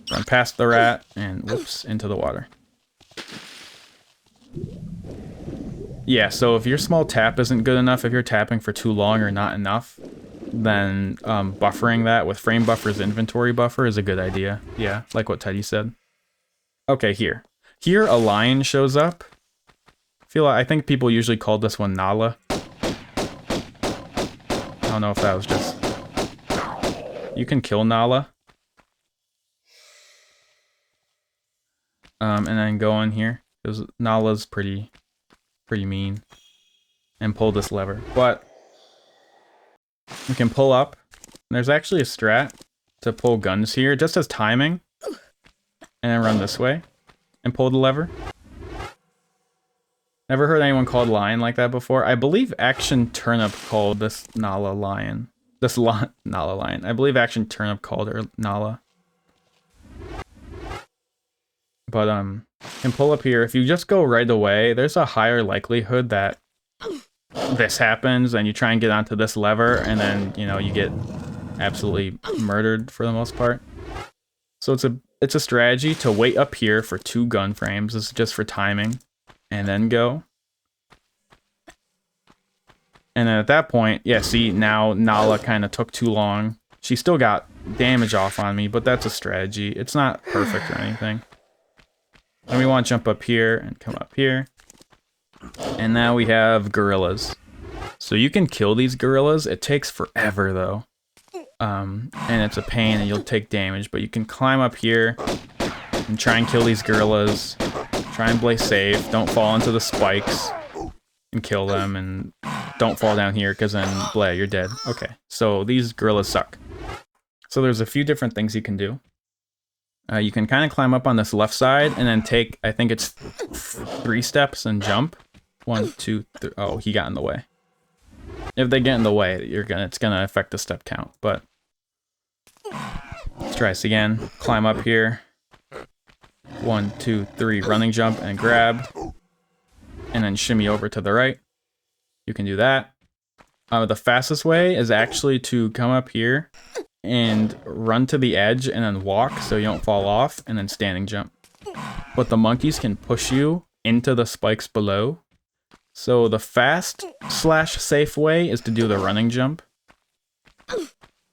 Run past the rat and whoops into the water. Yeah, so if your small tap isn't good enough, if you're tapping for too long or not enough, then buffering that with frame buffer's inventory buffer is a good idea. Yeah, like what Teddy said. Okay, here. Here a lion shows up. I think people usually call this one Natla. I don't know if that was just... You can kill Natla. And then go in here, because Natla's pretty mean. And pull this lever. But we can pull up. There's actually a strat to pull guns here, just as timing. And then run this way. And pull the lever. Never heard anyone called lion like that before. I believe Action Turnip called this Natla lion. Natla lion. I believe Action Turnip called her Natla. But can pull up here. If you just go right away, there's a higher likelihood that this happens and you try and get onto this lever and then, you know, you get absolutely murdered for the most part. So it's a strategy to wait up here for 2 gun frames. This is just for timing. And then go. And then at that point, yeah, see, now Natla kind of took too long. She still got damage off on me, but that's a strategy. It's not perfect or anything. And we want to jump up here and come up here. And now we have gorillas. So you can kill these gorillas. It takes forever, though. And it's a pain and you'll take damage. But you can climb up here and try and kill these gorillas. Try and play safe. Don't fall into the spikes and kill them. And don't fall down here because then, blah, you're dead. Okay, so these gorillas suck. So there's a few different things you can do. You can kind of climb up on this left side and then take, I think it's 3 steps and jump. 1, 2, 3. Oh, he got in the way. If they get in the way, it's gonna affect the step count. But let's try this again. Climb up here. 1, 2, 3. Running jump and grab, and then shimmy over to the right. You can do that. The fastest way is actually to come up here and run to the edge and then walk so you don't fall off, and then standing jump. But the monkeys can push you into the spikes below. So the fast / safe way is to do the running jump.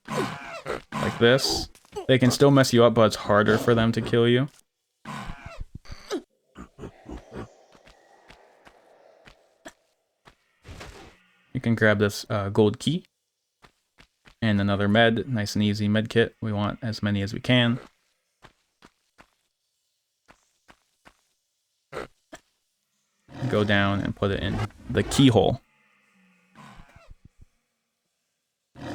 Like this. They can still mess you up, but it's harder for them to kill you. You can grab this gold key. And another med, nice and easy med kit. We want as many as we can. Go down and put it in the keyhole. And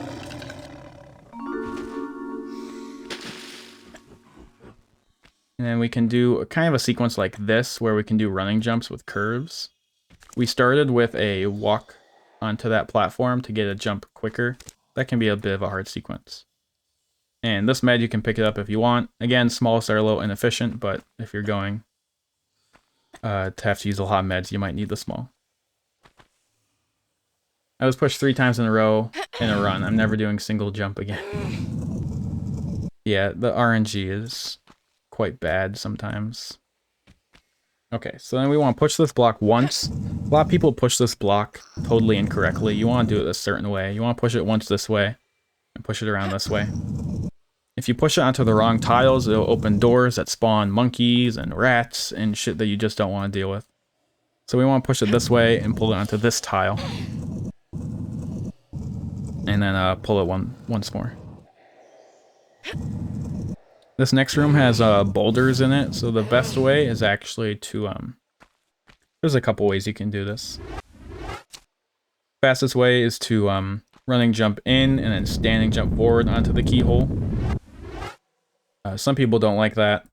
then we can do kind of a sequence like this, where we can do running jumps with curves. We started with a walk onto that platform to get a jump quicker. That can be a bit of a hard sequence. And this med, you can pick it up if you want. Again, smalls are a little inefficient, but if you're going to have to use a lot of meds, you might need the small. I was pushed 3 times in a row in a run. I'm never doing single jump again. Yeah, the RNG is quite bad sometimes. Okay, so then we want to push this block once. A lot of people push this block totally incorrectly. You want to do it a certain way. You want to push it once this way and push it around this way. If you push it onto the wrong tiles, it'll open doors that spawn monkeys and rats and shit that you just don't want to deal with. So we want to push it this way and pull it onto this tile. And then pull it once more. This next room has boulders in it, so the best way is actually to There's a couple ways you can do this. Fastest way is to running jump in and then standing jump forward onto the keyhole. Some people don't like that.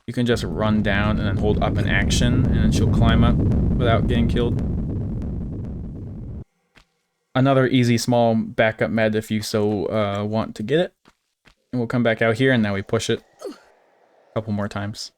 You can just run down and then hold up in action, and then she'll climb up without getting killed. Another easy small backup med if you so want to get it. And we'll come back out here, and now we push it a couple more times.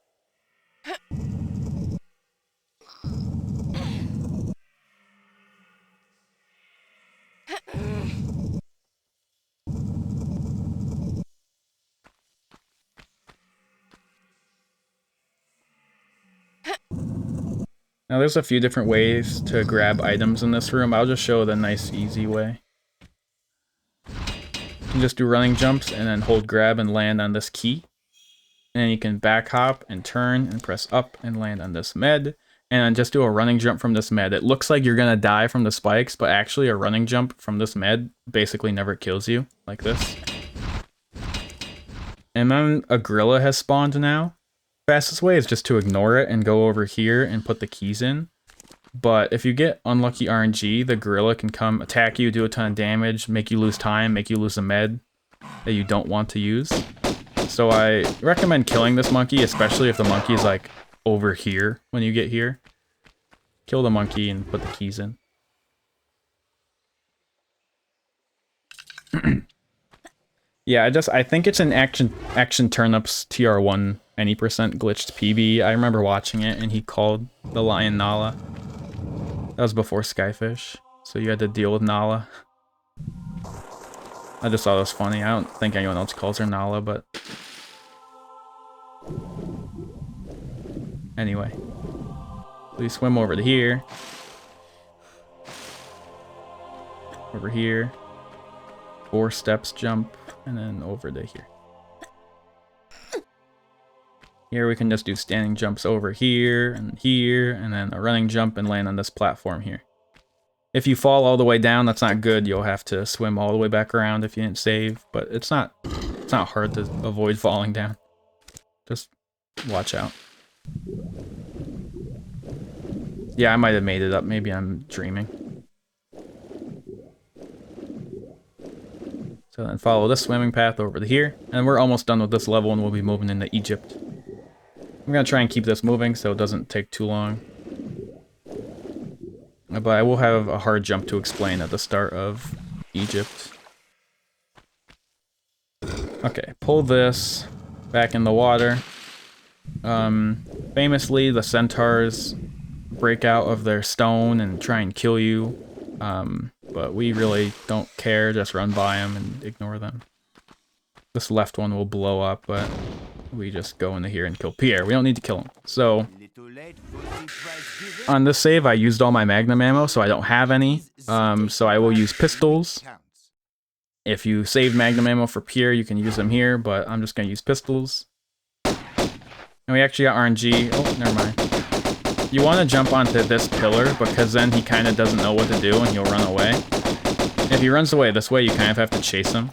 Now there's a few different ways to grab items in this room. I'll just show the nice easy way. You can just do running jumps and then hold grab and land on this key. And then you can back hop and turn and press up and land on this med. And then just do a running jump from this med. It looks like you're gonna die from the spikes, but actually a running jump from this med basically never kills you, like this. And then a gorilla has spawned now. Fastest way is just to ignore it and go over here and put the keys in. But if you get unlucky RNG, the gorilla can come attack you, do a ton of damage, make you lose time, make you lose a med that you don't want to use. So I recommend killing this monkey, especially if the monkey is like over here when you get here. Kill the monkey and put the keys in. Yeah, I think it's an action turnips TR1 any percent glitched PB. I remember watching it and he called the lion Natla. That was before Skyfish, so you had to deal with Natla. I just thought it was funny. I don't think anyone else calls her Natla, but anyway. So you swim over to here. Over here. 4 steps jump, and then over to here. Here we can just do standing jumps over here, and then a running jump and land on this platform here. If you fall all the way down, that's not good. You'll have to swim all the way back around if you didn't save, but it's not hard to avoid falling down. Just watch out. Yeah, I might have made it up. Maybe I'm dreaming. So then follow this swimming path over to here, and we're almost done with this level and we'll be moving into Egypt. I'm gonna try and keep this moving so it doesn't take too long. But I will have a hard jump to explain at the start of Egypt. Okay, pull this back in the water. Famously, the centaurs break out of their stone and try and kill you. But we really don't care, just run by them and ignore them. This left one will blow up, but we just go into here and kill Pierre. We don't need to kill him. So, on this save, I used all my magnum ammo, so I don't have any. So I will use pistols. If you save magnum ammo for Pierre, you can use them here, but I'm just going to use pistols. And we actually got RNG. Oh, never mind. You want to jump onto this pillar, because then he kind of doesn't know what to do and he'll run away. If he runs away this way, you kind of have to chase him.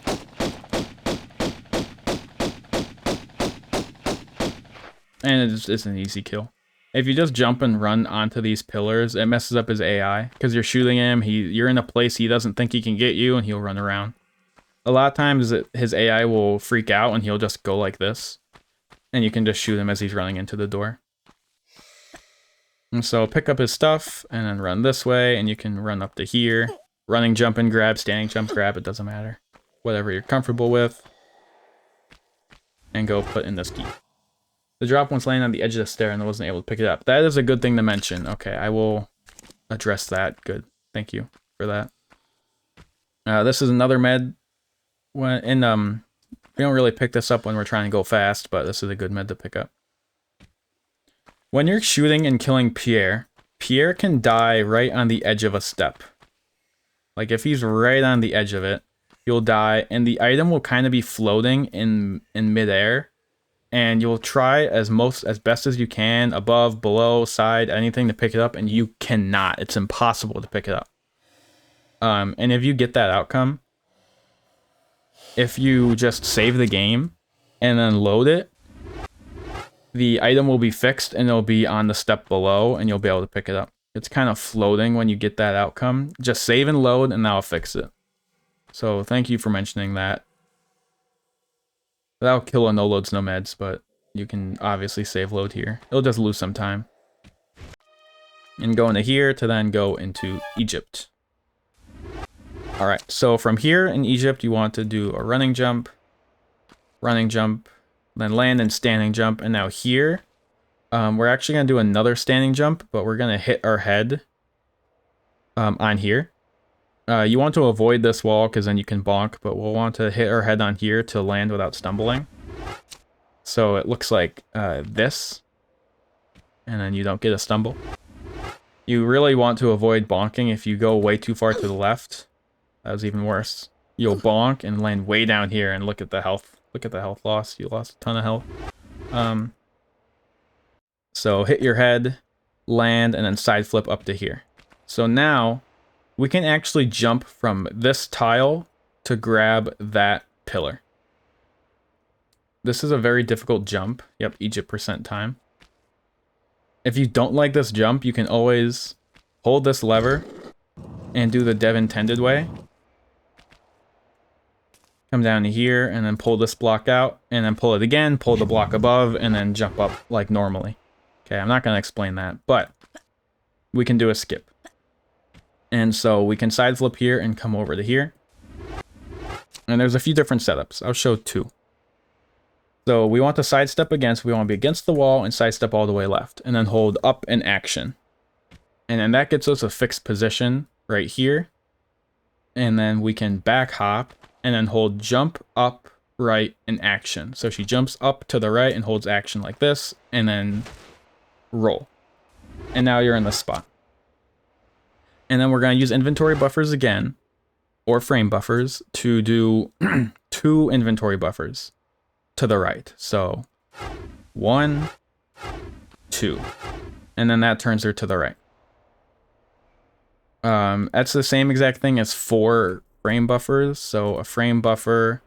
And it's an easy kill. If you just jump and run onto these pillars, it messes up his AI. Because you're shooting him, you're in a place he doesn't think he can get you, and he'll run around. A lot of times, his AI will freak out, and he'll just go like this. And you can just shoot him as he's running into the door. And so pick up his stuff, and then run this way, and you can run up to here. Running, jump, and grab, standing, jump, grab, it doesn't matter. Whatever you're comfortable with. And go put in this key. The drop once laying on the edge of the stair and I wasn't able to pick it up. That is a good thing to mention. Okay, I will address that. Good. Thank you for that. This is another med. We don't really pick this up when we're trying to go fast, but this is a good med to pick up. When you're shooting and killing Pierre, Pierre can die right on the edge of a step. Like if he's right on the edge of it, you'll die, and the item will kind of be floating in midair. And you'll try as best as you can, above, below, side, anything to pick it up, and you cannot. It's impossible to pick it up. And if you get that outcome, if you just save the game and then load it, the item will be fixed and it'll be on the step below and you'll be able to pick it up. It's kind of floating when you get that outcome. Just save and load and that'll fix it. So thank you for mentioning that. That'll kill a no loads, no meds, but you can obviously save load here. It'll just lose some time. And go into here to then go into Egypt. Alright, so from here in Egypt, you want to do a running jump, then land and standing jump. And now here, we're actually going to do another standing jump, but we're going to hit our head on here. You want to avoid this wall because then you can bonk, but we'll want to hit our head on here to land without stumbling. So it looks like this, and then you don't get a stumble. You really want to avoid bonking. If you go way too far to the left, that was even worse. You'll bonk and land way down here, and look at the health. Look at the health loss. You lost a ton of health. So hit your head, land, and then side flip up to here. So now we can actually jump from this tile to grab that pillar. This is a very difficult jump. Yep, Egypt % time. If you don't like this jump, you can always hold this lever and do the dev intended way. Come down to here and then pull this block out and then pull it again, pull the block above, and then jump up like normally. Okay, I'm not going to explain that, but we can do a skip. And so we can side flip here and come over to here. And there's a few different setups. I'll show two. So we want to sidestep against, we want to be against the wall and sidestep all the way left. And then hold up in action. And then that gets us a fixed position right here. And then we can back hop and then hold jump up right in action. So she jumps up to the right and holds action like this and then roll. And now you're in this spot. And then we're going to use inventory buffers again, or frame buffers, to do 2 inventory buffers to the right. So 1, 2. And then that turns her to the right. That's the same exact thing as 4 frame buffers. So a frame buffer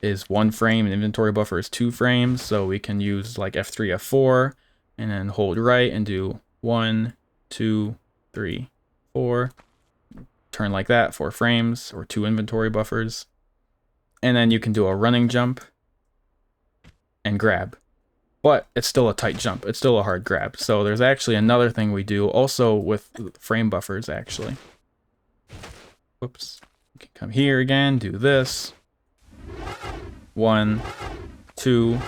is 1 frame, and inventory buffer is 2 frames. So we can use like F3, F4, and then hold right and do 1, 2, 3, 4. Turn like that, 4 frames, or 2 inventory buffers. And then you can do a running jump and grab. But it's still a tight jump. It's still a hard grab. So there's actually another thing we do also with frame buffers, actually. Whoops. You can come here again, do this. 1, 2.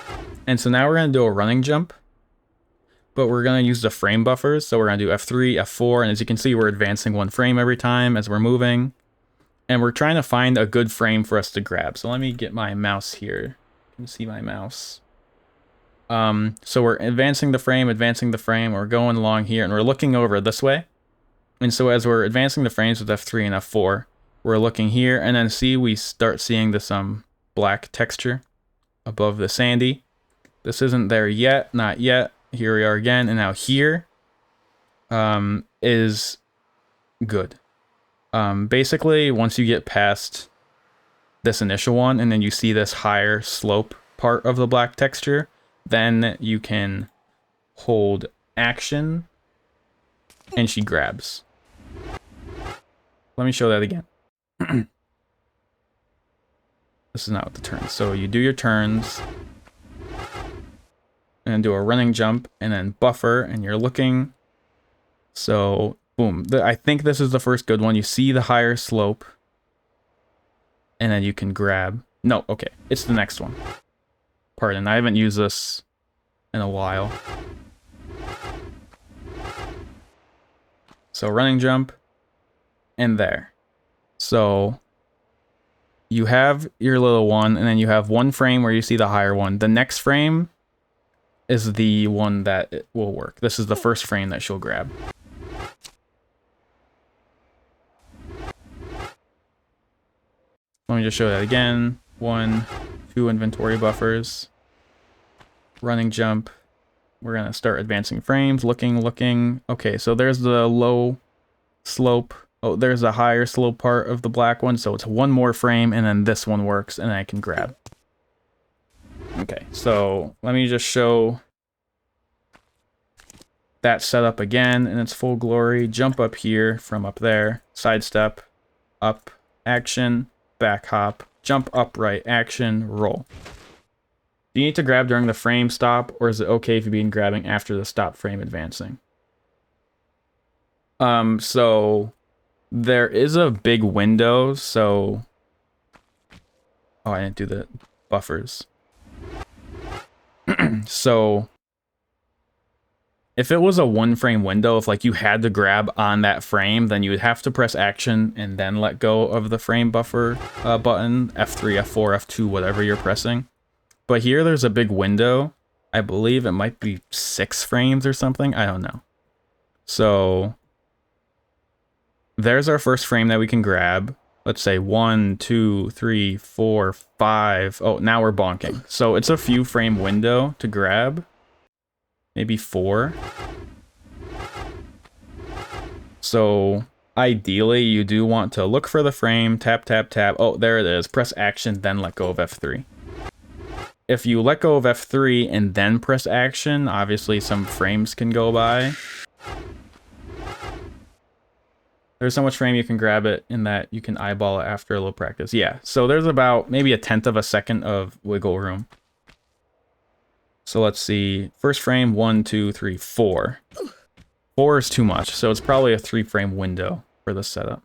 And so now we're going to do a running jump. But we're going to use the frame buffers. So we're going to do F3, F4. And as you can see, we're advancing 1 frame every time as we're moving. And we're trying to find a good frame for us to grab. So let me get my mouse here. You can see my mouse. So we're advancing the frame, we're going along here, and we're looking over this way. And so as we're advancing the frames with F3 and F4, we're looking here, and then we start seeing this black texture above the sandy. This isn't there yet, not yet. Here we are again, and now here is good. Basically, once you get past this initial one, and then you see this higher slope part of the black texture, then you can hold action and she grabs. Let me show that again. This is not what the turns. So you do your turns and do a running jump and then buffer, and you're looking. So boom. I think this is the first good one. You see the higher slope and then you can grab. No, okay. It's the next one. Pardon, I haven't used this in a while. So running jump and there. So you have your little one, and then you have 1 frame where you see the higher one. The next frame is the one that it will work. This is the first frame that she'll grab. Let me just show that again. 1, 2 inventory buffers. Running jump. We're going to start advancing frames. Looking. Okay, so there's the low slope. Oh, there's a higher slope part of the black one. So it's 1 more frame, and then this one works, and I can grab. Okay, so let me just show that setup again in its full glory, jump up here from up there, sidestep, up, action, back hop, jump upright, action, roll. Do you need to grab during the frame stop, or is it okay if you begin grabbing after the stop frame advancing? So there is a big window, so... Oh, I didn't do the buffers. So if it was a one frame window, if like you had to grab on that frame, then you would have to press action and then let go of the frame buffer button, F3, F4, F2, whatever you're pressing. But here there's a big window. I believe it might be 6 frames or something. I don't know. So there's our first frame that we can grab. Let's say 1, 2, 3, 4, 5. Oh, now we're bonking. So it's a few frame window to grab. Maybe 4. So ideally you do want to look for the frame, tap, tap, tap. Oh, there it is. Press action, then let go of F3. If you let go of F3 and then press action, obviously some frames can go by. There's so much frame you can grab it in that you can eyeball it after a little practice. Yeah, so there's about maybe 1/10 of a second of wiggle room. So let's see. First frame, 1, 2, 3, 4. 4 is too much, so it's probably a 3 frame window for the setup.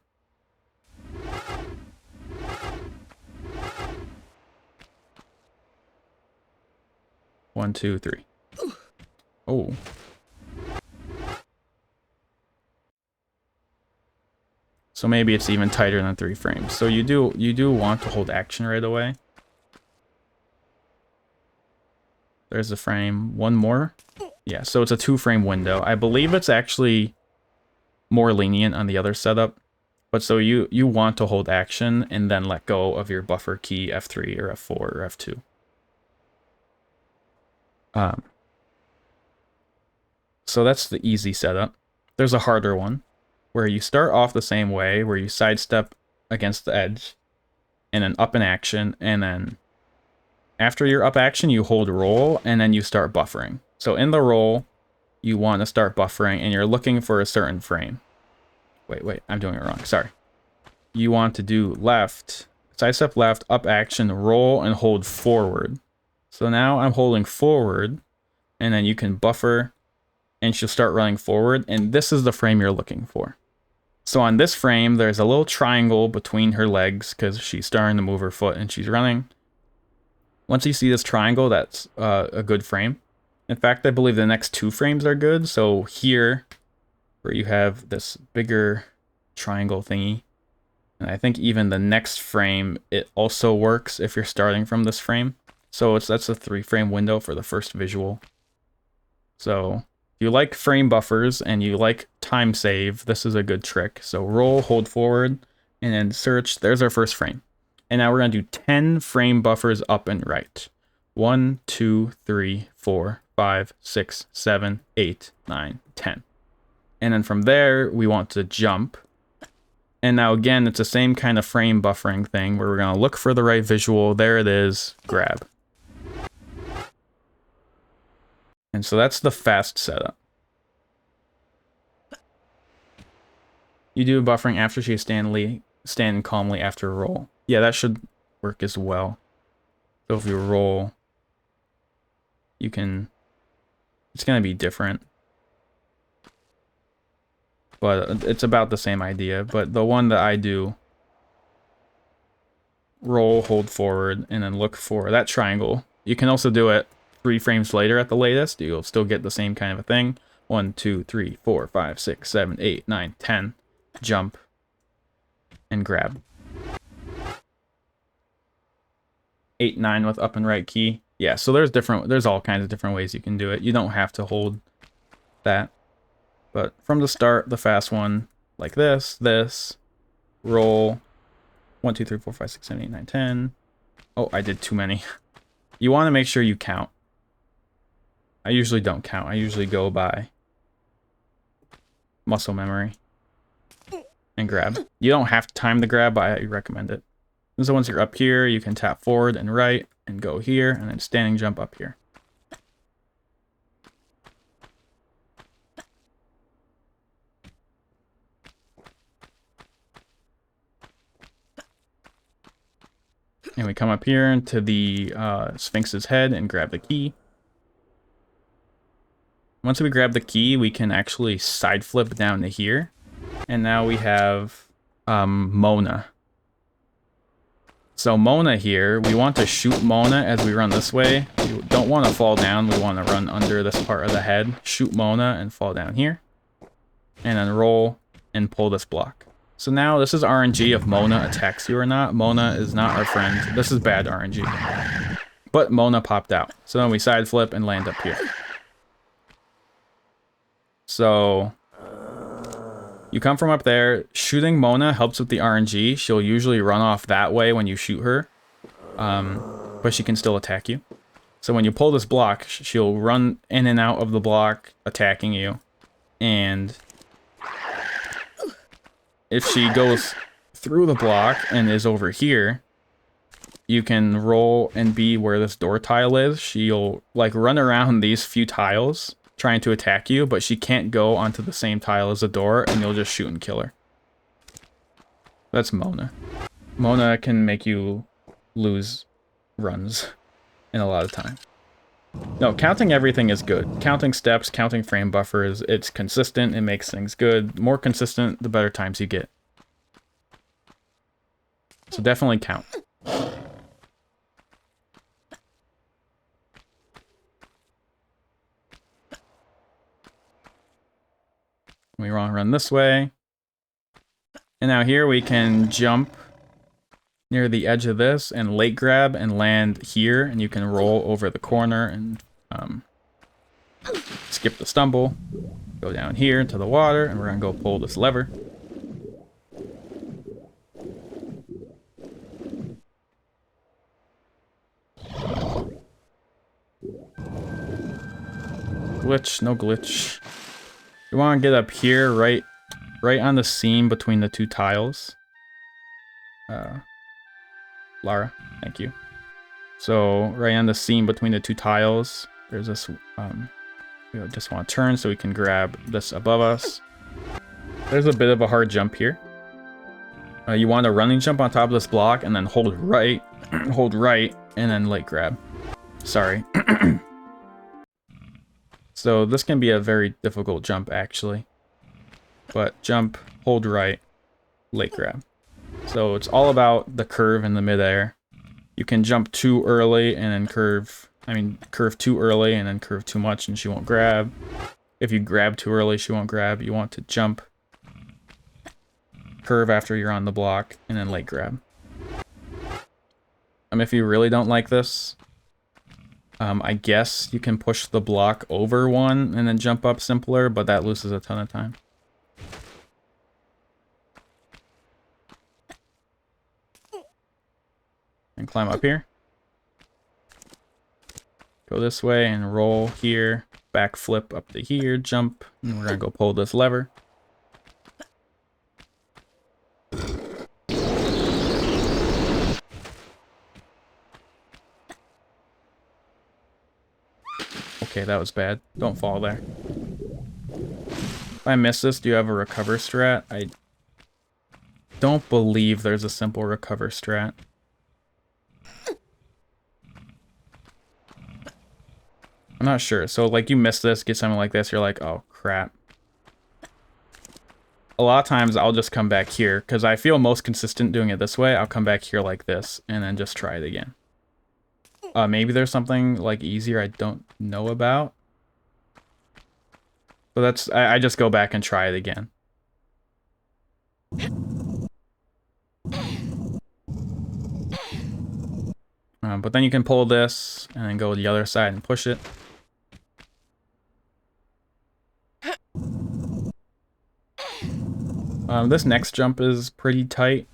One, 2, 3. Oh. So maybe it's even tighter than 3 frames. So you do want to hold action right away. There's the frame. One more. Yeah, so it's a 2 frame window. I believe it's actually more lenient on the other setup. But so you want to hold action and then let go of your buffer key F3 or F4 or F2. So that's the easy setup. There's a harder one where you start off the same way, where you sidestep against the edge and then up in action, and then after your up action, you hold roll, and then you start buffering. So in the roll, you want to start buffering, and you're looking for a certain frame. Wait, I'm doing it wrong. Sorry. You want to do left, sidestep left, up action, roll, and hold forward. So now I'm holding forward, and then you can buffer, and she'll start running forward, and this is the frame you're looking for. So on this frame, there's a little triangle between her legs, because she's starting to move her foot, and she's running. Once you see this triangle, that's a good frame. In fact, I believe the next 2 frames are good. So here, where you have this bigger triangle thingy, and I think even the next frame, it also works if you're starting from this frame. So that's a 3 frame window for the first visual. So if you like frame buffers and you like time save, this is a good trick. So roll, hold forward, and then search. There's our first frame. And now we're going to do 10 frame buffers up and right. 1, 2, 3, 4, 5, 6, 7, 8, 9, 10. And then from there, we want to jump. And now again, it's the same kind of frame buffering thing where we're going to look for the right visual. There it is. Grab. And so that's the fast setup. You do buffering after she stand calmly after a roll. Yeah, that should work as well. So if you roll, you can... It's going to be different. But it's about the same idea. But the one that I do, roll, hold forward, and then look for that triangle. You can also do it 3 frames later at the latest. You'll still get the same kind of a thing. 1, 2, 3, 4, 5, 6, 7, 8, 9, 10. Jump. And grab. 8, 9 with up and right key. Yeah, so there's all kinds of different ways you can do it. You don't have to hold that. But from the start, the fast one, like this, roll. 1, 2, 3, 4, 5, 6, 7, 8, 9, 10. Oh, I did too many. You want to make sure you count. I usually don't count. I usually go by muscle memory and grab. You don't have to time the grab, but I recommend it. And so once you're up here, you can tap forward and right and go here, and then standing jump up here. And we come up here to the Sphinx's head and grab the key. Once we grab the key, we can actually side flip down to here. And now we have Mona. So Mona here, we want to shoot Mona as we run this way. We don't want to fall down, we want to run under this part of the head. Shoot Mona and fall down here. And then roll and pull this block. So now this is RNG if Mona attacks you or not. Mona is not our friend. This is bad RNG. But Mona popped out. So then we side flip and land up here. So you come from up there. Shooting Mona helps with the RNG. She'll usually run off that way when you shoot her. But she can still attack you. So when you pull this block, she'll run in and out of the block, attacking you. And if she goes through the block and is over here, you can roll and be where this door tile is. She'll like run around these few tiles trying to attack you, but she can't go onto the same tile as the door, and you'll just shoot and kill her. That's Mona. Mona can make you lose runs in a lot of time. No, counting everything is good. Counting steps, counting frame buffers, it's consistent, it makes things good. The more consistent, the better times you get. So definitely count. We want to run this way. And now here we can jump near the edge of this and late grab and land here, and you can roll over the corner and skip the stumble, go down here to the water, and we're gonna go pull this lever. Glitch, no glitch. You want to get up here, right on the seam between the two tiles. Lara, thank you. So right on the seam between the two tiles, there's this. We just want to turn so we can grab this above us. There's a bit of a hard jump here. You want a running jump on top of this block and then hold right, hold right, and then late grab. Sorry. So this can be a very difficult jump actually. But jump, hold right, late grab. So it's all about the curve in the midair. You can jump too early and then curve too early and then curve too much and she won't grab. If you grab too early, she won't grab. You want to jump, curve after you're on the block, and then late grab. If you really don't like this, I guess you can push the block over one and then jump up simpler, but that loses a ton of time. And climb up here. Go this way and roll here. Back flip up to here, jump, and we're gonna go pull this lever. Okay, that was bad. Don't fall there. If I miss this, do you have a recover strat? I don't believe there's a simple recover strat. I'm not sure. So, like, you miss this, get something like this, you're like, oh, crap. A lot of times, I'll just come back here, because I feel most consistent doing it this way. I'll come back here like this, and then just try it again. Maybe there's something, like, easier I don't know about. But that's... I just go back and try it again. But then you can pull this, and then go to the other side and push it. This next jump is pretty tight.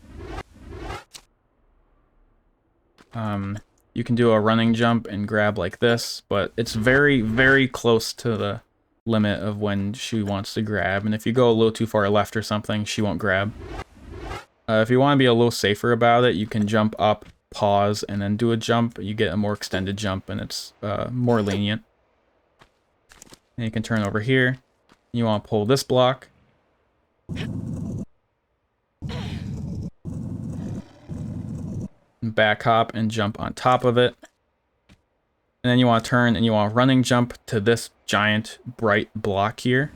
You can do a running jump and grab like this, but it's very, very close to the limit of when she wants to grab. And if you go a little too far left or something, she won't grab. If you want to be a little safer about it, you can jump up, pause, and then do a jump. You get a more extended jump, and it's more lenient. And you can turn over here. You want to pull this block. And back hop and jump on top of it. And then you want to turn and you want to running jump to this giant bright block here.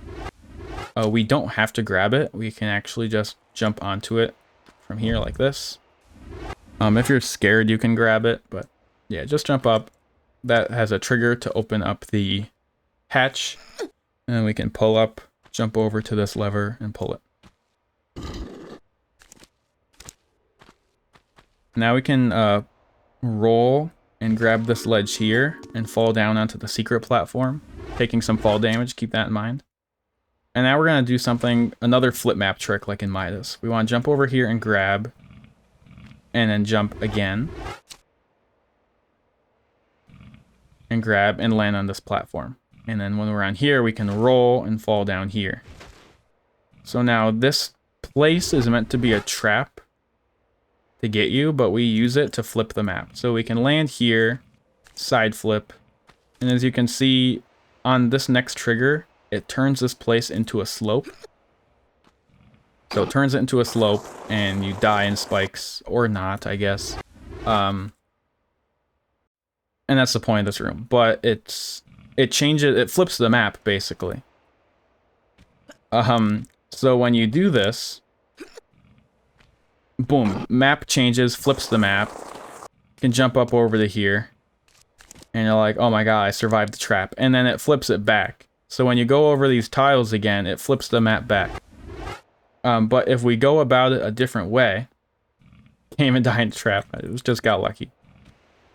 We don't have to grab it. We can actually just jump onto it from here like this. If you're scared, you can grab it, but yeah, just jump up. That has a trigger to open up the hatch, and then we can pull up, jump over to this lever, and pull it. Now we can roll and grab this ledge here and fall down onto the secret platform, taking some fall damage, keep that in mind. And now we're going to do something, another flip map trick like in Midas. We want to jump over here and grab, and then jump again. And grab and land on this platform. And then when we're on here, we can roll and fall down here. So now this place is meant to be a trap to get you, but we use it to flip the map. So we can land here, side flip, and as you can see on this next trigger, it turns this place into a slope. So it turns it into a slope, and you die in spikes, or not, I guess. And that's the point of this room. But it flips the map, basically. So when you do this, boom, map changes, flips the map. You can jump up over to here, and you're like, oh my god, I survived the trap. And then it flips it back. So when you go over these tiles again, it flips the map back. But if we go about it a different way, came and died in the trap. It just got lucky.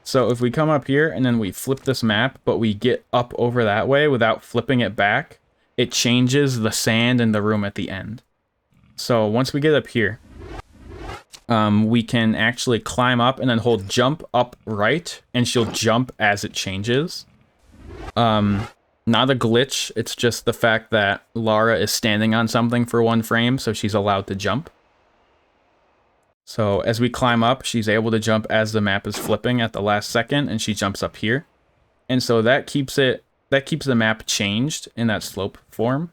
So if we come up here and then we flip this map, but we get up over that way without flipping it back, it changes the sand in the room at the end. So once we get up here, we can actually climb up and then hold jump up right, and she'll jump as it changes. Not a glitch, it's just the fact that Lara is standing on something for 1 frame, so she's allowed to jump. So as we climb up, she's able to jump as the map is flipping at the last second, and she jumps up here. And so that keeps the map changed in that slope form.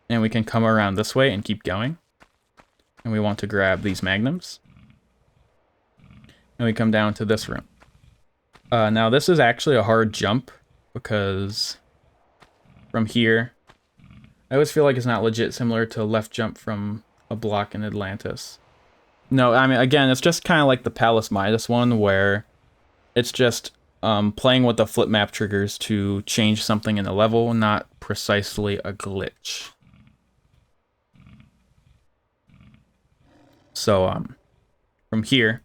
And we can come around this way and keep going. And we want to grab these magnums. And we come down to this room. Now this is actually a hard jump, because from here, I always feel like it's not legit similar to a left jump from a block in Atlantis. No, I mean, again, it's just kind of like the Palace Midas one, where it's just playing with the flip map triggers to change something in the level, not precisely a glitch. So, from here,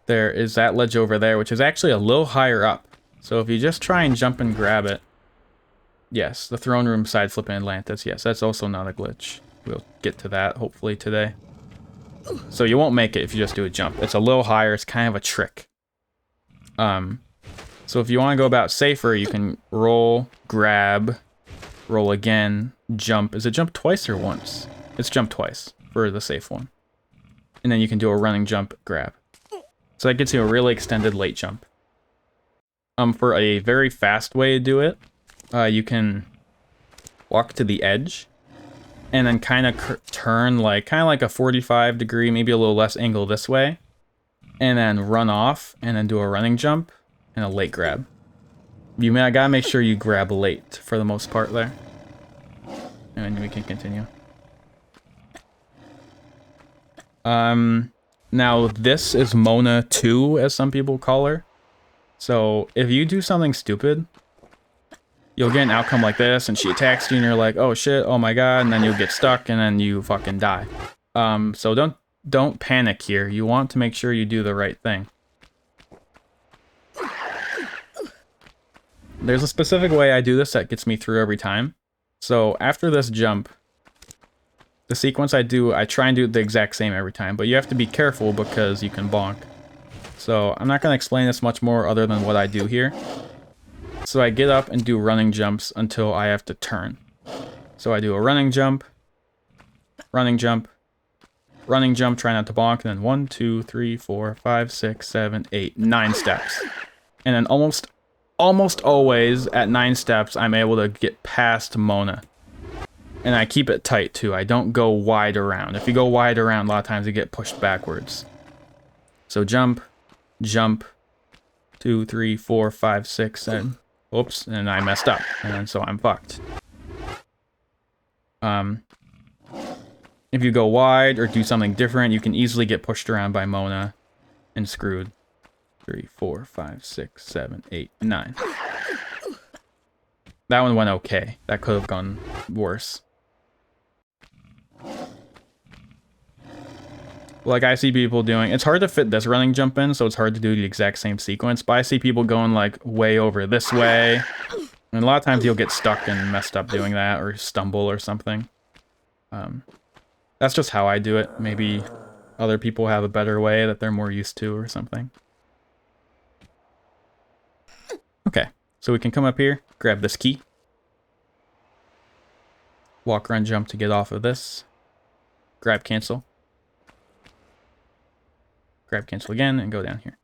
there is that ledge over there, which is actually a little higher up. So if you just try and jump and grab it, yes, the throne room side flip in Atlantis, yes, that's also not a glitch. We'll get to that, hopefully, today. So you won't make it if you just do a jump. It's a little higher, it's kind of a trick. So if you want to go about safer, you can roll, grab, roll again, jump. Is it jump twice or once? It's jump twice for the safe one. And then you can do a running jump, grab. So that gets you a really extended late jump. For a very fast way to do it, you can walk to the edge and then kind of turn like a 45 degree, maybe a little less angle this way, and then run off and then do a running jump and a late grab. You gotta make sure you grab late for the most part there. And then we can continue. Now this is Mona 2, as some people call her. So if you do something stupid, you'll get an outcome like this, and she attacks you, and you're like, oh shit, oh my god, and then you'll get stuck, and then you fucking die. So don't panic here. You want to make sure you do the right thing. There's a specific way I do this that gets me through every time. So after this jump, the sequence I try and do the exact same every time, but you have to be careful because you can bonk. So I'm not going to explain this much more other than what I do here. So I get up and do running jumps until I have to turn. So I do a running jump, running jump, running jump, try not to bonk, and then 1, 2, 3, 4, 5, 6, 7, 8, 9 steps. And then almost always at 9 steps, I'm able to get past Mona. And I keep it tight too. I don't go wide around. If you go wide around, a lot of times you get pushed backwards. So jump, jump, 2, 3, 4, 5, 6, 7. Oops, and I messed up, and so I'm fucked. If you go wide or do something different, you can easily get pushed around by Mona and screwed. 3, 4, 5, 6, 7, 8, 9. That one went okay. That could have gone worse. Like I see people doing, it's hard to fit this running jump in, so it's hard to do the exact same sequence, but I see people going like way over this way. And a lot of times you'll get stuck and messed up doing that, or stumble or something. That's just how I do it. Maybe other people have a better way that they're more used to or something. Okay, so we can come up here, grab this key. Walk, run, jump to get off of this. Grab, cancel. Grab, cancel again, and go down here.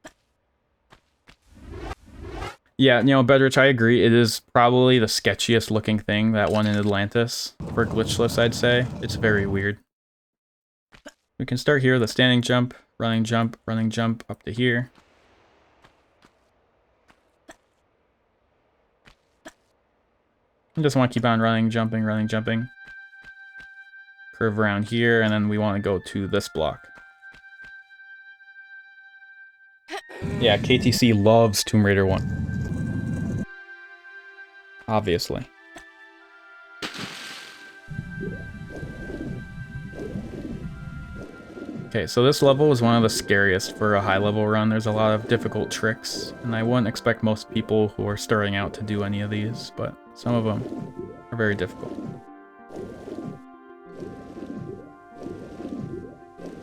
Yeah, you know, Bedrich, I agree. It is probably the sketchiest looking thing, that one in Atlantis. For Glitchless, I'd say. It's very weird. We can start here with a standing jump, running jump up to here. I just want to keep on running, jumping. Curve around here, and then we want to go to this block. Yeah, KTC loves Tomb Raider 1. Obviously. Okay, so this level is one of the scariest for a high-level run. There's a lot of difficult tricks, and I wouldn't expect most people who are starting out to do any of these, but some of them are very difficult.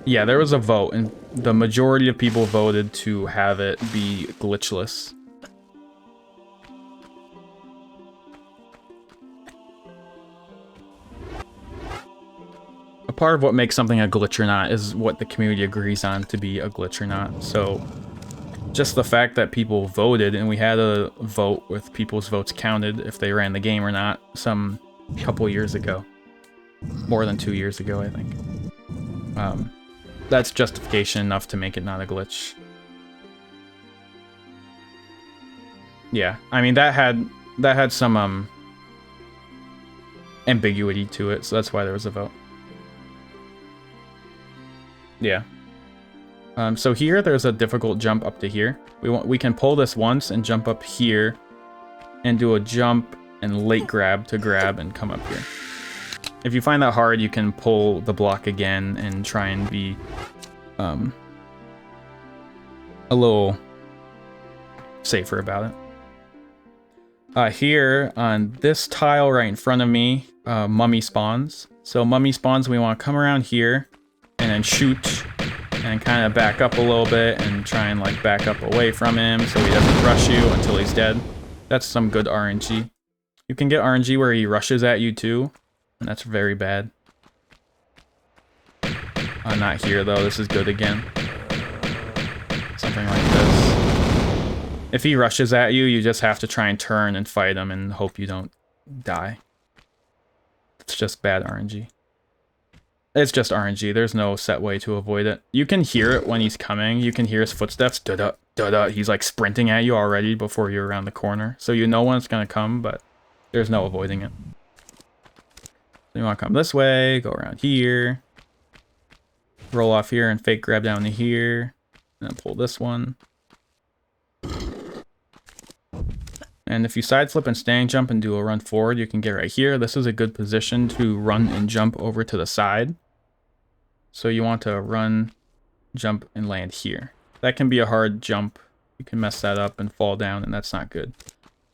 Yeah, there was a vote, and the majority of people voted to have it be glitchless. A part of what makes something a glitch or not is what the community agrees on to be a glitch or not. So just the fact that people voted, and we had a vote with people's votes counted if they ran the game or not some couple years ago. More than 2 years ago, I think. That's justification enough to make it not a glitch. Yeah, I mean that had some ambiguity to it, so that's why there was a vote. Yeah. So here there's a difficult jump up to here. We can pull this once and jump up here and do a jump and late grab to grab and come up here. If you find that hard, you can pull the block again and try and be a little safer about it. Here on this tile right in front of me, mummy spawns. So mummy spawns, we want to come around here and then shoot and kind of back up a little bit and try and like back up away from him so he doesn't rush you until he's dead. That's some good RNG. You can get RNG where he rushes at you too, and that's very bad. Not here though, this is good again. Something like this. If he rushes at you, you just have to try and turn and fight him and hope you don't die. It's just bad RNG. It's just RNG, there's no set way to avoid it. You can hear it when he's coming, you can hear his footsteps, da-da, da-da. He's like sprinting at you already before you're around the corner. So you know when it's gonna come, but there's no avoiding it. So you wanna come this way, go around here. Roll off here and fake grab down to here. And then pull this one. And if you side flip and standing jump and do a run forward, you can get right here. This is a good position to run and jump over to the side. So you want to run, jump, and land here. That can be a hard jump. You can mess that up and fall down, and that's not good.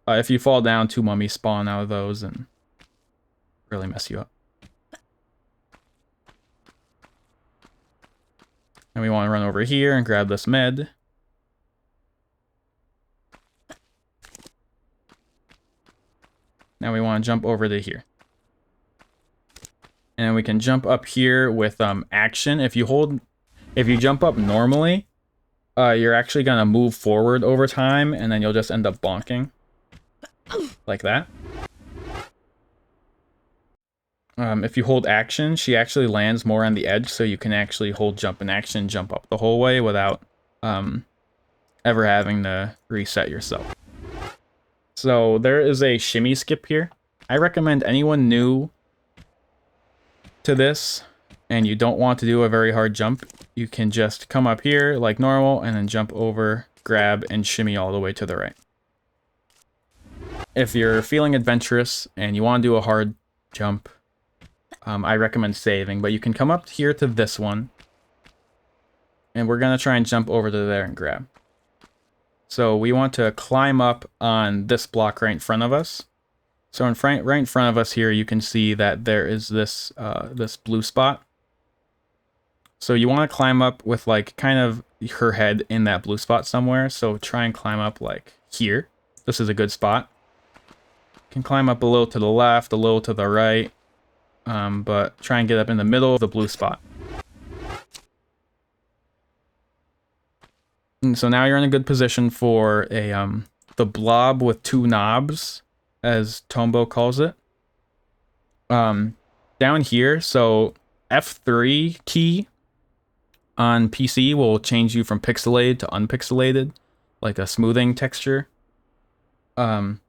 If you fall down, 2 mummies spawn out of those and really mess you up. And we want to run over here and grab this med. Now we want to jump over to here. And we can jump up here with action. If you jump up normally, you're actually gonna move forward over time, and then you'll just end up bonking. Like that. If you hold action, she actually lands more on the edge, so you can actually hold jump and action, jump up the whole way without ever having to reset yourself. So there is a shimmy skip here. I recommend anyone new to this and you don't want to do a very hard jump, you can just come up here like normal and then jump over, grab, and shimmy all the way to the right. If you're feeling adventurous and you want to do a hard jump, I recommend saving, but you can come up here to this one and we're going to try and jump over to there and grab. So we want to climb up on this block right in front of us. So right in front of us here, you can see that there is this this blue spot. So you want to climb up with like kind of her head in that blue spot somewhere. So try and climb up like here. This is a good spot. You can climb up a little to the left, a little to the right, but try and get up in the middle of the blue spot. And so now you're in a good position for a the blob with two knobs, as Tombo calls it. Down here, so F3 key on PC will change you from pixelated to unpixelated, like a smoothing texture. Thank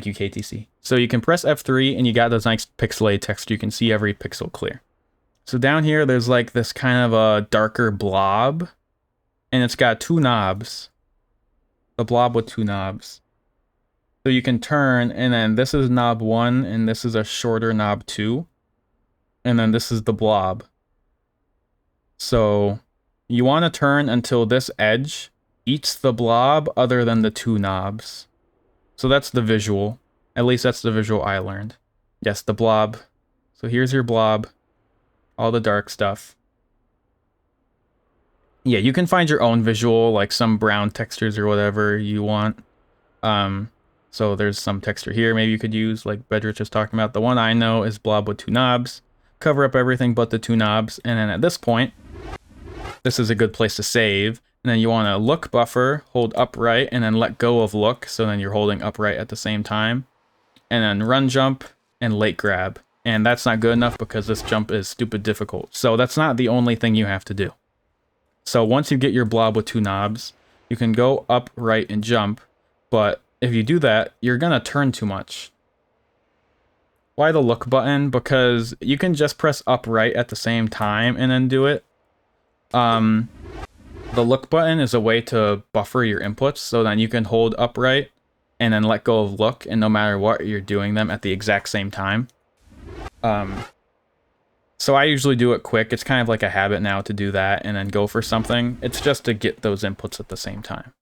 you, KTC. So you can press F3 and you got this nice pixelated texture. You can see every pixel clear. So down here, there's like this kind of a darker blob, and it's got two knobs. A blob with two knobs. So you can turn, and then this is knob 1, and this is a shorter knob 2. And then this is the blob. So you want to turn until this edge eats the blob other than the two knobs. So that's the visual. At least that's the visual I learned. Yes, the blob. So here's your blob. All the dark stuff. Yeah, you can find your own visual, like some brown textures or whatever you want. So there's some texture here maybe you could use, like Bedrich was talking about. The one I know is blob with two knobs. Cover up everything but the two knobs. And then at this point, this is a good place to save. And then you want to look buffer, hold upright, and then let go of look. So then you're holding upright at the same time. And then run jump and late grab. And that's not good enough because this jump is stupid difficult. So that's not the only thing you have to do. So once you get your blob with two knobs, you can go up, right, and jump. But if you do that, you're going to turn too much. Why the look button? Because you can just press up, right at the same time and then do it. The look button is a way to buffer your inputs so then you can hold upright and then let go of look, and no matter what, you're doing them at the exact same time. So I usually do it quick. It's kind of like a habit now to do that and then go for something. It's just to get those inputs at the same time.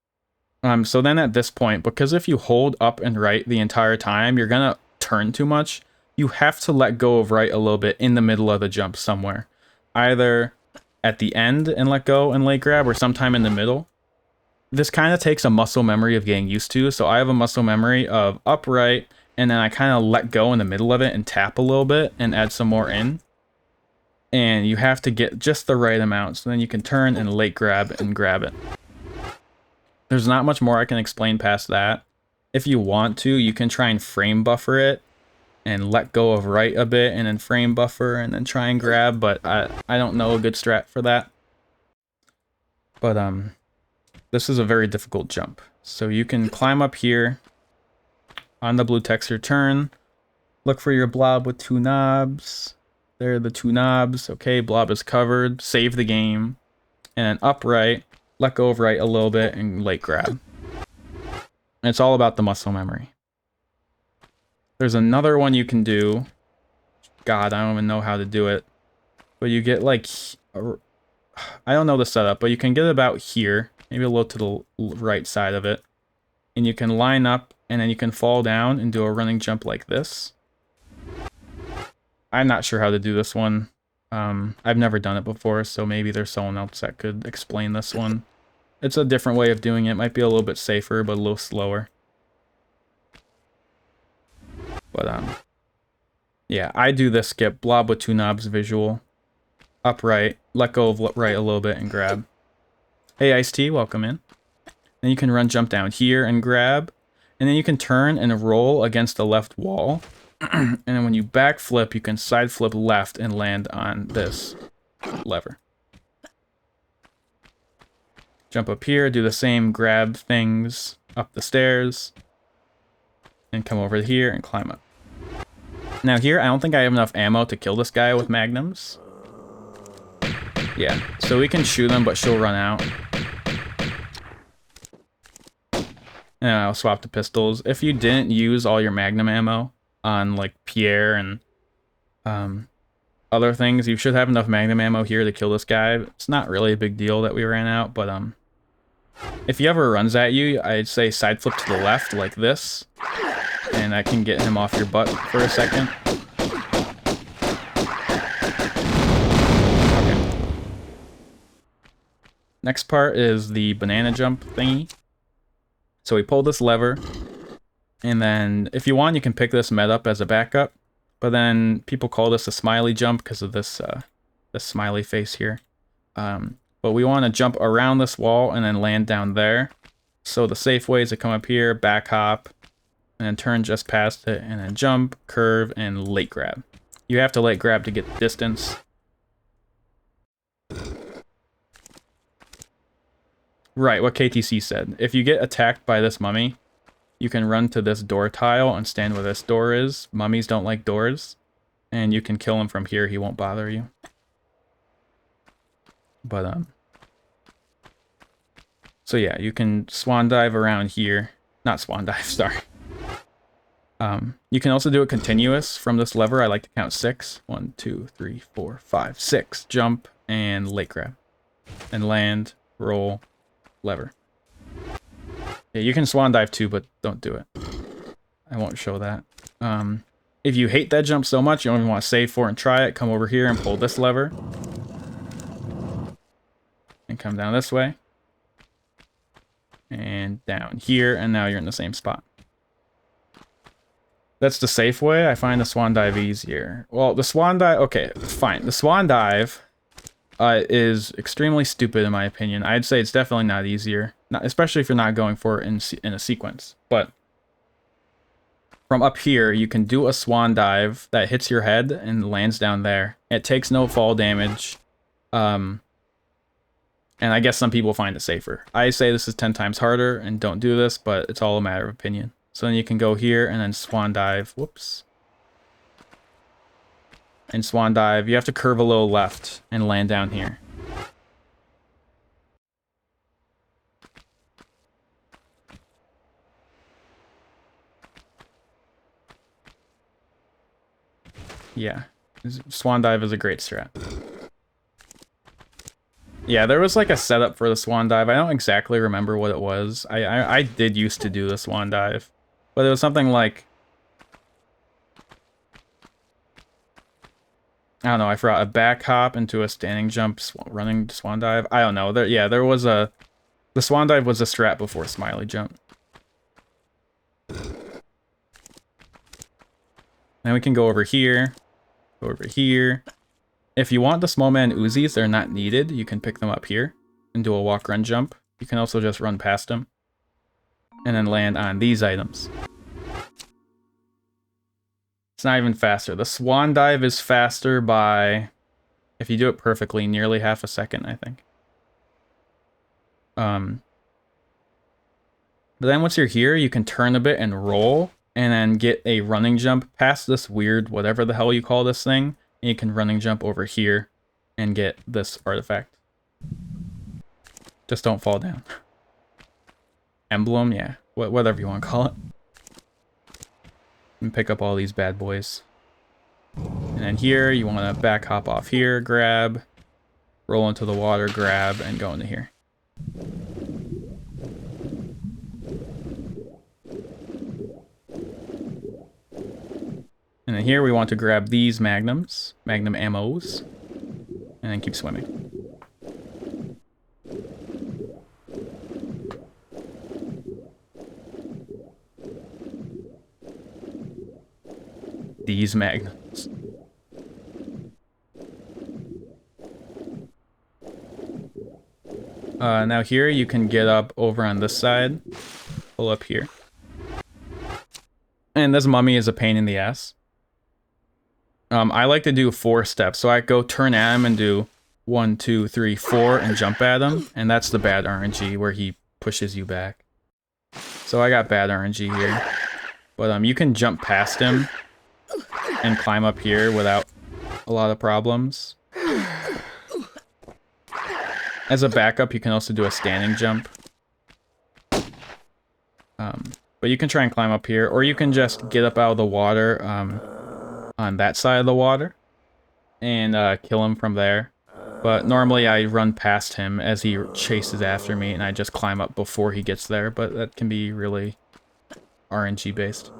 So then at this point, because if you hold up and right the entire time, you're going to turn too much. You have to let go of right a little bit in the middle of the jump somewhere. Either at the end and let go and late grab, or sometime in the middle. This kind of takes a muscle memory of getting used to. So I have a muscle memory of upright, and then I kind of let go in the middle of it and tap a little bit and add some more in. And you have to get just the right amount, so then you can turn and late grab and grab it. There's not much more I can explain past that. If you want to, you can try and frame buffer it and let go of right a bit and then frame buffer and then try and grab, but I don't know a good strat for that. But this is a very difficult jump. So you can climb up here on the blue texture, turn, look for your blob with two knobs. There are the two knobs. Okay, blob is covered. Save the game. And then upright, let go of right a little bit, and late grab. And it's all about the muscle memory. There's another one you can do. God, I don't even know how to do it. But you get like... I don't know the setup, but you can get about here. Maybe a little to the right side of it. And you can line up, and then you can fall down and do a running jump like this. I'm not sure how to do this one. I've never done it before, so maybe there's someone else that could explain this one. It's a different way of doing it. It might be a little bit safer, but a little slower. But, yeah, I do this skip. Blob with two knobs visual. Upright. Let go of right a little bit and grab. Hey, Ice-T, welcome in. Then you can run jump down here and grab. And then you can turn and roll against the left wall. And then when you backflip, you can side flip left and land on this lever. Jump up here, do the same grab things up the stairs, and come over here and climb up. Now here, I don't think I have enough ammo to kill this guy with magnums. Yeah, so we can shoot him, but she'll run out. And I'll swap to pistols. If you didn't use all your magnum ammo on like Pierre and other things, you should have enough magnum ammo here to kill this guy. It's not really a big deal that we ran out, but if he ever runs at you, I'd say side flip to the left like this, and I can get him off your butt for a second. Okay. Next part is the banana jump thingy. So we pull this lever, and then if you want, you can pick this med up as a backup. But then people call this a smiley jump because of this smiley face here. But we want to jump around this wall and then land down there. So the safe way is to come up here, back hop, and then turn just past it, and then jump, curve, and late grab. You have to late grab to get the distance. Right, what KTC said. If you get attacked by this mummy, you can run to this door tile and stand where this door is. Mummies don't like doors. And you can kill him from here, he won't bother you. But, so yeah, you can swan dive around here. Not swan dive, sorry. You can also do it continuous from this lever. I like to count 6. 1, 2, 3, 4, 5, 6. Jump and late grab. And land, roll, lever. Yeah, you can swan dive too, but don't do it. I won't show that. If you hate that jump so much, you don't even want to save for it and try it, come over here and pull this lever. And come down this way. And down here, and now you're in the same spot. That's the safe way. I find the swan dive easier. Well, the swan dive... Okay, fine. The swan dive is extremely stupid in my opinion. I'd say it's definitely not easier. Especially if you're not going for it in a sequence. But from up here, you can do a swan dive that hits your head and lands down there. It takes no fall damage. And I guess some people find it safer. I say this is 10 times harder and don't do this, but it's all a matter of opinion. So then you can go here and then swan dive. Whoops. And swan dive. You have to curve a little left and land down here. Yeah. Swan dive is a great strat. Yeah, there was like a setup for the swan dive. I don't exactly remember what it was. I did used to do the swan dive. But it was something like... I don't know, I forgot. A back hop into a standing jump, running swan dive. I don't know. There was a... The swan dive was a strat before smiley jump. Then we can go over here. Go over here. If you want the small man Uzis, they're not needed. You can pick them up here and do a walk, run, jump. You can also just run past them. And then land on these items. It's not even faster. The swan dive is faster by, if you do it perfectly, nearly half a second, I think. But then once you're here, you can turn a bit and roll, and then get a running jump past this weird, whatever the hell you call this thing, and you can running jump over here and get this artifact. Just don't fall down. Emblem, yeah, whatever you want to call it. And pick up all these bad boys. And then here, you want to back hop off here, grab, roll into the water, grab, and go into here. And then here we want to grab these magnums, magnum ammos, and then keep swimming. These magnums. Now here you can get up over on this side, pull up here. And this mummy is a pain in the ass. I like to do 4 steps. So I go turn at him and do 1, 2, 3, 4, and jump at him. And that's the bad RNG where he pushes you back. So I got bad RNG here. But you can jump past him and climb up here without a lot of problems. As a backup, you can also do a standing jump. But you can try and climb up here, or you can just get up out of the water on that side of the water and kill him from there. But normally I run past him as he chases after me, and I just climb up before he gets there, but that can be really RNG based.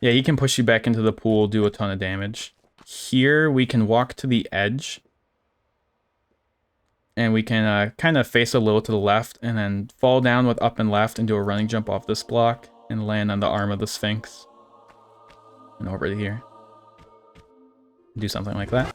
Yeah, he can push you back into the pool, do a ton of damage. Here we can walk to the edge. And we can kind of face a little to the left and then fall down with up and left and do a running jump off this block and land on the arm of the Sphinx. And over to here. Do something like that.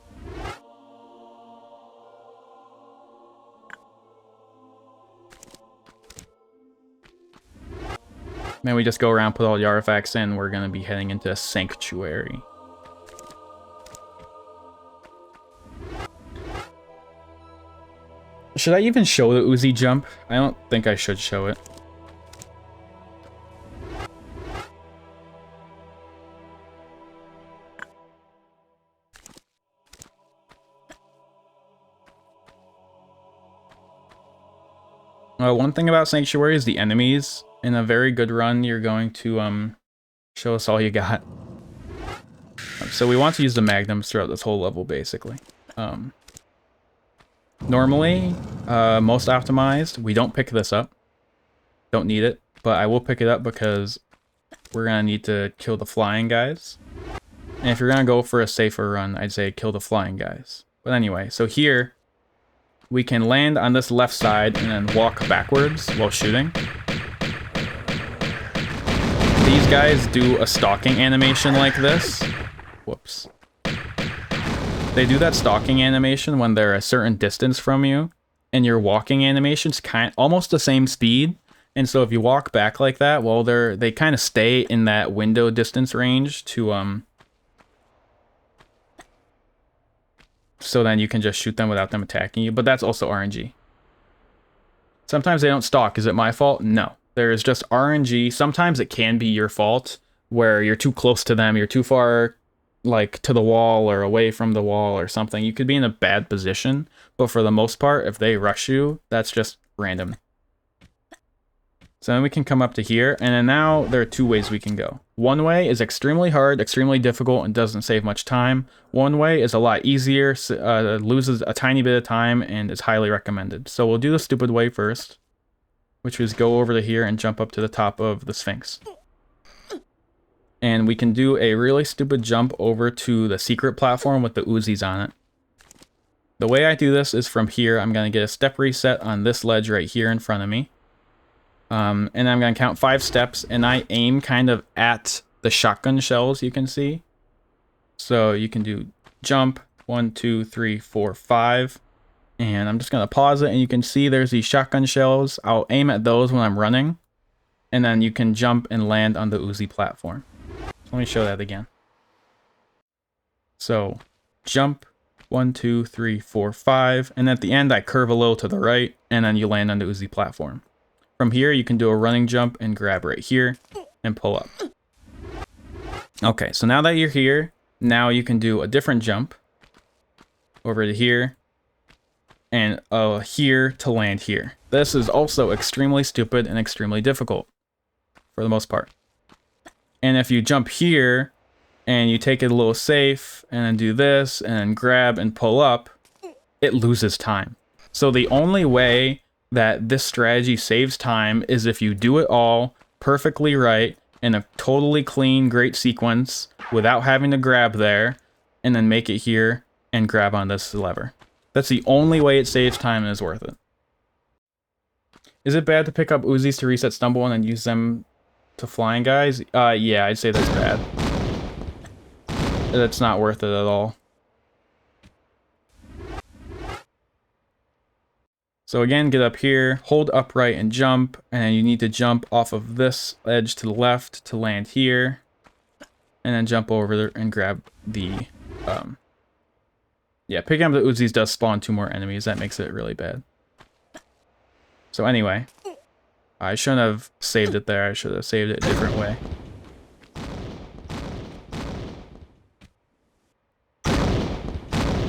Then we just go around, put all the artifacts in. We're going to be heading into a sanctuary. Should I even show the Uzi jump? I don't think I should show it. One thing about Sanctuary is the enemies. In a very good run, you're going to show us all you got. So we want to use the magnums throughout this whole level, basically. Normally, most optimized, we don't pick this up. Don't need it, but I will pick it up because we're gonna need to kill the flying guys. And if you're gonna go for a safer run, I'd say kill the flying guys. But anyway, so here, we can land on this left side and then walk backwards while shooting. These guys do a stalking animation like this. Whoops. They do that stalking animation when they're a certain distance from you, and your walking animation's almost the same speed. And so if you walk back like that, well, they kind of stay in that window distance range to so then you can just shoot them without them attacking you. But that's also RNG. Sometimes they don't stalk. Is it my fault? No. There's just RNG. Sometimes it can be your fault where you're too close to them, you're too far like to the wall or away from the wall or something. You could be in a bad position, but for the most part, if they rush you, that's just random. So then we can come up to here, and then now there are two ways we can go. One way is extremely hard, extremely difficult, and doesn't save much time. One way is a lot easier, loses a tiny bit of time, and is highly recommended. So we'll do the stupid way first, which is go over to here and jump up to the top of the Sphinx. And we can do a really stupid jump over to the secret platform with the Uzis on it. The way I do this is from here. I'm going to get a step reset on this ledge right here in front of me. And I'm going to count 5 steps, and I aim kind of at the shotgun shells you can see. So you can do jump, 1, 2, 3, 4, 5. And I'm just going to pause it, and you can see there's these shotgun shells. I'll aim at those when I'm running. And then you can jump and land on the Uzi platform. Let me show that again. So, jump, 1, 2, 3, 4, 5, and at the end I curve a little to the right, and then you land on the Uzi platform. From here, you can do a running jump and grab right here, and pull up. Okay, so now that you're here, now you can do a different jump, over to here, and here to land here. This is also extremely stupid and extremely difficult, for the most part. And if you jump here, and you take it a little safe, and then do this, and then grab and pull up, it loses time. So the only way that this strategy saves time is if you do it all perfectly right, in a totally clean, great sequence, without having to grab there, and then make it here, and grab on this lever. That's the only way it saves time and is worth it. Is it bad to pick up Uzis to reset stumble and then use them to flying guys? Yeah, I'd say that's bad. That's not worth it at all. So again, get up here, hold upright and jump, and then you need to jump off of this edge to the left to land here, and then jump over there and grab the Yeah, picking up the Uzis does spawn 2 more enemies. That makes it really bad. So anyway, I shouldn't have saved it there. I should have saved it a different way.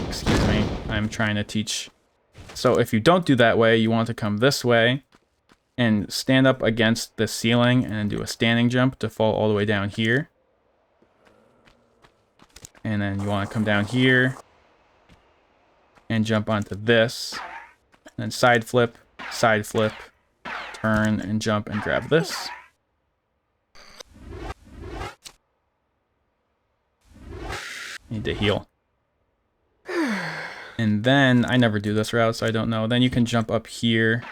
Excuse me. I'm trying to teach. So if you don't do that way, you want to come this way and stand up against the ceiling and do a standing jump to fall all the way down here. And then you want to come down here and jump onto this. And then side flip, turn and jump and grab this. Need to heal. And then, I never do this route, so I don't know. Then you can jump up here.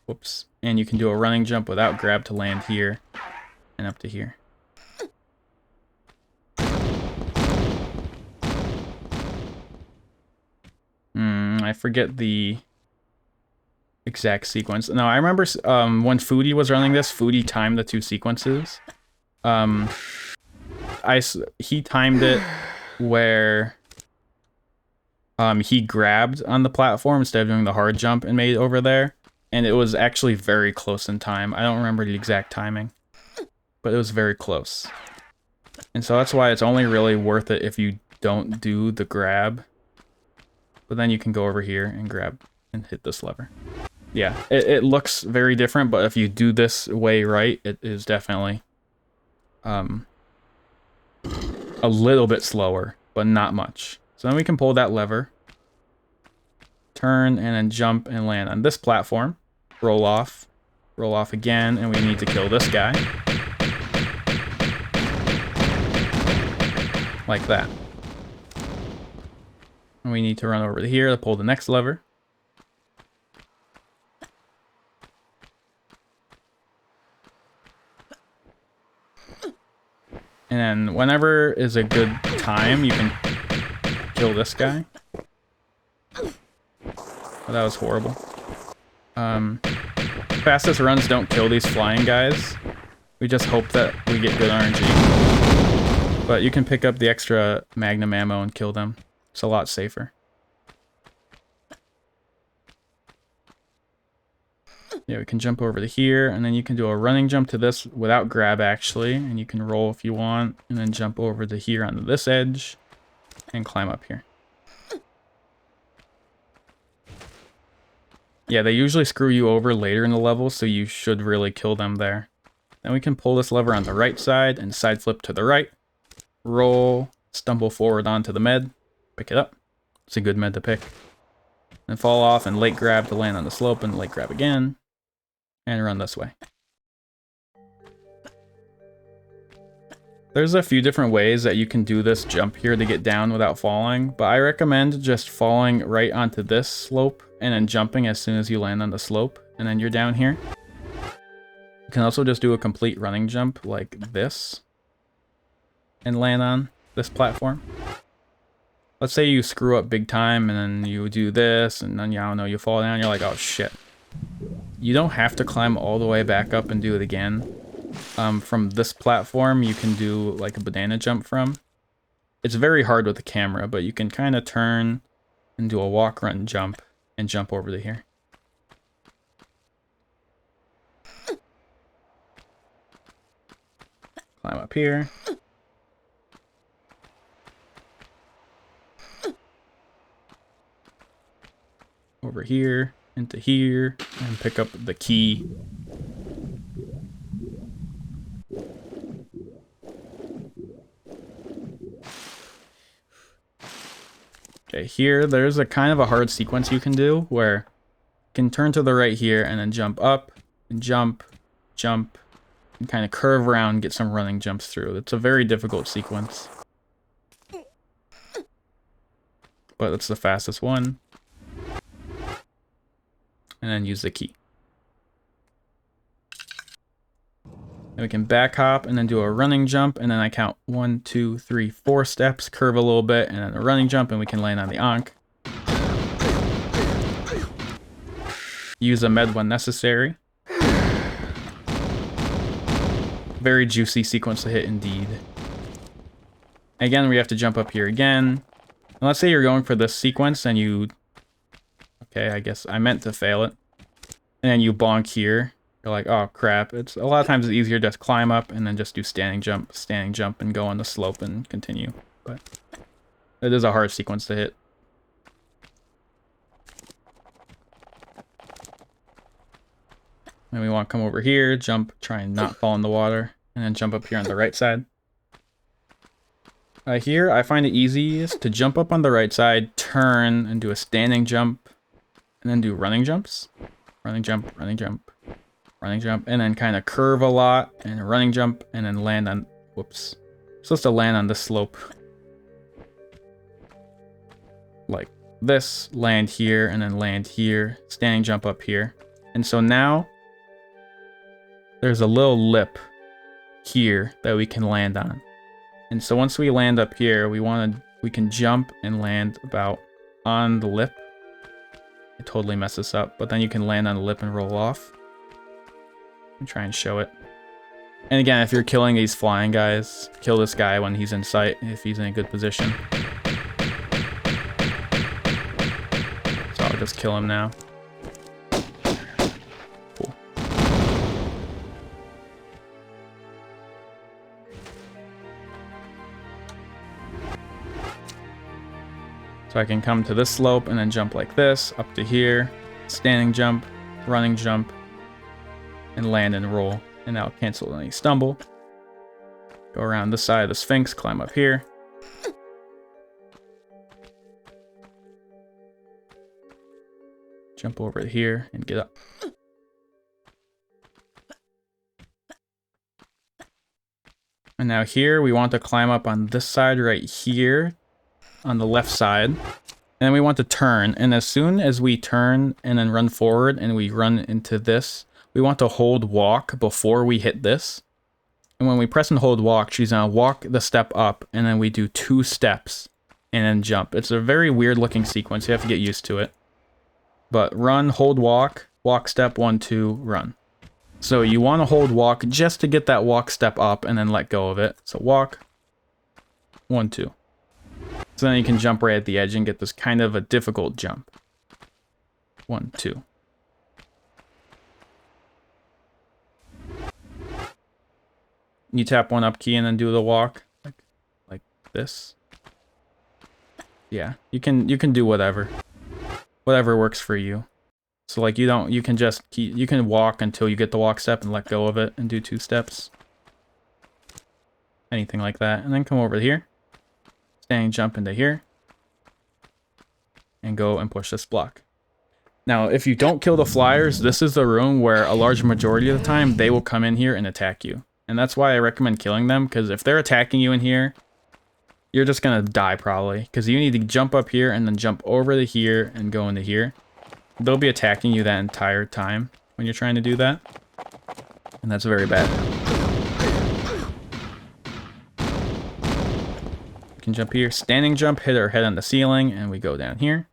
Whoops. And you can do a running jump without grab to land here. And up to here. I forget the exact sequence. No, I remember when Foodie was running this, Foodie timed the 2 sequences. He timed it where he grabbed on the platform instead of doing the hard jump and made it over there. And it was actually very close in time. I don't remember the exact timing, but it was very close. And so that's why it's only really worth it if you don't do the grab. But then you can go over here and grab and hit this lever. Yeah, it looks very different, but if you do this way right, it is definitely a little bit slower, but not much. So then we can pull that lever, turn, and then jump and land on this platform. Roll off again, and we need to kill this guy. Like that. And we need to run over to here to pull the next lever. And then whenever is a good time, you can kill this guy. Oh, that was horrible. Fastest runs don't kill these flying guys. We just hope that we get good RNG. But you can pick up the extra magnum ammo and kill them. It's a lot safer. Yeah, we can jump over to here, and then you can do a running jump to this without grab, actually. And you can roll if you want, and then jump over to here onto this edge, and climb up here. Yeah, they usually screw you over later in the level, so you should really kill them there. Then we can pull this lever on the right side, and side flip to the right. Roll, stumble forward onto the med. Pick it up. It's a good med to pick. Then fall off and late grab to land on the slope and late grab again. And run this way. There's a few different ways that you can do this jump here to get down without falling, but I recommend just falling right onto this slope and then jumping as soon as you land on the slope, and then you're down here. You can also just do a complete running jump like this and land on this platform. Let's say you screw up big time and then you do this and then, I don't know, you fall down, you're like, oh shit. You don't have to climb all the way back up and do it again. From this platform, you can do like a banana jump from. It's very hard with the camera, but you can kind of turn and do a walk, run, jump, and jump over to here. Climb up here. Over here, into here, and pick up the key. Okay, here, there's a kind of a hard sequence you can do where you can turn to the right here and then jump up, and jump, and kind of curve around and get some running jumps through. It's a very difficult sequence. But it's the fastest one. And then use the key. And we can back hop and then do a running jump, and then I count 1, 2, 3, 4 steps, curve a little bit, and then a running jump, and we can land on the Ankh. Use a med when necessary. Very juicy sequence to hit indeed. Again, we have to jump up here again, And let's say you're going for this sequence and you... Okay, I guess I meant to fail it. And then you bonk here. You're like, oh crap. It's a lot of times it's easier to just climb up and then just do standing jump, and go on the slope and continue. But it is a hard sequence to hit. And we want to come over here, jump, try and not fall in the water, and then jump up here on the right side. Here, I find it easiest to jump up on the right side, turn, and do a standing jump, and then do running jumps. Running jump, running jump, running jump, and then kind of curve a lot, and running jump, and then land on... Whoops. Supposed to land on this slope. Like this, land here, and then land here, standing jump up here. And so now... there's a little lip here that we can land on. And so once we land up here, we can jump and land about on the lip. It totally messes this up, but then you can land on the lip and roll off. And try and show it. And again, if you're killing these flying guys, kill this guy when he's in sight, if he's in a good position. So I'll just kill him now. So I can come to this slope and then jump like this, up to here, standing jump, running jump, and land and roll. And that'll cancel any stumble. Go around this side of the Sphinx, climb up here. Jump over here and get up. And now here, we want to climb up on this side right here, on the left side, and then we want to turn, and as soon as we turn and then run forward and we run into this, we want to hold walk before we hit this. And when we press and hold walk, she's gonna walk the step up, and then we do 2 steps and then jump. It's a very weird looking sequence, you have to get used to it. But run, hold walk, walk step, 1, 2, run. So you want to hold walk just to get that walk step up and then let go of it. So walk, 1, 2. So then you can jump right at the edge and get this kind of a difficult jump. 1, 2. You tap 1 up key and then do the walk. Like this. Yeah, you can do whatever. Whatever works for you. So like you can walk until you get the walk step and let go of it and do 2 steps. Anything like that. And then come over here. Standing jump into here. And go and push this block. Now, if you don't kill the flyers, this is the room where a large majority of the time they will come in here and attack you. And that's why I recommend killing them, because if they're attacking you in here, you're just gonna die probably. Because you need to jump up here and then jump over to here and go into here. They'll be attacking you that entire time when you're trying to do that. And that's very bad. You can jump here, standing jump, hit our head on the ceiling, and we go down here.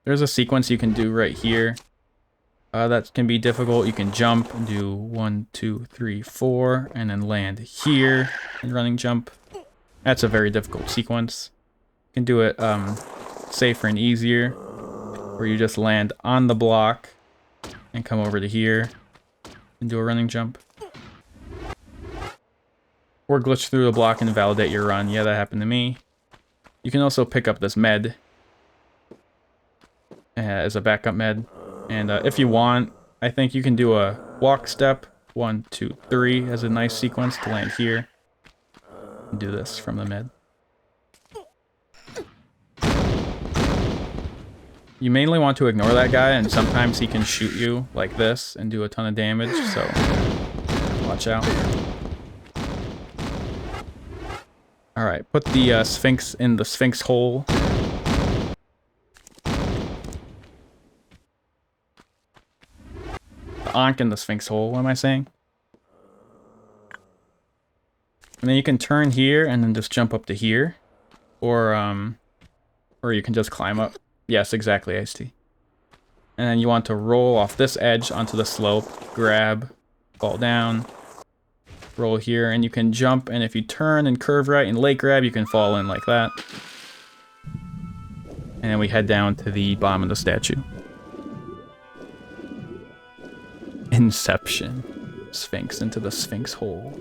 There's a sequence you can do right here. That can be difficult. You can jump and do 1, 2, 3, 4, and then land here and running jump. That's a very difficult sequence. You can do it safer and easier, where you just land on the block and come over to here and do a running jump. Or glitch through the block and validate your run. Yeah, that happened to me. You can also pick up this med as a backup med. And if you want, I think you can do a walk step, 1, 2, 3 as a nice sequence to land here. And do this from the med. You mainly want to ignore that guy, and sometimes he can shoot you like this and do a ton of damage, so watch out. Alright, put the Sphinx in the Sphinx hole. The Ankh in the Sphinx hole, what am I saying? And then you can turn here and then just jump up to here. Or you can just climb up. Yes, exactly, Ice-T. And then you want to roll off this edge onto the slope, grab, fall down, roll here, and you can jump, and if you turn and curve right and leg grab, you can fall in like that. And then we head down to the bottom of the statue. Inception. Sphinx into the Sphinx hole.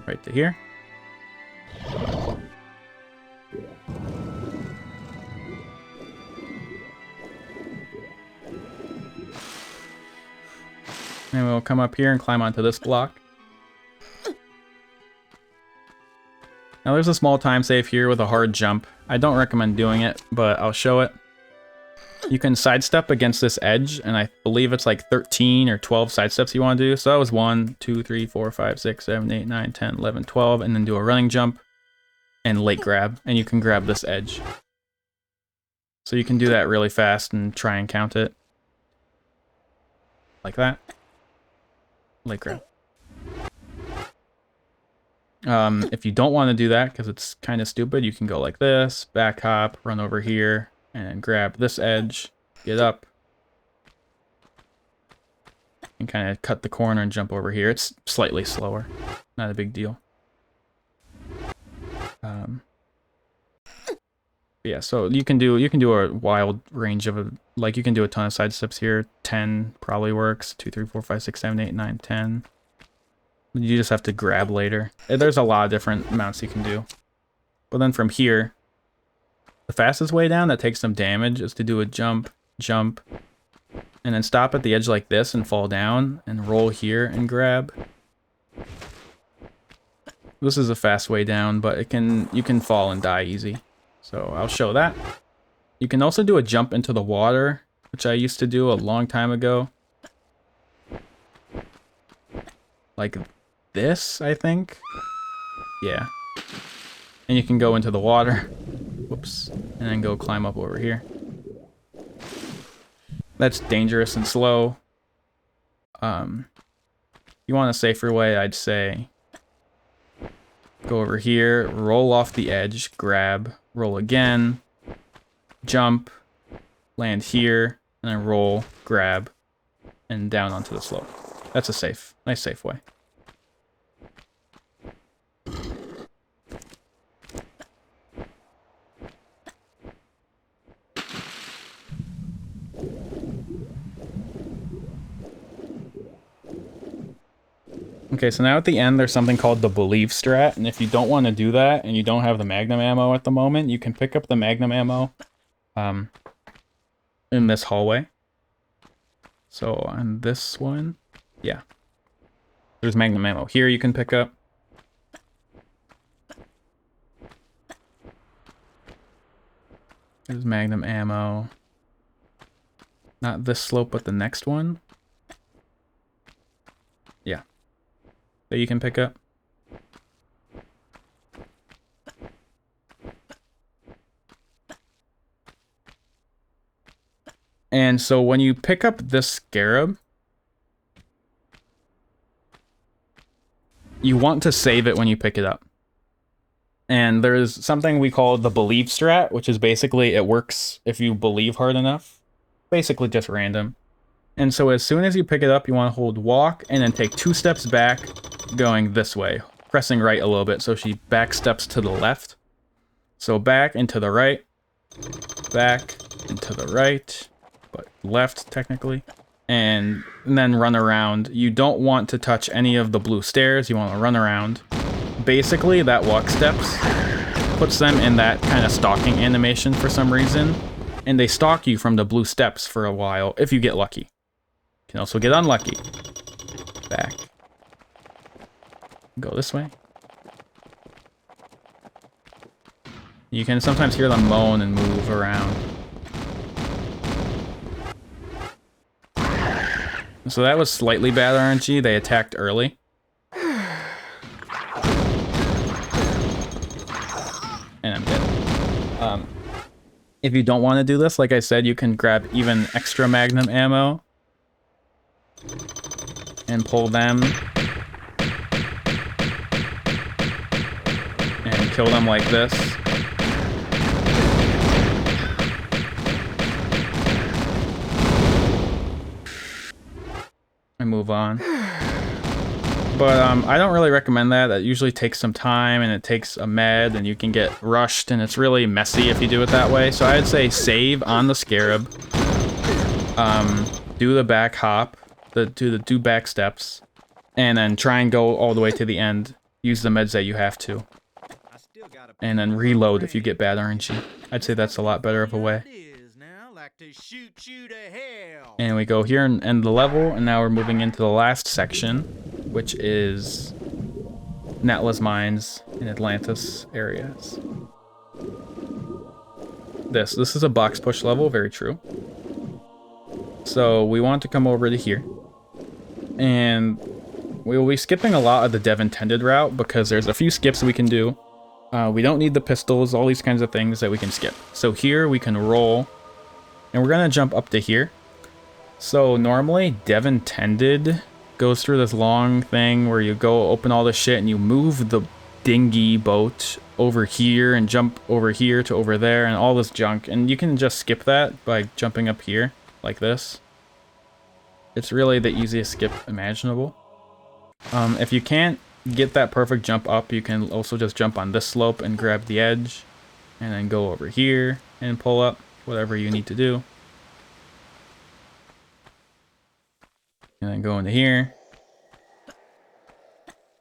Right to here. And we'll come up here and climb onto this block. Now there's a small time save here with a hard jump. I don't recommend doing it, but I'll show it. You can sidestep against this edge, and I believe it's like 13 or 12 sidesteps you want to do. So that was 1, 2, 3, 4, 5, 6, 7, 8, 9, 10, 11, 12, and then do a running jump and late grab, and you can grab this edge. So you can do that really fast and try and count it. Like that. Late grab. If you don't want to do that, because it's kind of stupid, you can go like this, back hop, run over here, and grab this edge, get up, and kind of cut the corner and jump over here. It's slightly slower, not a big deal. Yeah, so you can do a wild range of like you can do a ton of side steps here. 10 probably works. 2, 3, 4, 5, 6, 7, 8, 9, 10. You just have to grab later. There's a lot of different amounts you can do. But then from here, the fastest way down that takes some damage is to do a jump, jump, and then stop at the edge like this and fall down and roll here and grab. This is a fast way down, but you can fall and die easy. So I'll show that. You can also do a jump into the water, which I used to do a long time ago. Like this, I think. Yeah. And you can go into the water. Whoops. And then go climb up over here. That's dangerous and slow. You want a safer way, I'd say go over here, roll off the edge, grab, roll again, jump, land here, and then roll, grab, and down onto the slope. That's a nice safe way. Okay, so now at the end, there's something called the Believe strat, and if you don't want to do that, and you don't have the Magnum ammo at the moment, you can pick up the Magnum ammo in this hallway. So on this one, yeah. There's Magnum ammo here you can pick up. There's Magnum ammo. Not this slope, but the next one. Yeah. That you can pick up. And so when you pick up this scarab, you want to save it when you pick it up. And there's something we call the Believe strat, which is basically it works if you believe hard enough. Basically just random. And so as soon as you pick it up, you want to hold walk and then take 2 steps back, going this way, pressing right a little bit. So she back steps to the left. So back and to the right, back and to the right, but left technically, and then run around. You don't want to touch any of the blue stairs. You want to run around. Basically, that walk steps puts them in that kind of stalking animation for some reason, and they stalk you from the blue steps for a while if you get lucky. You can also get unlucky. Back. Go this way. You can sometimes hear them moan and move around. So that was slightly bad RNG. They attacked early. And I'm dead. If you don't want to do this, like I said, you can grab even extra Magnum ammo and pull them and kill them like this. And move on. But I don't really recommend that. That usually takes some time, and it takes a med, and you can get rushed, and it's really messy if you do it that way. So I'd say save on the scarab. Do the back hop, do the 2 back steps, and then try and go all the way to the end. Use the meds that you have to. And then reload if you get bad RNG. I'd say that's a lot better of a way. And we go here and end the level, and now we're moving into the last section, which is Natla's mines in Atlantis areas. This is a box push level, very true. So we want to come over to here, and we will be skipping a lot of the dev intended route because there's a few skips we can do. We don't need the pistols, all these kinds of things that we can skip. So here we can roll, and we're gonna jump up to here. So normally dev intended goes through this long thing where you go open all this shit and you move the dinghy boat over here and jump over here to over there and all this junk, and you can just skip that by jumping up here like this. It's really the easiest skip imaginable. If you can't get that perfect jump up, you can also just jump on this slope and grab the edge and then go over here and pull up, whatever you need to do. And then go into here.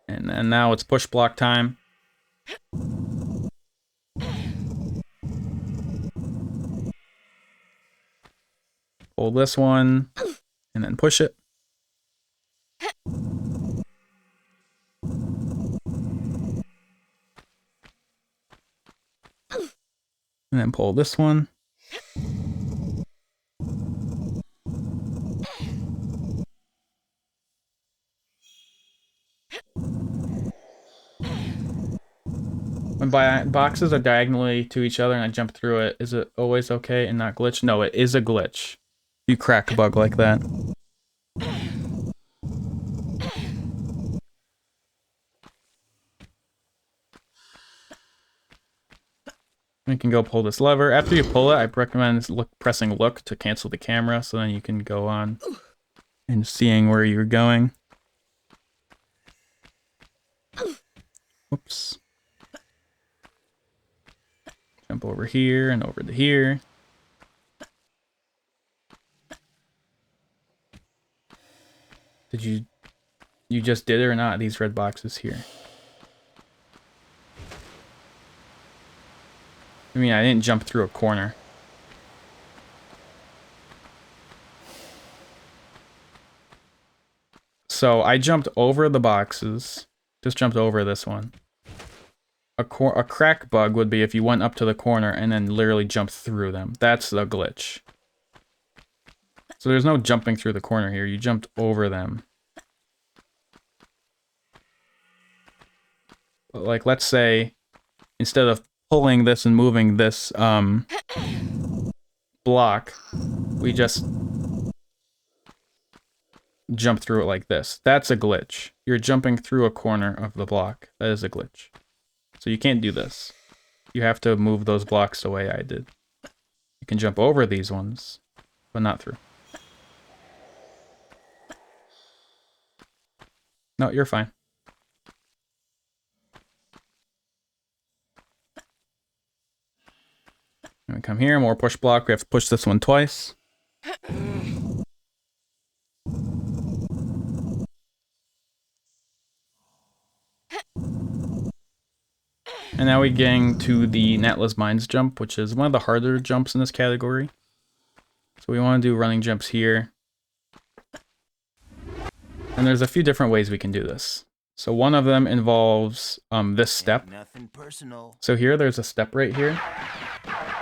And then now it's push block time. Pull this one and then push it. And then pull this one. When boxes are diagonally to each other and I jump through it, is it always okay and not glitch? No, it is a glitch. You crack a bug like that. You can go pull this lever. After you pull it, I recommend pressing look to cancel the camera, so then you can go on and seeing where you're going. Whoops. Jump over here and over to here. Did you just did it or not? These red boxes here. I mean, I didn't jump through a corner. So I jumped over the boxes. Just jumped over this one. A crack bug would be if you went up to the corner and then literally jumped through them. That's the glitch. So there's no jumping through the corner here. You jumped over them. But like, let's say, instead of pulling this and moving this block, we just jump through it like this. That's a glitch. You're jumping through a corner of the block. That is a glitch. So you can't do this. You have to move those blocks the way I did. You can jump over these ones, but not through. No, you're fine. And we come here, more push block. We have to push this one twice. And now we're getting to the Natla's Mines jump, which is one of the harder jumps in this category. So we want to do running jumps here. And there's a few different ways we can do this. So one of them involves this step. So here, there's a step right here.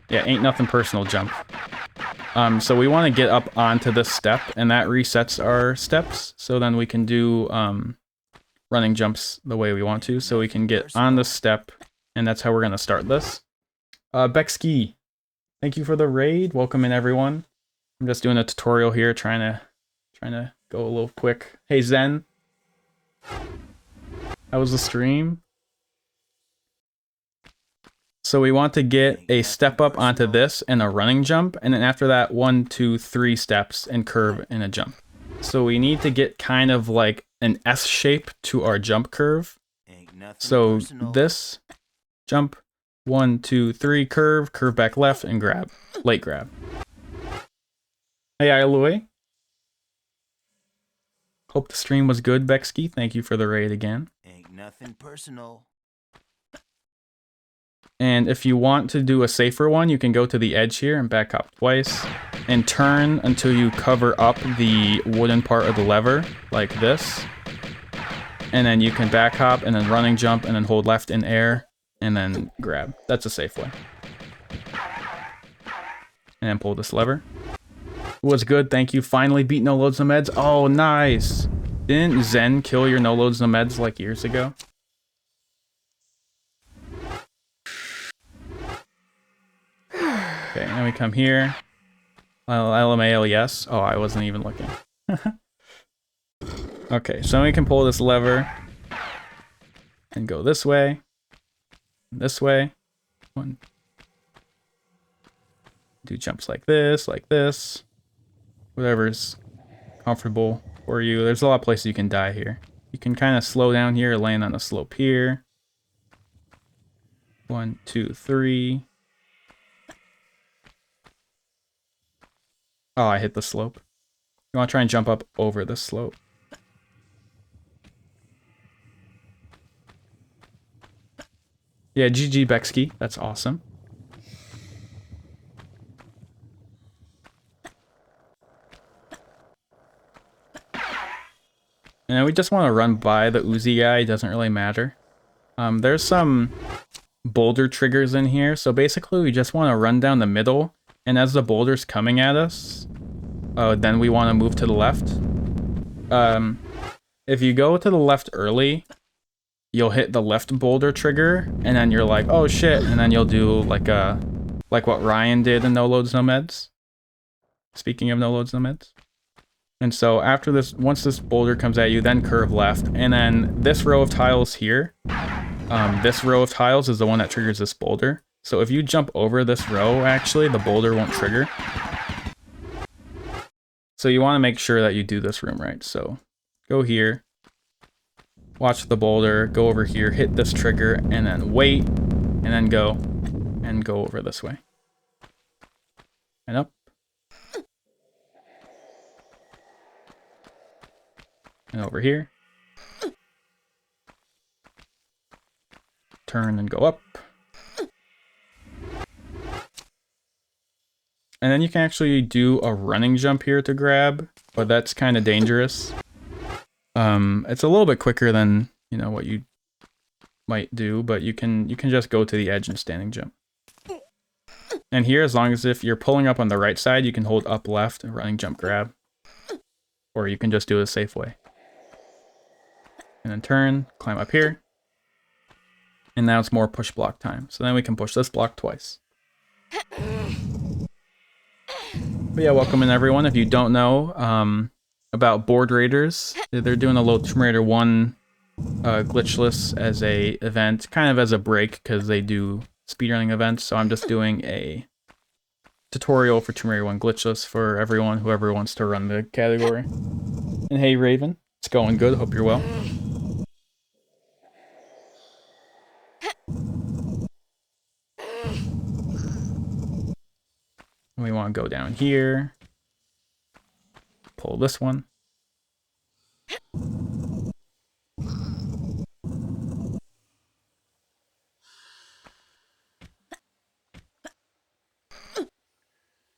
Yeah, ain't nothing personal jump. So we want to get up onto this step, and that resets our steps. So then we can do running jumps the way we want to. So we can get on the step, and that's how we're going to start this. Bexkey, thank you for the raid. Welcome in, everyone. I'm just doing a tutorial here, trying to go a little quick. Hey, Zen. How was the stream? So we want to get a step up onto this and a running jump, and then after that, 1, 2, 3 steps and curve and a jump. So we need to get kind of like an S shape to our jump curve. So this jump, 1, 2, 3, curve back left, and grab. Late grab. Hey, Aloy. Hope the stream was good, Bexky. Thank you for the raid again. Ain't nothing personal. And if you want to do a safer one, you can go to the edge here and back up twice. And turn until you cover up the wooden part of the lever, like this. And then you can back hop, and then running jump, and then hold left in air, and then grab. That's a safe way. And then pull this lever. Was good, thank you. Finally beat No Loads No Meds. Oh, nice. Didn't Zen kill your No Loads No Meds like years ago? Okay, now we come here. LMAO, yes. Oh, I wasn't even looking. Okay, so we can pull this lever and go this way. This way. One. Do jumps like this, whatever's comfortable for you. There's a lot of places you can die here. You can kind of slow down here, land on a slope here. 1, 2, 3. Oh, I hit the slope. You want to try and jump up over the slope. Yeah, GG Bexky. That's awesome. And then we just want to run by the Uzi guy. It doesn't really matter. There's some boulder triggers in here. So basically, we just want to run down the middle. And as the boulder's coming at us, then we want to move to the left. If you go to the left early, you'll hit the left boulder trigger, and then you're like, oh shit, and then you'll do like what Ryan did in No Loads No Meds. Speaking of No Loads No Meds. And so after this, once this boulder comes at you, then curve left, and then this row of tiles here, this row of tiles is the one that triggers this boulder. So if you jump over this row, actually, the boulder won't trigger. So you want to make sure that you do this room right. So go here, watch the boulder, go over here, hit this trigger, and then wait, and then go over this way. And up. And over here. Turn and go up. And then you can actually do a running jump here to grab, but that's kind of dangerous. It's a little bit quicker than, you know, what you might do, but you can just go to the edge and standing jump. And here, as long as if you're pulling up on the right side, you can hold up left and running jump grab. Or you can just do it a safe way. And then turn, climb up here. And now it's more push block time. So then we can push this block twice. But yeah, welcome in everyone. If you don't know about Board Raiders, they're doing a little Tomb Raider 1 Glitchless as a event, kind of as a break because they do speedrunning events. So I'm just doing a tutorial for Tomb Raider 1 Glitchless for everyone, whoever wants to run the category. And hey Raven, it's going good, hope you're well. We want to go down here, pull this one.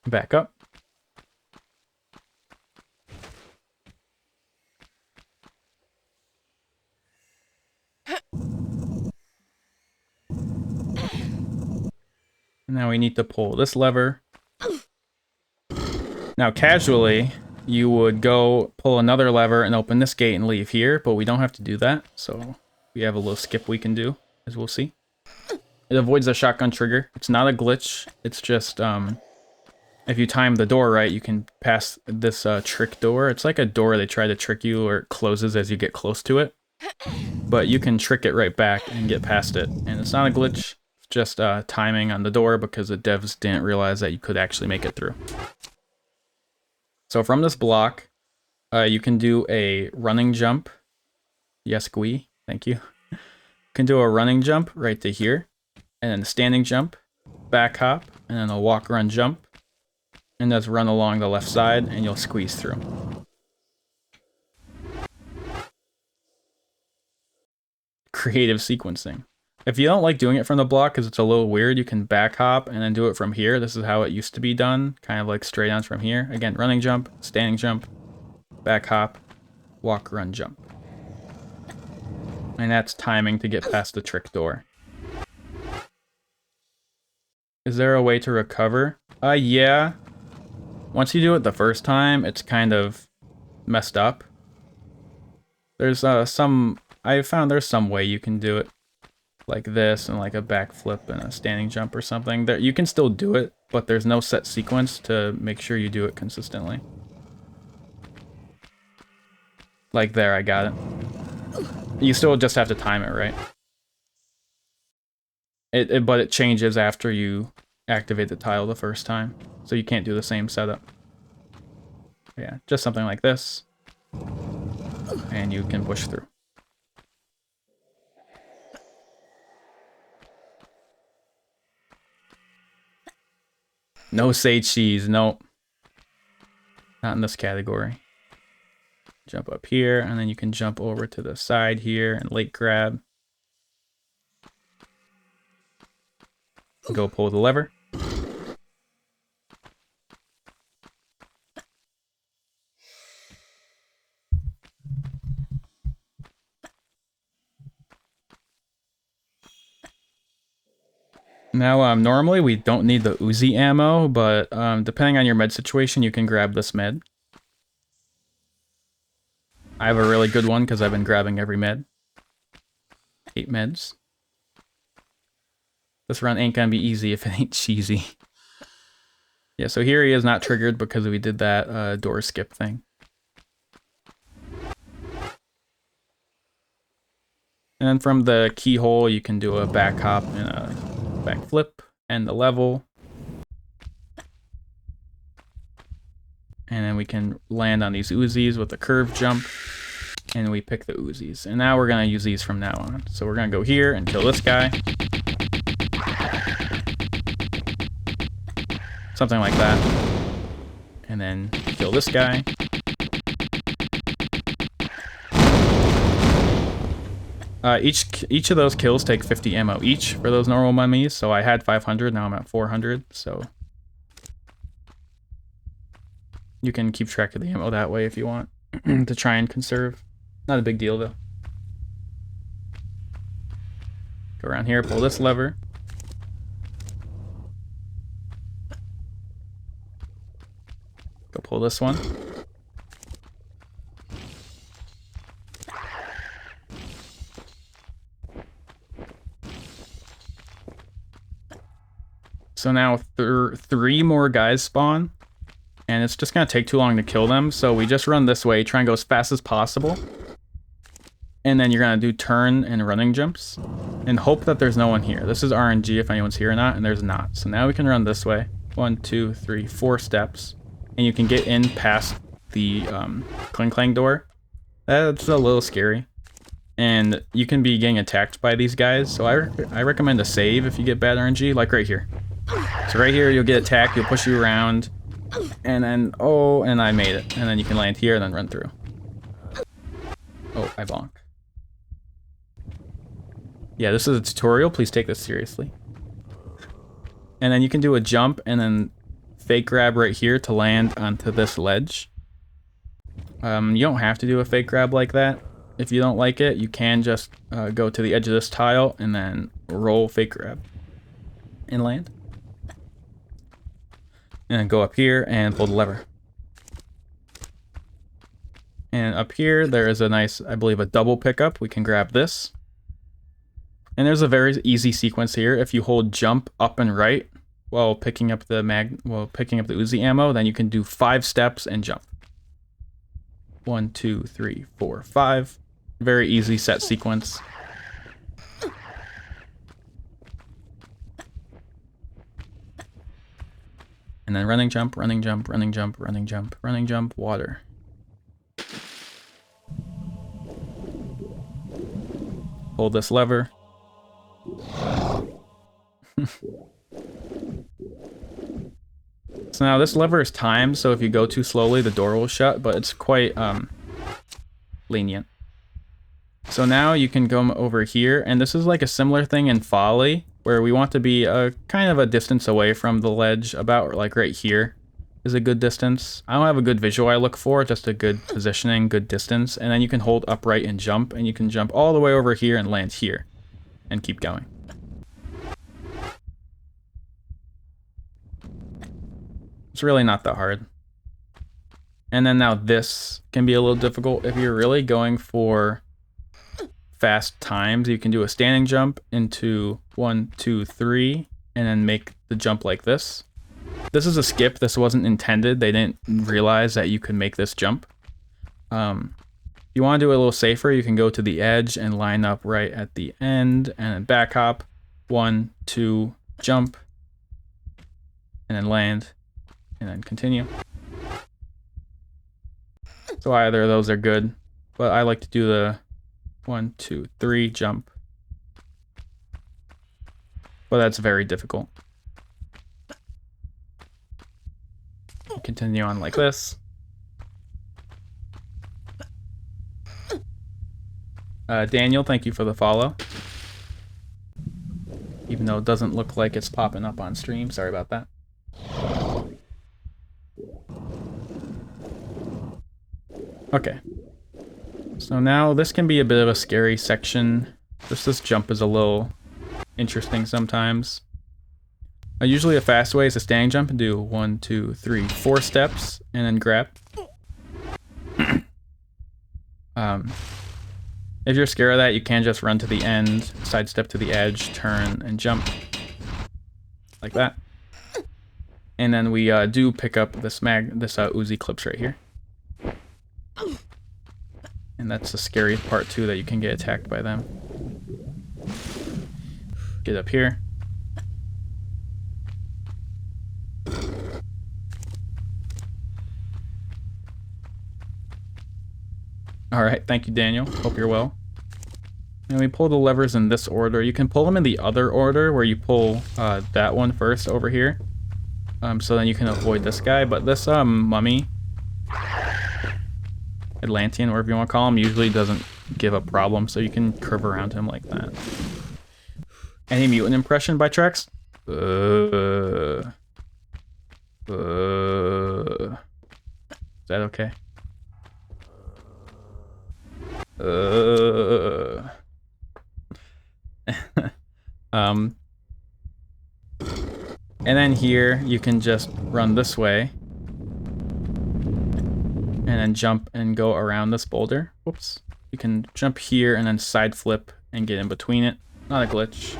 Back up. Now we need to pull this lever. Now casually, you would go pull another lever and open this gate and leave here, but we don't have to do that. So we have a little skip we can do, as we'll see. It avoids the shotgun trigger. It's not a glitch. It's just, if you time the door right, you can pass this trick door. It's like a door they try to trick you, or it closes as you get close to it. But you can trick it right back and get past it. And it's not a glitch. It's just timing on the door because the devs didn't realize that you could actually make it through. So from this block, you can do a running jump Yes, Gui. Thank you. You can do a running jump right to here, and then a standing jump, back hop, and then a walk, run, jump, and just run along the left side, and you'll squeeze through. Creative sequencing. If you don't like doing it from the block because it's a little weird, you can back hop and then do it from here. This is how it used to be done, kind of like straight on from here. Again, running jump, standing jump, back hop, walk, run, jump. And that's timing to get past the trick door. Is there a way to recover? Yeah. Once you do it the first time, it's kind of messed up. There's I found there's some way you can do it. Like this, and like a backflip and a standing jump or something. There, you can still do it, but there's no set sequence to make sure you do it consistently. Like there, I got it. You still just have to time it, right? But it changes after you activate the tile the first time, so you can't do the same setup. Yeah, just something like this, and you can push through. No sage cheese, nope. Not in this category. Jump up here, and then you can jump over to the side here and late grab. Go pull the lever. Now, normally we don't need the Uzi ammo, but depending on your med situation, you can grab this med. I have a really good one because I've been grabbing every med. 8 meds. This run ain't gonna be easy if it ain't cheesy. Yeah, so here he is not triggered because we did that door skip thing. And then from the keyhole, you can do a back hop and a back flip and the level. And then we can land on these Uzis with a curve jump. And we pick the Uzis. And now we're going to use these from now on. So we're going to go here and kill this guy. Something like that. And then kill this guy. Each of those kills take 50 ammo each for those normal mummies. So I had 500, now I'm at 400. So you can keep track of the ammo that way if you want to try and conserve. Not a big deal though. Go around here, pull this lever. Go pull this one. So now 3 more guys spawn, and it's just gonna take too long to kill them. So we just run this way, try and go as fast as possible. And then you're gonna do turn and running jumps and hope that there's no one here. This is RNG if anyone's here or not, and there's not. So now we can run this way. 1, 2, 3, 4 steps. And you can get in past the clang clang door. That's a little scary. And you can be getting attacked by these guys. So I recommend a save if you get bad RNG, like right here. So right here, you'll get attacked, you'll push you around. And then, oh, and I made it. And then you can land here and then run through. Oh, I bonk. Yeah, this is a tutorial. Please take this seriously. And then you can do a jump and then fake grab right here to land onto this ledge. You don't have to do a fake grab like that. If you don't like it, you can just go to the edge of this tile and then roll fake grab and land. And then go up here and pull the lever. And up here, there is a nice, I believe, a double pickup. We can grab this. And there's a very easy sequence here. If you hold jump up and right while picking up the Uzi ammo, then you can do 5 steps and jump. 1, 2, 3, 4, 5. Very easy set sequence. And then running jump, running jump, running jump, running jump, running jump, water. Hold this lever. So now this lever is timed, so if you go too slowly, the door will shut, but it's quite lenient. So now you can go over here, and this is like a similar thing in Folly, where we want to be kind of a distance away from the ledge, about like right here is a good distance. I don't have a good visual I look for, just a good positioning, good distance, and then you can hold upright and jump, and you can jump all the way over here and land here, and keep going. It's really not that hard. And then now this can be a little difficult. If you're really going for fast times, you can do a standing jump into 1, 2, 3, and then make the jump like this. This is a skip. This wasn't intended. They didn't realize that you could make this jump. If you want to do it a little safer, you can go to the edge and line up right at the end, and then back hop, 1, 2, jump, and then land, and then continue. So either of those are good, but I like to do the 1, 2, 3 jump. But that's very difficult. Continue on like this. Daniel, thank you for the follow. Even though it doesn't look like it's popping up on stream, sorry about that. Okay. So now this can be a bit of a scary section. Just this jump is a little interesting sometimes. Usually a fast way is a standing jump and do 1, 2, 3, 4 steps and then grab. If you're scared of that, you can just run to the end, sidestep to the edge, turn, and jump. Like that. And then we do pick up this Uzi clips right here. And that's the scary part too, that you can get attacked by them. Get up here. Alright, thank you, Daniel. Hope you're well. And we pull the levers in this order. You can pull them in the other order, where you pull that one first over here. So then you can avoid this guy. But this mummy, Atlantean, whatever you want to call him, usually doesn't give a problem, so you can curve around him like that. Any mutant impression by Trex? Is that okay? And then here you can just run this way and then jump and go around this boulder. Whoops. You can jump here and then side flip and get in between it. Not a glitch.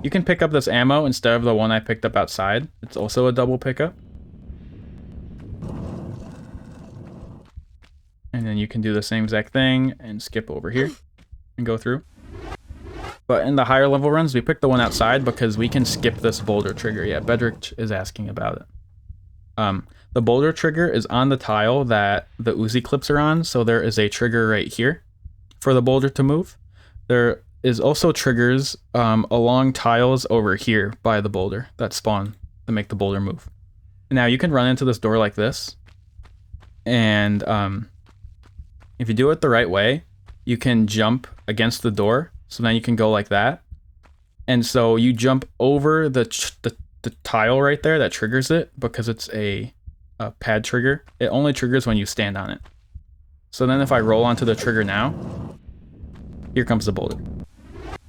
You can pick up this ammo instead of the one I picked up outside. It's also a double pickup. And then you can do the same exact thing and skip over here and go through. But in the higher level runs, we pick the one outside because we can skip this boulder trigger. Yeah, Bedrick is asking about it. The boulder trigger is on the tile that the Uzi clips are on, so there is a trigger right here for the boulder to move. There is also triggers along tiles over here by the boulder that spawn to make the boulder move. Now you can run into this door like this, and if you do it the right way, you can jump against the door, so then you can go like that. And so you jump over the tile right there that triggers it, because it's a pad trigger. It only triggers when you stand on it. So then if I roll onto the trigger now, here comes the boulder.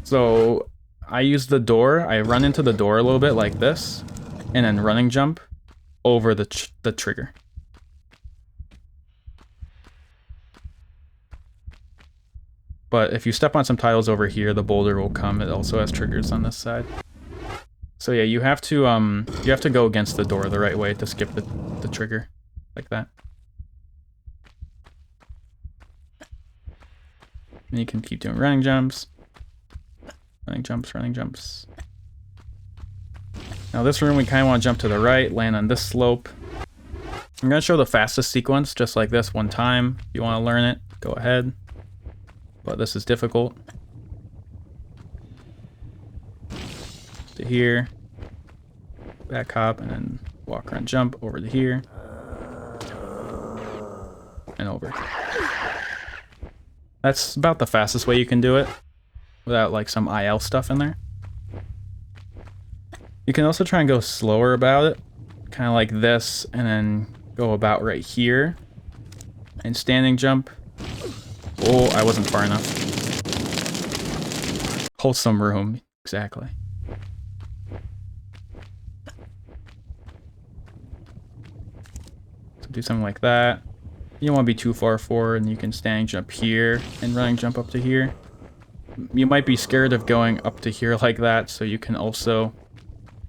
So I use the door, I run into the door a little bit like this, and then running jump over the trigger. But if you step on some tiles over here, the boulder will come. It also has triggers on this side. So yeah, you have to go against the door the right way to skip the trigger, like that. And you can keep doing running jumps, running jumps, running jumps. Now this room, we kind of want to jump to the right, land on this slope, I'm going to show the fastest sequence just like this one time. If you want to learn it, go ahead. But this is difficult. To here. Back hop and then walk around, jump over to here. And over. That's about the fastest way you can do it without like some IL stuff in there. You can also try and go slower about it, kind of like this, and then go about right here and standing jump. Oh, I wasn't far enough. Hold some room, exactly. So do something like that. You don't want to be too far forward, and you can standing jump here and running jump up to here. You might be scared of going up to here like that, so you can also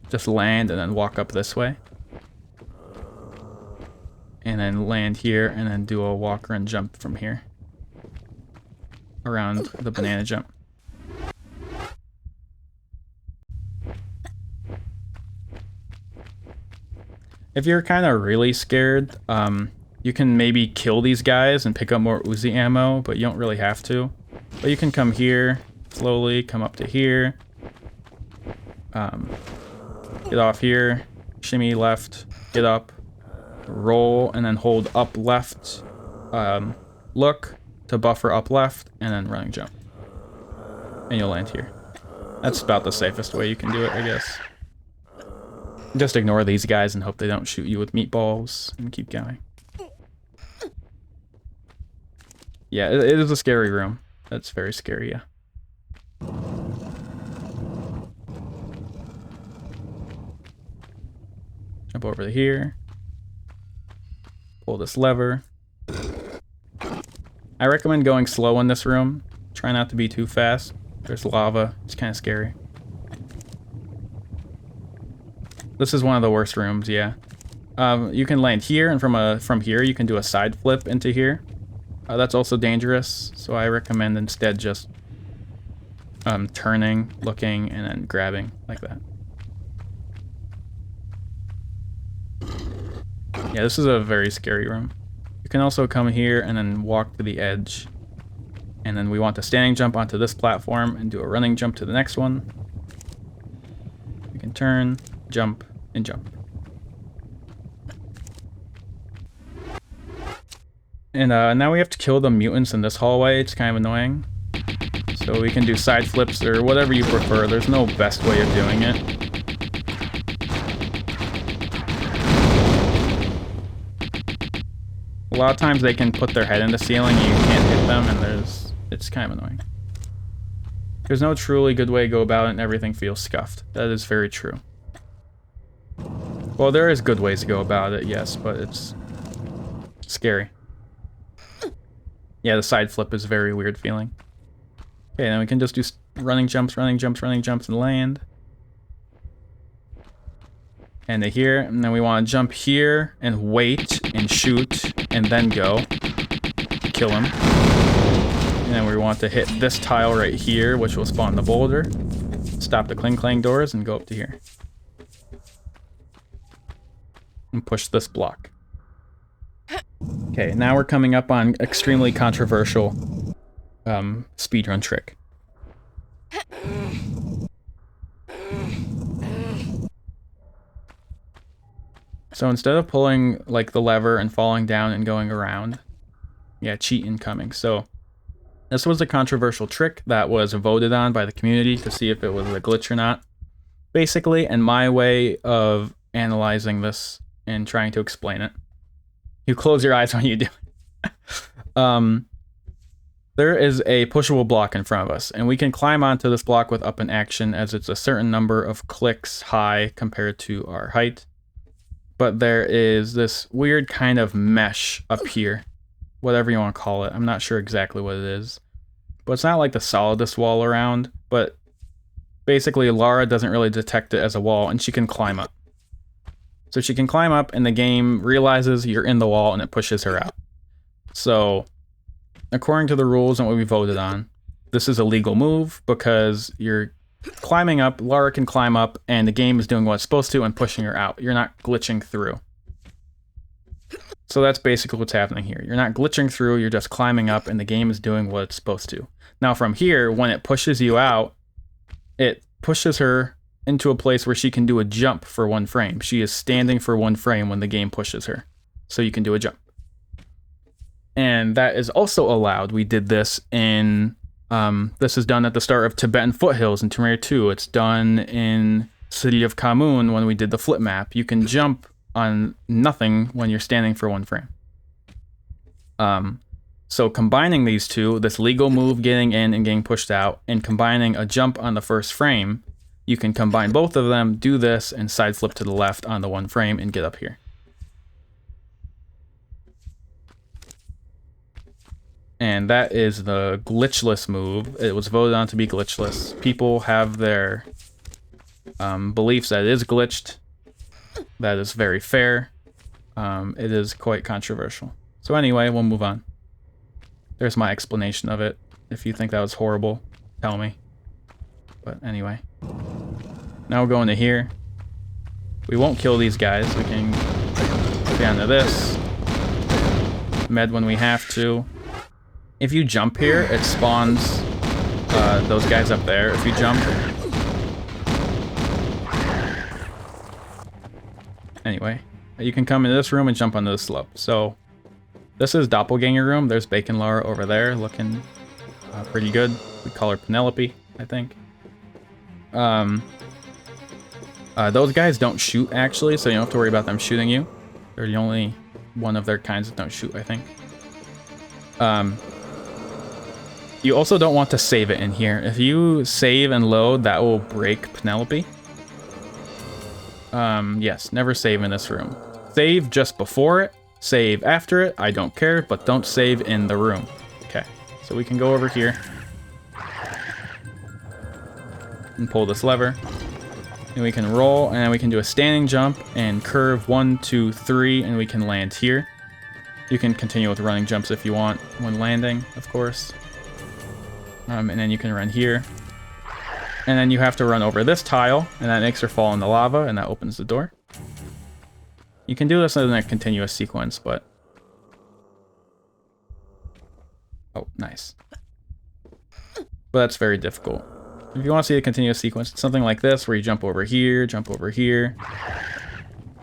just land and then walk up this way. And then land here, and then do a walk and jump from here. Around the banana jump. If you're kind of really scared, you can maybe kill these guys and pick up more Uzi ammo, but you don't really have to. But you can come here, slowly, come up to here. Get off here, shimmy left, get up, roll, and then hold up left, look to buffer up left, and then running jump. And you'll land here. That's about the safest way you can do it, I guess. Just ignore these guys and hope they don't shoot you with meatballs, and keep going. Yeah, it is a scary room. That's very scary, yeah. Jump over to here. Pull this lever. I recommend going slow in this room. Try not to be too fast. There's lava. It's kind of scary. This is one of the worst rooms, yeah. You can land here, and from here you can do a side flip into here. That's also dangerous, so I recommend instead just turning, looking, and then grabbing like that. Yeah, this is a very scary room. You can also come here and then walk to the edge. And then we want to standing jump onto this platform and do a running jump to the next one. You can turn, jump, and jump. And now we have to kill the mutants in this hallway. It's kind of annoying. So we can do side flips or whatever you prefer. There's no best way of doing it. A lot of times they can put their head in the ceiling and you can't hit them, and it's kind of annoying. There's no truly good way to go about it, and everything feels scuffed. That is very true. Well, there is good ways to go about it, yes, but it's scary. Yeah, the side flip is a very weird feeling. Okay, then we can just do running jumps, and land. And to here, and then we want to jump here, and wait, and shoot, and then go. Kill him. And then we want to hit this tile right here, which will spawn the boulder. Stop the clang doors, and go up to here. And push this block. Okay, now we're coming up on extremely controversial speedrun trick. So instead of pulling like the lever and falling down and going around, yeah, cheat incoming. So this was a controversial trick that was voted on by the community to see if it was a glitch or not. Basically, and my way of analyzing this and trying to explain it, you close your eyes when you do it. There is a pushable block in front of us, and we can climb onto this block with up and action as it's a certain number of clicks high compared to our height. But there is this weird kind of mesh up here, whatever you want to call it. I'm not sure exactly what it is, but it's not like the solidest wall around, but basically Lara doesn't really detect it as a wall, and she can climb up. So she can climb up, and the game realizes you're in the wall, and it pushes her out. So according to the rules and what we voted on, this is a legal move because you're climbing up, Lara can climb up, and the game is doing what it's supposed to and pushing her out. You're not glitching through. So that's basically what's happening here. You're not glitching through, you're just climbing up, and the game is doing what it's supposed to. Now from here, when it pushes you out, it pushes her into a place where she can do a jump for 1 frame. She is standing for 1 frame when the game pushes her. So you can do a jump. And that is also allowed. We did this in... this is done at the start of Tibetan Foothills in Tomb Raider 2. It's done in City of Khamoon when we did the flip map. You can jump on nothing when you're standing for 1 frame. So combining these two, this legal move getting in and getting pushed out, and combining a jump on the first frame, you can combine both of them, do this, and side flip to the left on the 1 frame and get up here. And that is the glitchless move. It was voted on to be glitchless. People have their beliefs that it is glitched. That is very fair. It is quite controversial. So anyway, we'll move on. There's my explanation of it. If you think that was horrible, tell me. But anyway. Now we're going to here. We won't kill these guys. We can get down to this. Med when we have to. If you jump here, it spawns those guys up there. If you jump... Anyway, you can come into this room and jump onto the slope. So, this is Doppelganger room. There's Bacon Laura over there, looking pretty good. We call her Penelope, I think. Those guys don't shoot, actually, so you don't have to worry about them shooting you. They're the only one of their kinds that don't shoot, I think. You also don't want to save it in here. If you save and load, that will break Penelope. Yes, never save in this room. Save just before it, save after it, I don't care, but don't save in the room. Okay, so we can go over here and pull this lever. And we can roll, and we can do a standing jump and curve 1, 2, 3, and we can land here. You can continue with running jumps if you want when landing, of course. And then you can run here. And then you have to run over this tile, and that makes her fall in the lava, and that opens the door. You can do this in a continuous sequence, but... Oh, nice. But that's very difficult. If you want to see a continuous sequence, it's something like this, where you jump over here,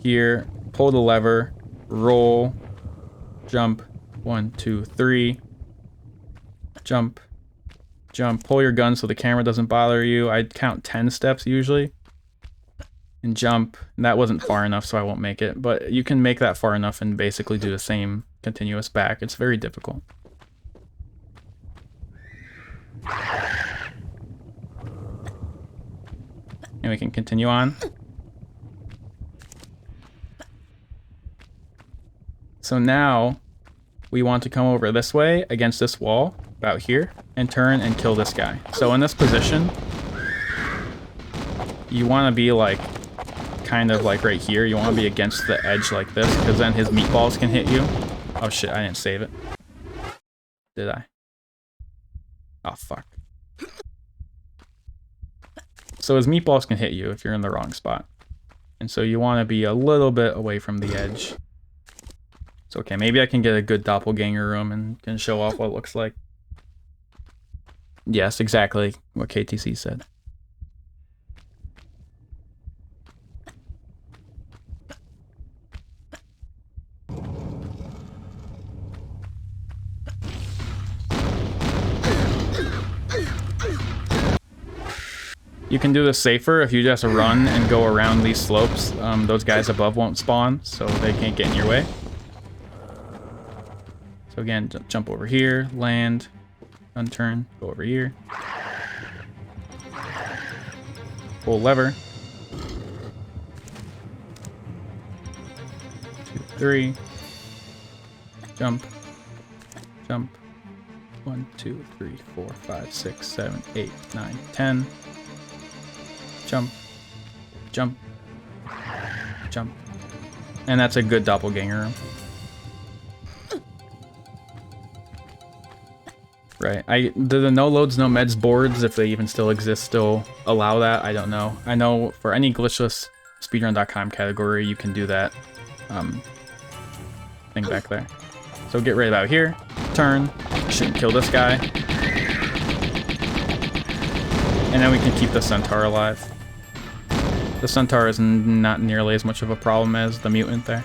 here, pull the lever, roll, jump, 1, 2, 3, jump, jump, pull your gun so the camera doesn't bother you. I'd count 10 steps usually. And jump. And that wasn't far enough, so I won't make it. But you can make that far enough and basically do the same continuous back. It's very difficult. And we can continue on. So now we want to come over this way against this wall, about here, and turn and kill this guy. So in this position, you want to be like, kind of like right here. You want to be against the edge like this, because then his meatballs can hit you. Oh shit, I didn't save it. Did I? Oh fuck. So his meatballs can hit you if you're in the wrong spot. And so you want to be a little bit away from the edge. It's okay, maybe I can get a good doppelganger room and can show off what it looks like. Yes, exactly what KTC said. You can do this safer if you just run and go around these slopes. Those guys above won't spawn, so they can't get in your way. So again, jump over here, land, unturn, go over here. Pull lever. 2, 3. Jump. Jump. 1, 2, 3, 4, 5, 6, 7, 8, 9, 10. Jump, jump, jump. And that's a good doppelganger room. Right, do the no loads, no meds boards, if they even still exist, still allow that? I don't know. I know for any glitchless speedrun.com category, you can do that. I nothing back there. So get right about here, turn, shoot and kill this guy. And then we can keep the centaur alive. The centaur is not nearly as much of a problem as the mutant there.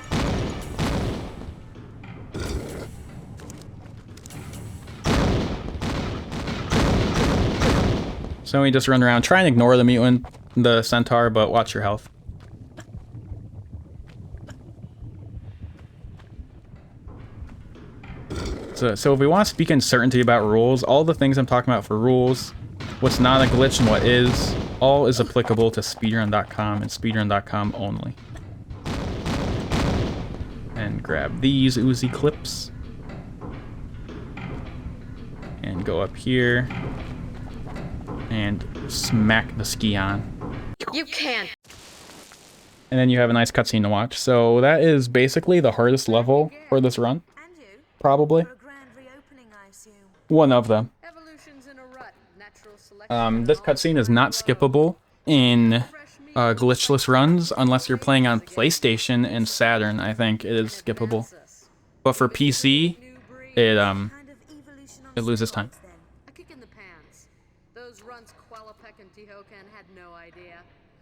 So we just run around, try and ignore the mutant, the centaur, but watch your health. So if we want to speak in certainty about rules, all the things I'm talking about for rules, what's not a glitch and what is, all is applicable to speedrun.com and speedrun.com only. And grab these Uzi clips. And go up here. And smack the Scion. You can't. And then you have a nice cutscene to watch. So that is basically the hardest level for this run. Probably. One of them. This cutscene is not skippable in glitchless runs unless you're playing on PlayStation and Saturn. I think it is skippable, but for PC, it loses time. A kick in the pants. Those runs Qualopec and Tihocan had no idea.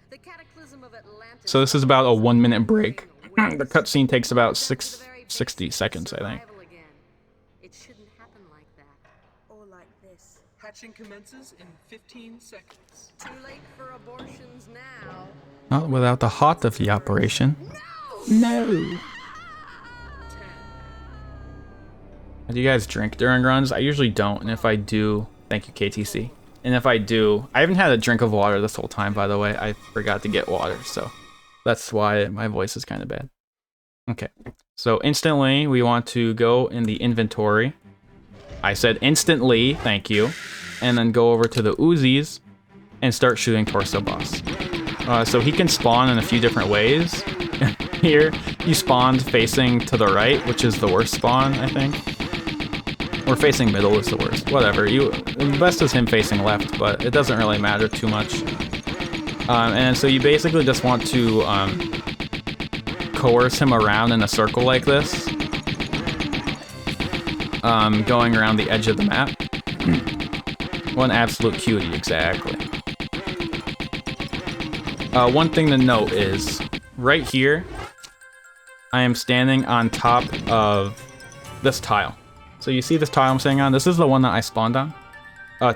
The cataclysm of Atlantis. So this is about a 1-minute break. The cutscene takes about 60 seconds, I think. It shouldn't happen like that. Or like this. Hatching commences in 15 seconds. Too late for abortions now. Not without the heart of the operation. No. Do you guys drink during runs? I usually don't, and if I do, thank you KTC. And if I do, I haven't had a drink of water this whole time, by the way. I forgot to get water, so that's why my voice is kind of bad. Okay, so instantly we want to go in the inventory. I said instantly, thank you. And then go over to the Uzis and start shooting Torso Boss. So he can spawn in a few different ways. Here, he spawned facing to the right, which is the worst spawn, I think. Or facing middle is the worst. Whatever. The best is him facing left, but it doesn't really matter too much. And so you basically just want to coerce him around in a circle like this. Going around the edge of the map. One absolute cutie, exactly. One thing to note is, right here, I am standing on top of this tile. So you see this tile I'm standing on? This is the one that I spawned on.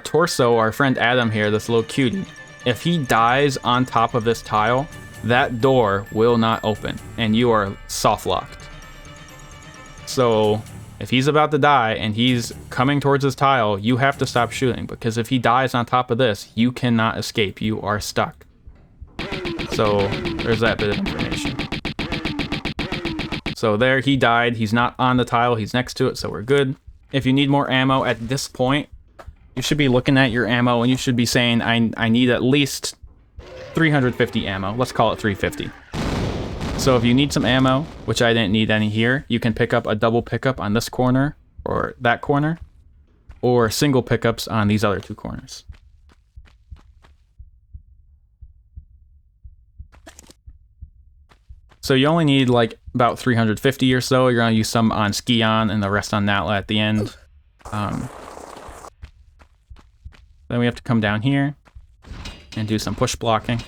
Torso, our friend Adam here, this little cutie, if he dies on top of this tile, that door will not open, and you are soft locked. So if he's about to die and he's coming towards this tile, you have to stop shooting, because if he dies on top of this, you cannot escape. You are stuck. So there's that bit of information. So there, he died. He's not on the tile. He's next to it, so we're good. If you need more ammo at this point, you should be looking at your ammo and you should be saying, I need at least 350 ammo. Let's call it 350. So if you need some ammo, which I didn't need any here, you can pick up a double pickup on this corner or that corner, or single pickups on these other two corners. So you only need like about 350 or so. You're gonna use some on Scion and the rest on Natla at the end. Then we have to come down here and do some push blocking.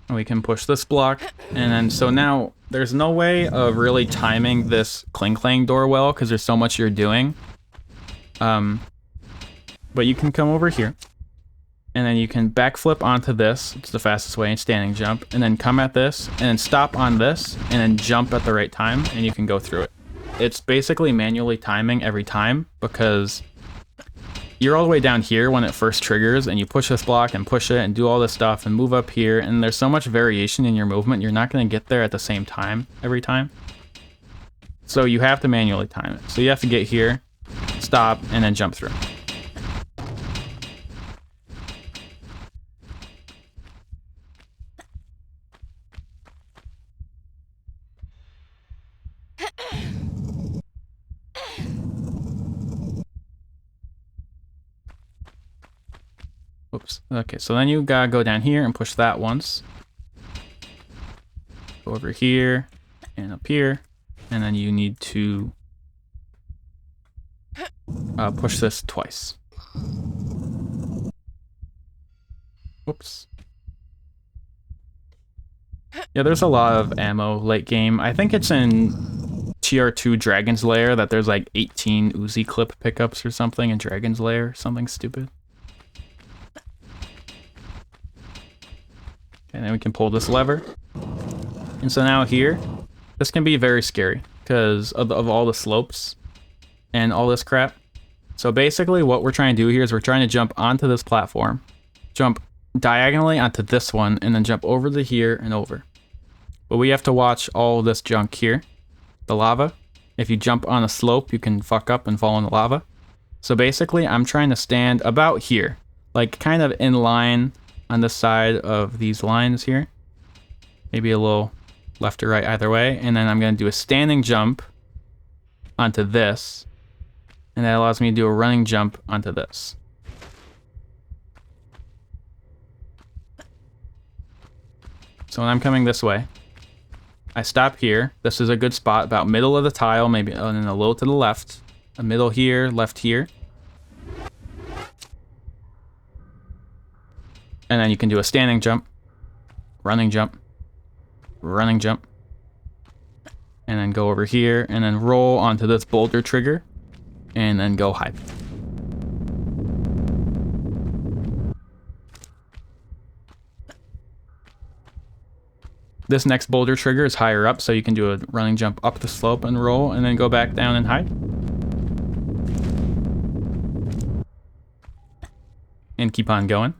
We can push this block, and then so now there's no way of really timing this clang door well because there's so much you're doing. But you can come over here, and then you can backflip onto this. It's the fastest way, and standing jump, and then come at this, and then stop on this, and then jump at the right time, and you can go through it. It's basically manually timing every time because you're all the way down here when it first triggers, and you push this block and push it and do all this stuff and move up here, and there's so much variation in your movement, you're not going to get there at the same time every time. So you have to manually time it. So you have to get here, stop, and then jump through. Oops. Okay, so then you gotta go down here and push that once. Go over here and up here. And then you need to push this twice. Whoops. Yeah, there's a lot of ammo late game. I think it's in TR2 Dragon's Lair that there's like 18 Uzi clip pickups or something in Dragon's Lair, something stupid. And then we can pull this lever. And so now here, this can be very scary because of all the slopes and all this crap. So basically what we're trying to do here is we're trying to jump onto this platform, jump diagonally onto this one, and then jump over to here and over. But we have to watch all this junk here, the lava. If you jump on a slope, you can fuck up and fall in the lava. So basically I'm trying to stand about here, like kind of in line on this side of these lines here. Maybe a little left or right, either way. And then I'm going to do a standing jump onto this. And that allows me to do a running jump onto this. So when I'm coming this way, I stop here. This is a good spot, about middle of the tile, maybe and then a little to the left. A middle here, left here. And then you can do a standing jump, running jump, running jump. And then go over here and then roll onto this boulder trigger. And then go hide. This next boulder trigger is higher up, so you can do a running jump up the slope and roll, and then go back down and hide. And keep on going.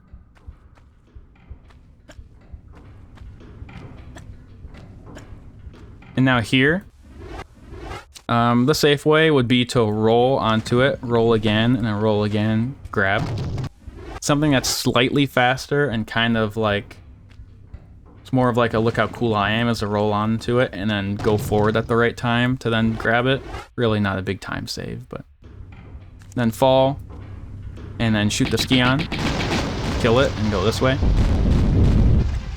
And now here, the safe way would be to roll onto it, roll again, and then roll again, grab. Something that's slightly faster and kind of like, it's more of like a look how cool I am, is to roll onto it and then go forward at the right time to then grab it. Really not a big time save, but then fall and then shoot the Scion, kill it and go this way.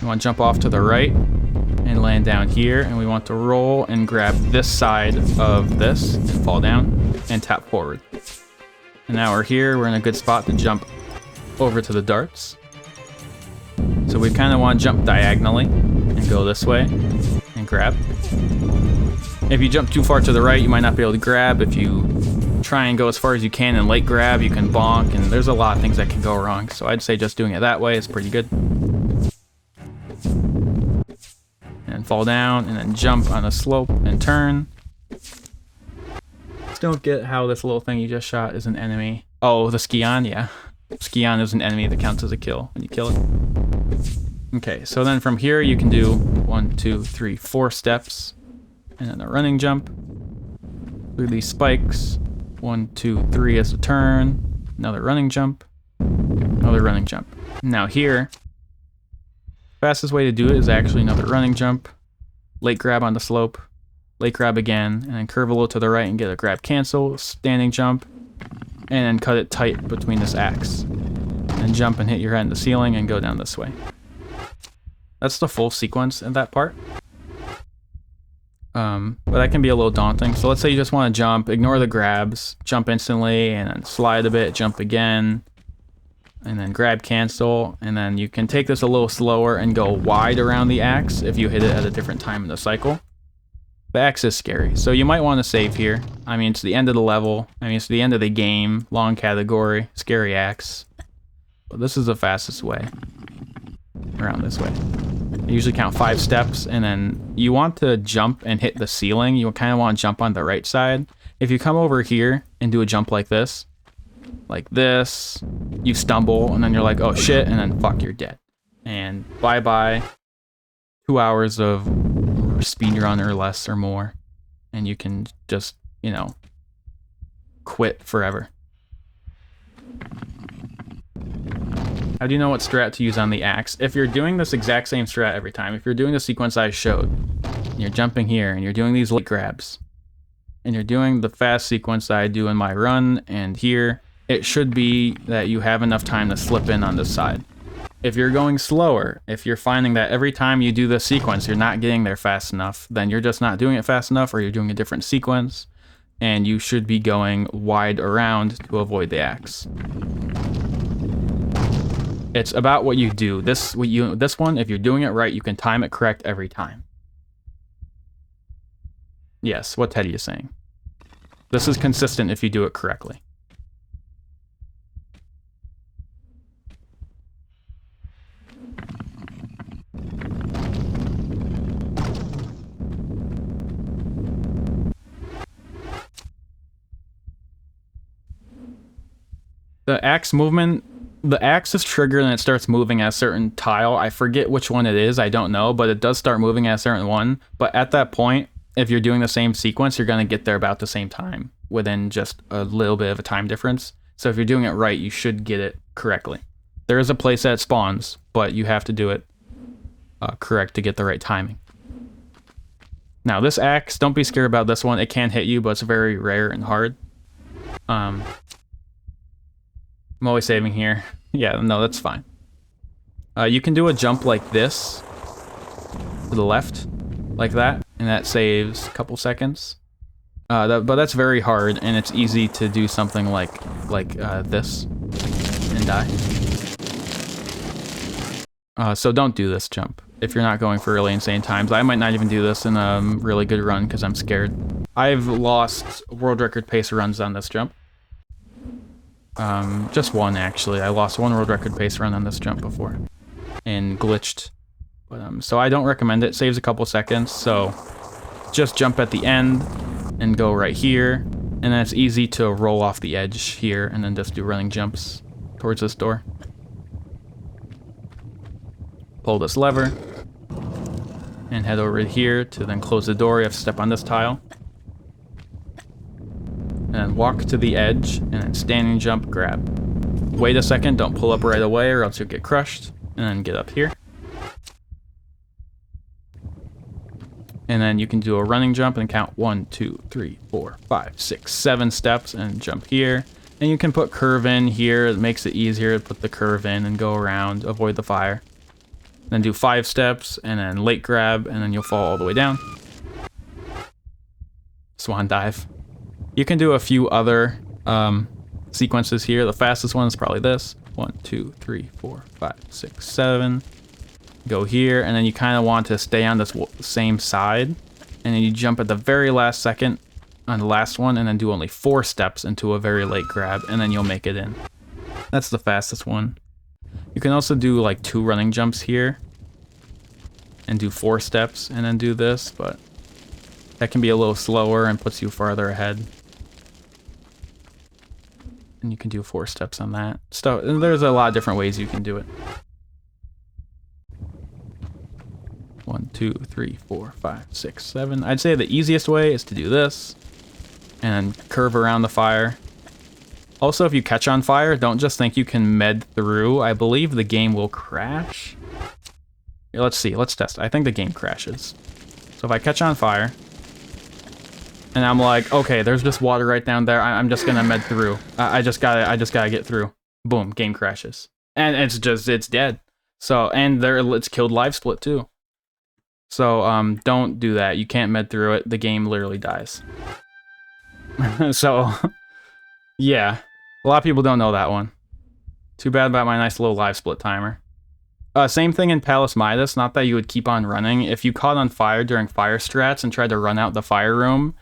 You want to jump off to the right and land down here, and we want to roll and grab this side of this and fall down and tap forward. And now we're here, we're in a good spot to jump over to the darts. So we kind of want to jump diagonally and go this way and grab. If you jump too far to the right, you might not be able to grab. If you try and go as far as you can and late grab, you can bonk, and there's a lot of things that can go wrong. So I'd say just doing it that way is pretty good. And fall down, and then jump on a slope and turn. Just don't get how this little thing you just shot is an enemy. Oh, the Scion, yeah. Scion is an enemy that counts as a kill when you kill it. Okay, so then from here you can do 1, 2, 3, 4 steps. And then a running jump. Through these spikes. 1, 2, 3 as a turn. Another running jump. Another running jump. Now here, fastest way to do it is actually another running jump, late grab on the slope, late grab again, and then curve a little to the right and get a grab cancel, standing jump, and then cut it tight between this axe. And jump and hit your head in the ceiling and go down this way. That's the full sequence in that part. But that can be a little daunting. So let's say you just want to jump, ignore the grabs, jump instantly, and then slide a bit, jump again, and then grab cancel, and then you can take this a little slower and go wide around the axe if you hit it at a different time in the cycle. The axe is scary, so you might want to save here. I mean, it's the end of the level. I mean, it's the end of the game. Long category, scary axe. But this is the fastest way. Around this way. I usually count 5 steps, and then you want to jump and hit the ceiling. You kind of want to jump on the right side. If you come over here and do a jump like this, you stumble, and then you're like, oh shit, and then fuck, you're dead. And bye-bye 2 hours of speedrun or less or more, and you can just, you know, quit forever. How do you know what strat to use on the axe? If you're doing this exact same strat every time, if you're doing the sequence I showed, and you're jumping here, and you're doing these late grabs, and you're doing the fast sequence that I do in my run, and here, it should be that you have enough time to slip in on this side. If you're going slower, if you're finding that every time you do this sequence, you're not getting there fast enough, then you're just not doing it fast enough, or you're doing a different sequence, and you should be going wide around to avoid the axe. It's about what you do. This one, if you're doing it right, you can time it correct every time. Yes, what Teddy is saying. This is consistent if you do it correctly. The axe movement, the axe is triggered and it starts moving at a certain tile. I forget which one it is, I don't know, but it does start moving at a certain one. But at that point, if you're doing the same sequence, you're going to get there about the same time, within just a little bit of a time difference. So if you're doing it right, you should get it correctly. There is a place that it spawns, but you have to do it correct to get the right timing. Now this axe, don't be scared about this one. It can hit you, but it's very rare and hard. I'm always saving here. Yeah, no, that's fine. You can do a jump like this to the left, like that, and that saves a couple seconds. But that's very hard, and it's easy to do something like this and die. So don't do this jump if you're not going for really insane times. I might not even do this in a really good run because I'm scared. I've lost world record pace runs on this jump. Just one actually. I lost one world record pace run on this jump before, and glitched. But so I don't recommend it. Saves a couple seconds. So just jump at the end and go right here, and then it's easy to roll off the edge here, and then just do running jumps towards this door. Pull this lever and head over here to then close the door. You have to step on this tile. And then walk to the edge, and then standing jump, grab. Wait a second, don't pull up right away or else you'll get crushed. And then get up here. And then you can do a running jump and count 1, 2, 3, 4, 5, 6, 7 steps and jump here. And you can put curve in here. It makes it easier to put the curve in and go around, avoid the fire. Then do 5 steps and then late grab, and then you'll fall all the way down. Swan dive. You can do a few other sequences here. The fastest one is probably this. 1, 2, 3, 4, 5, 6, 7. Go here, and then you kind of want to stay on this same side. And then you jump at the very last second on the last one, and then do only 4 steps into a very late grab, and then you'll make it in. That's the fastest one. You can also do like 2 running jumps here, and do 4 steps, and then do this, but that can be a little slower and puts you farther ahead. And you can do 4 steps on that. So there's a lot of different ways you can do it. 1, 2, 3, 4, 5, 6, 7. I'd say the easiest way is to do this and curve around the fire. Also, if you catch on fire, don't just think you can med through. I believe the game will crash. Here, let's see, let's test. I think the game crashes. So if I catch on fire, and I'm like, okay, there's just water right down there. I'm just gonna med through. I just gotta get through. Boom, game crashes, and it's dead. So it's killed live split too. So don't do that. You can't med through it. The game literally dies. So yeah, a lot of people don't know that one. Too bad about my nice little live split timer. Same thing in Palace Midas. Not that you would keep on running. If you caught on fire during fire strats and tried to run out the fire room,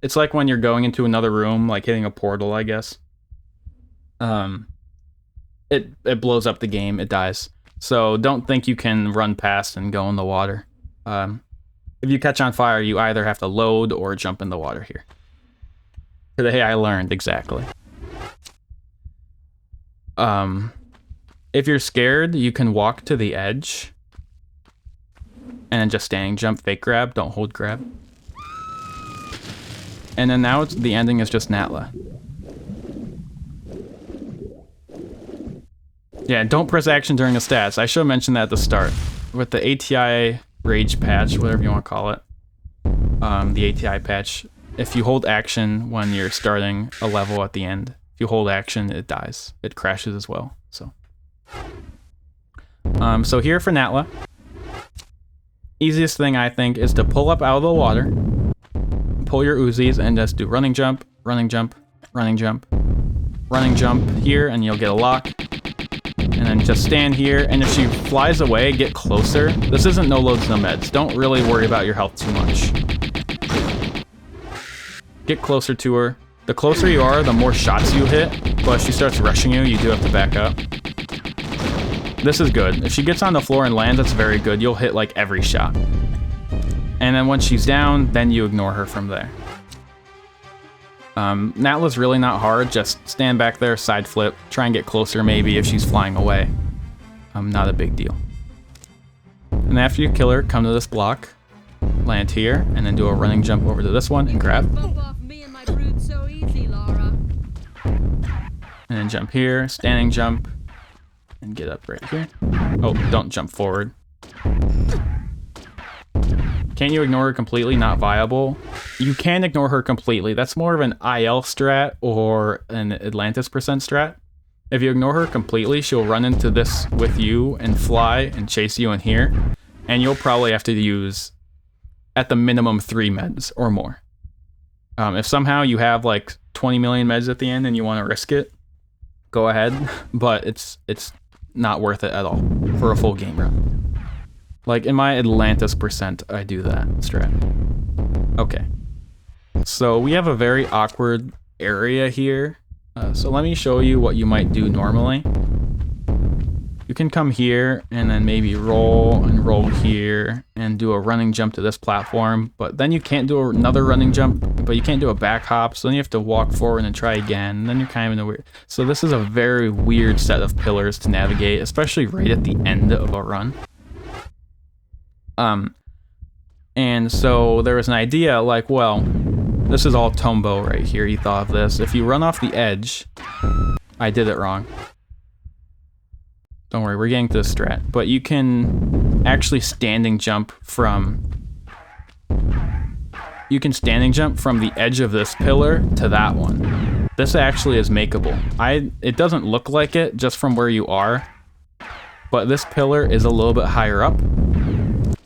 it's like when you're going into another room, like hitting a portal, I guess. It blows up the game. It dies. So don't think you can run past and go in the water. If you catch on fire, you either have to load or jump in the water here. Today I learned exactly. If you're scared, you can walk to the edge and then just standing jump, fake grab, don't hold grab. And then now the ending is just Natla. Yeah, don't press action during the stats. I should have mentioned that at the start. With the ATI rage patch, whatever you want to call it, the ATI patch, if you hold action when you're starting a level at the end, if you hold action, it dies. It crashes as well. So here for Natla, easiest thing I think is to pull up out of the water, pull your Uzis, and just do running jump, running jump, running jump, running jump here, and you'll get a lock. And then just stand here, and if she flies away, get closer. This isn't no loads, no meds. Don't really worry about your health too much. Get closer to her. The closer you are, the more shots you hit, but if she starts rushing you, you do have to back up. This is good. If she gets on the floor and lands, that's very good. You'll hit like every shot. And then once she's down, then you ignore her from there. Natla's really not hard. Just stand back there, side flip, try and get closer maybe if she's flying away. Not a big deal. And after you kill her, come to this block, land here, and then do a running jump over to this one and grab. Bump off me and my brood so easy, Lara. And then jump here, standing jump, and get up right here. Oh, don't jump forward. Can you ignore her completely? Not viable. You can ignore her completely. That's more of an IL strat or an Atlantis percent strat. If you ignore her completely, she'll run into this with you and fly and chase you in here. And you'll probably have to use, at the minimum, 3 meds or more. If somehow you have like 20 million meds at the end and you want to risk it, go ahead. But it's not worth it at all for a full game run. Like in my Atlantis percent, I do that strat. Okay. So we have a very awkward area here. So let me show you what you might do normally. You can come here and then maybe roll and roll here and do a running jump to this platform, but then you can't do another running jump, but you can't do a back hop, so then you have to walk forward and try again, and then you're kind of in a weird... So this is a very weird set of pillars to navigate, especially right at the end of a run. And so there was an idea like, well, this is all Tombo right here. He thought of this. If you run off the edge, I did it wrong. Don't worry, we're getting to the strat. But you can actually standing jump from... You can standing jump from the edge of this pillar to that one. This actually is makeable. It doesn't look like it just from where you are, but this pillar is a little bit higher up,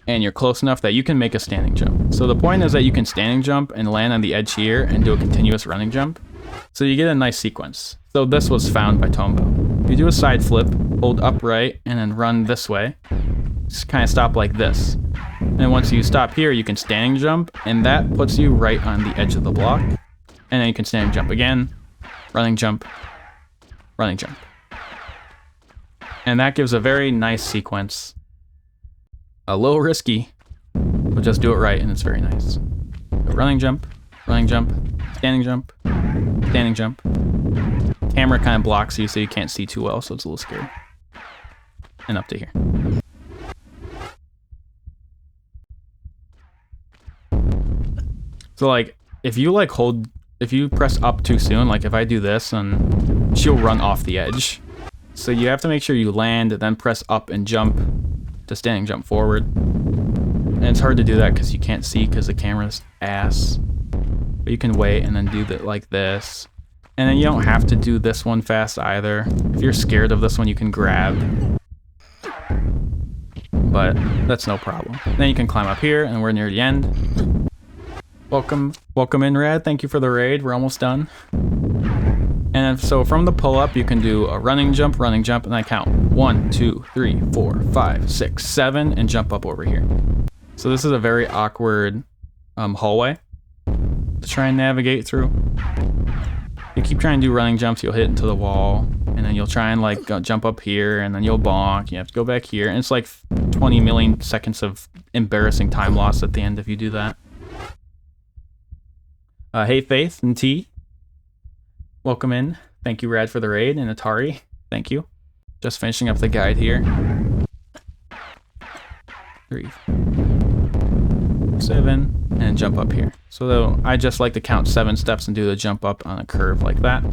and you're close enough that you can make a standing jump. So the point is that you can standing jump and land on the edge here and do a continuous running jump. So you get a nice sequence. So this was found by Tombo. You do a side flip, hold upright, and then run this way. Just kind of stop like this. And once you stop here, you can standing jump, and that puts you right on the edge of the block. And then you can standing jump again, running jump, running jump. And that gives a very nice sequence. A little risky, but just do it right and it's very nice. Running jump, standing jump, standing jump. Camera kind of blocks you so you can't see too well, so it's a little scary. And up to here. So like, if you press up too soon, like if I do this, and she'll run off the edge. So you have to make sure you land, then press up and jump to standing jump forward. And it's hard to do that because you can't see because the camera's ass. But you can wait and then do that like this. And then you don't have to do this one fast either. If you're scared of this one, you can grab. But that's no problem. Then you can climb up here and we're near the end. Welcome in, Rad. Thank you for the raid. We're almost done. And so from the pull-up, you can do a running jump, and I count 1, 2, 3, 4, 5, 6, 7, and jump up over here. So this is a very awkward hallway to try and navigate through. You keep trying to do running jumps, you'll hit into the wall, and then you'll try and like jump up here, and then you'll bonk. You have to go back here, and it's like 20 million seconds of embarrassing time loss at the end if you do that. Hey Faith and T. Welcome in. Thank you, Rad, for the raid, and Atari. Thank you. Just finishing up the guide here. 3, 7, and jump up here. So I just like to count 7 steps and do the jump up on a curve like that.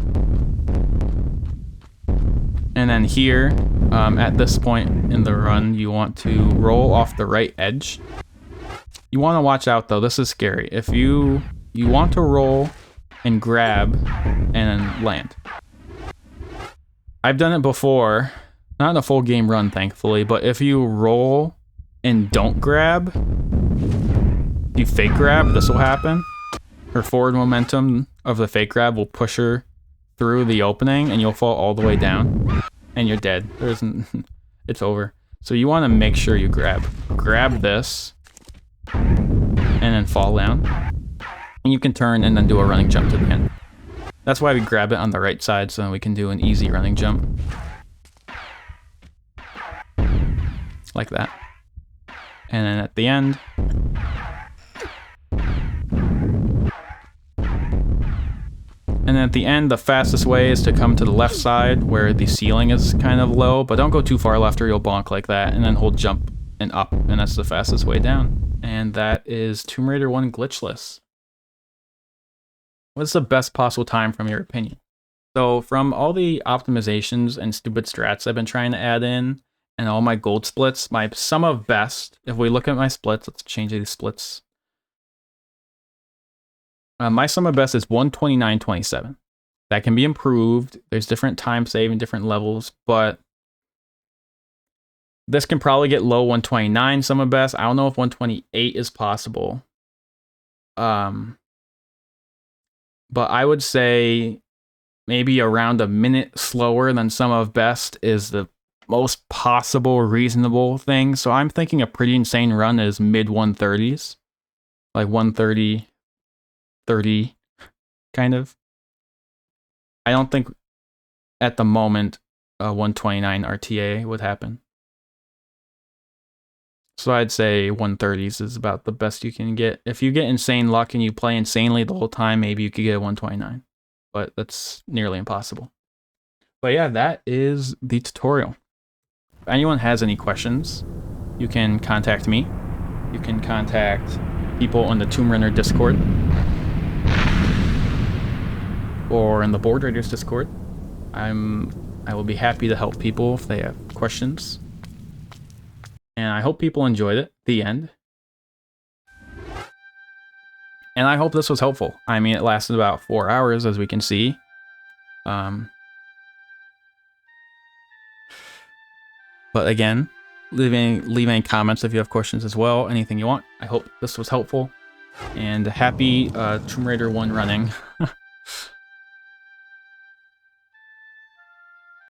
And then here, at this point in the run, you want to roll off the right edge. You want to watch out though, this is scary. If you want to roll and grab and then land. I've done it before. Not in a full game run, thankfully, but if you roll and don't grab, if you fake grab, this will happen. Her forward momentum of the fake grab will push her through the opening and you'll fall all the way down and you're dead. It's over. So you want to make sure you grab this and then fall down. And you can turn and then do a running jump to the end. That's why we grab it on the right side so we can do an easy running jump. Like that. And then at the end, the fastest way is to come to the left side where the ceiling is kind of low, but don't go too far left or you'll bonk like that, and then hold jump and up, and that's the fastest way down. And that is Tomb Raider 1 Glitchless. What's the best possible time from your opinion? So from all the optimizations and stupid strats I've been trying to add in, and all my gold splits, my sum of best, if we look at my splits, let's change these splits. My sum of best is 129.27. That can be improved. There's different time save and different levels, but this can probably get low 129 sum of best. I don't know if 128 is possible. But I would say maybe around a minute slower than sum of best is the most possible reasonable thing. So I'm thinking a pretty insane run is mid 130s. Like 130, 30, kind of. I don't think at the moment a 129 RTA would happen. So I'd say 130s is about the best you can get. If you get insane luck and you play insanely the whole time, maybe you could get a 129. But that's nearly impossible. But yeah, that is the tutorial. If anyone has any questions, you can contact me. You can contact people on the Tomb Runner Discord. Or in the Board Raiders Discord. I will be happy to help people if they have questions. And I hope people enjoyed it, the end. And I hope this was helpful. I mean, it lasted about 4 hours, as we can see. But again, leave any comments if you have questions as well, anything you want. I hope this was helpful. And happy Tomb Raider 1 running.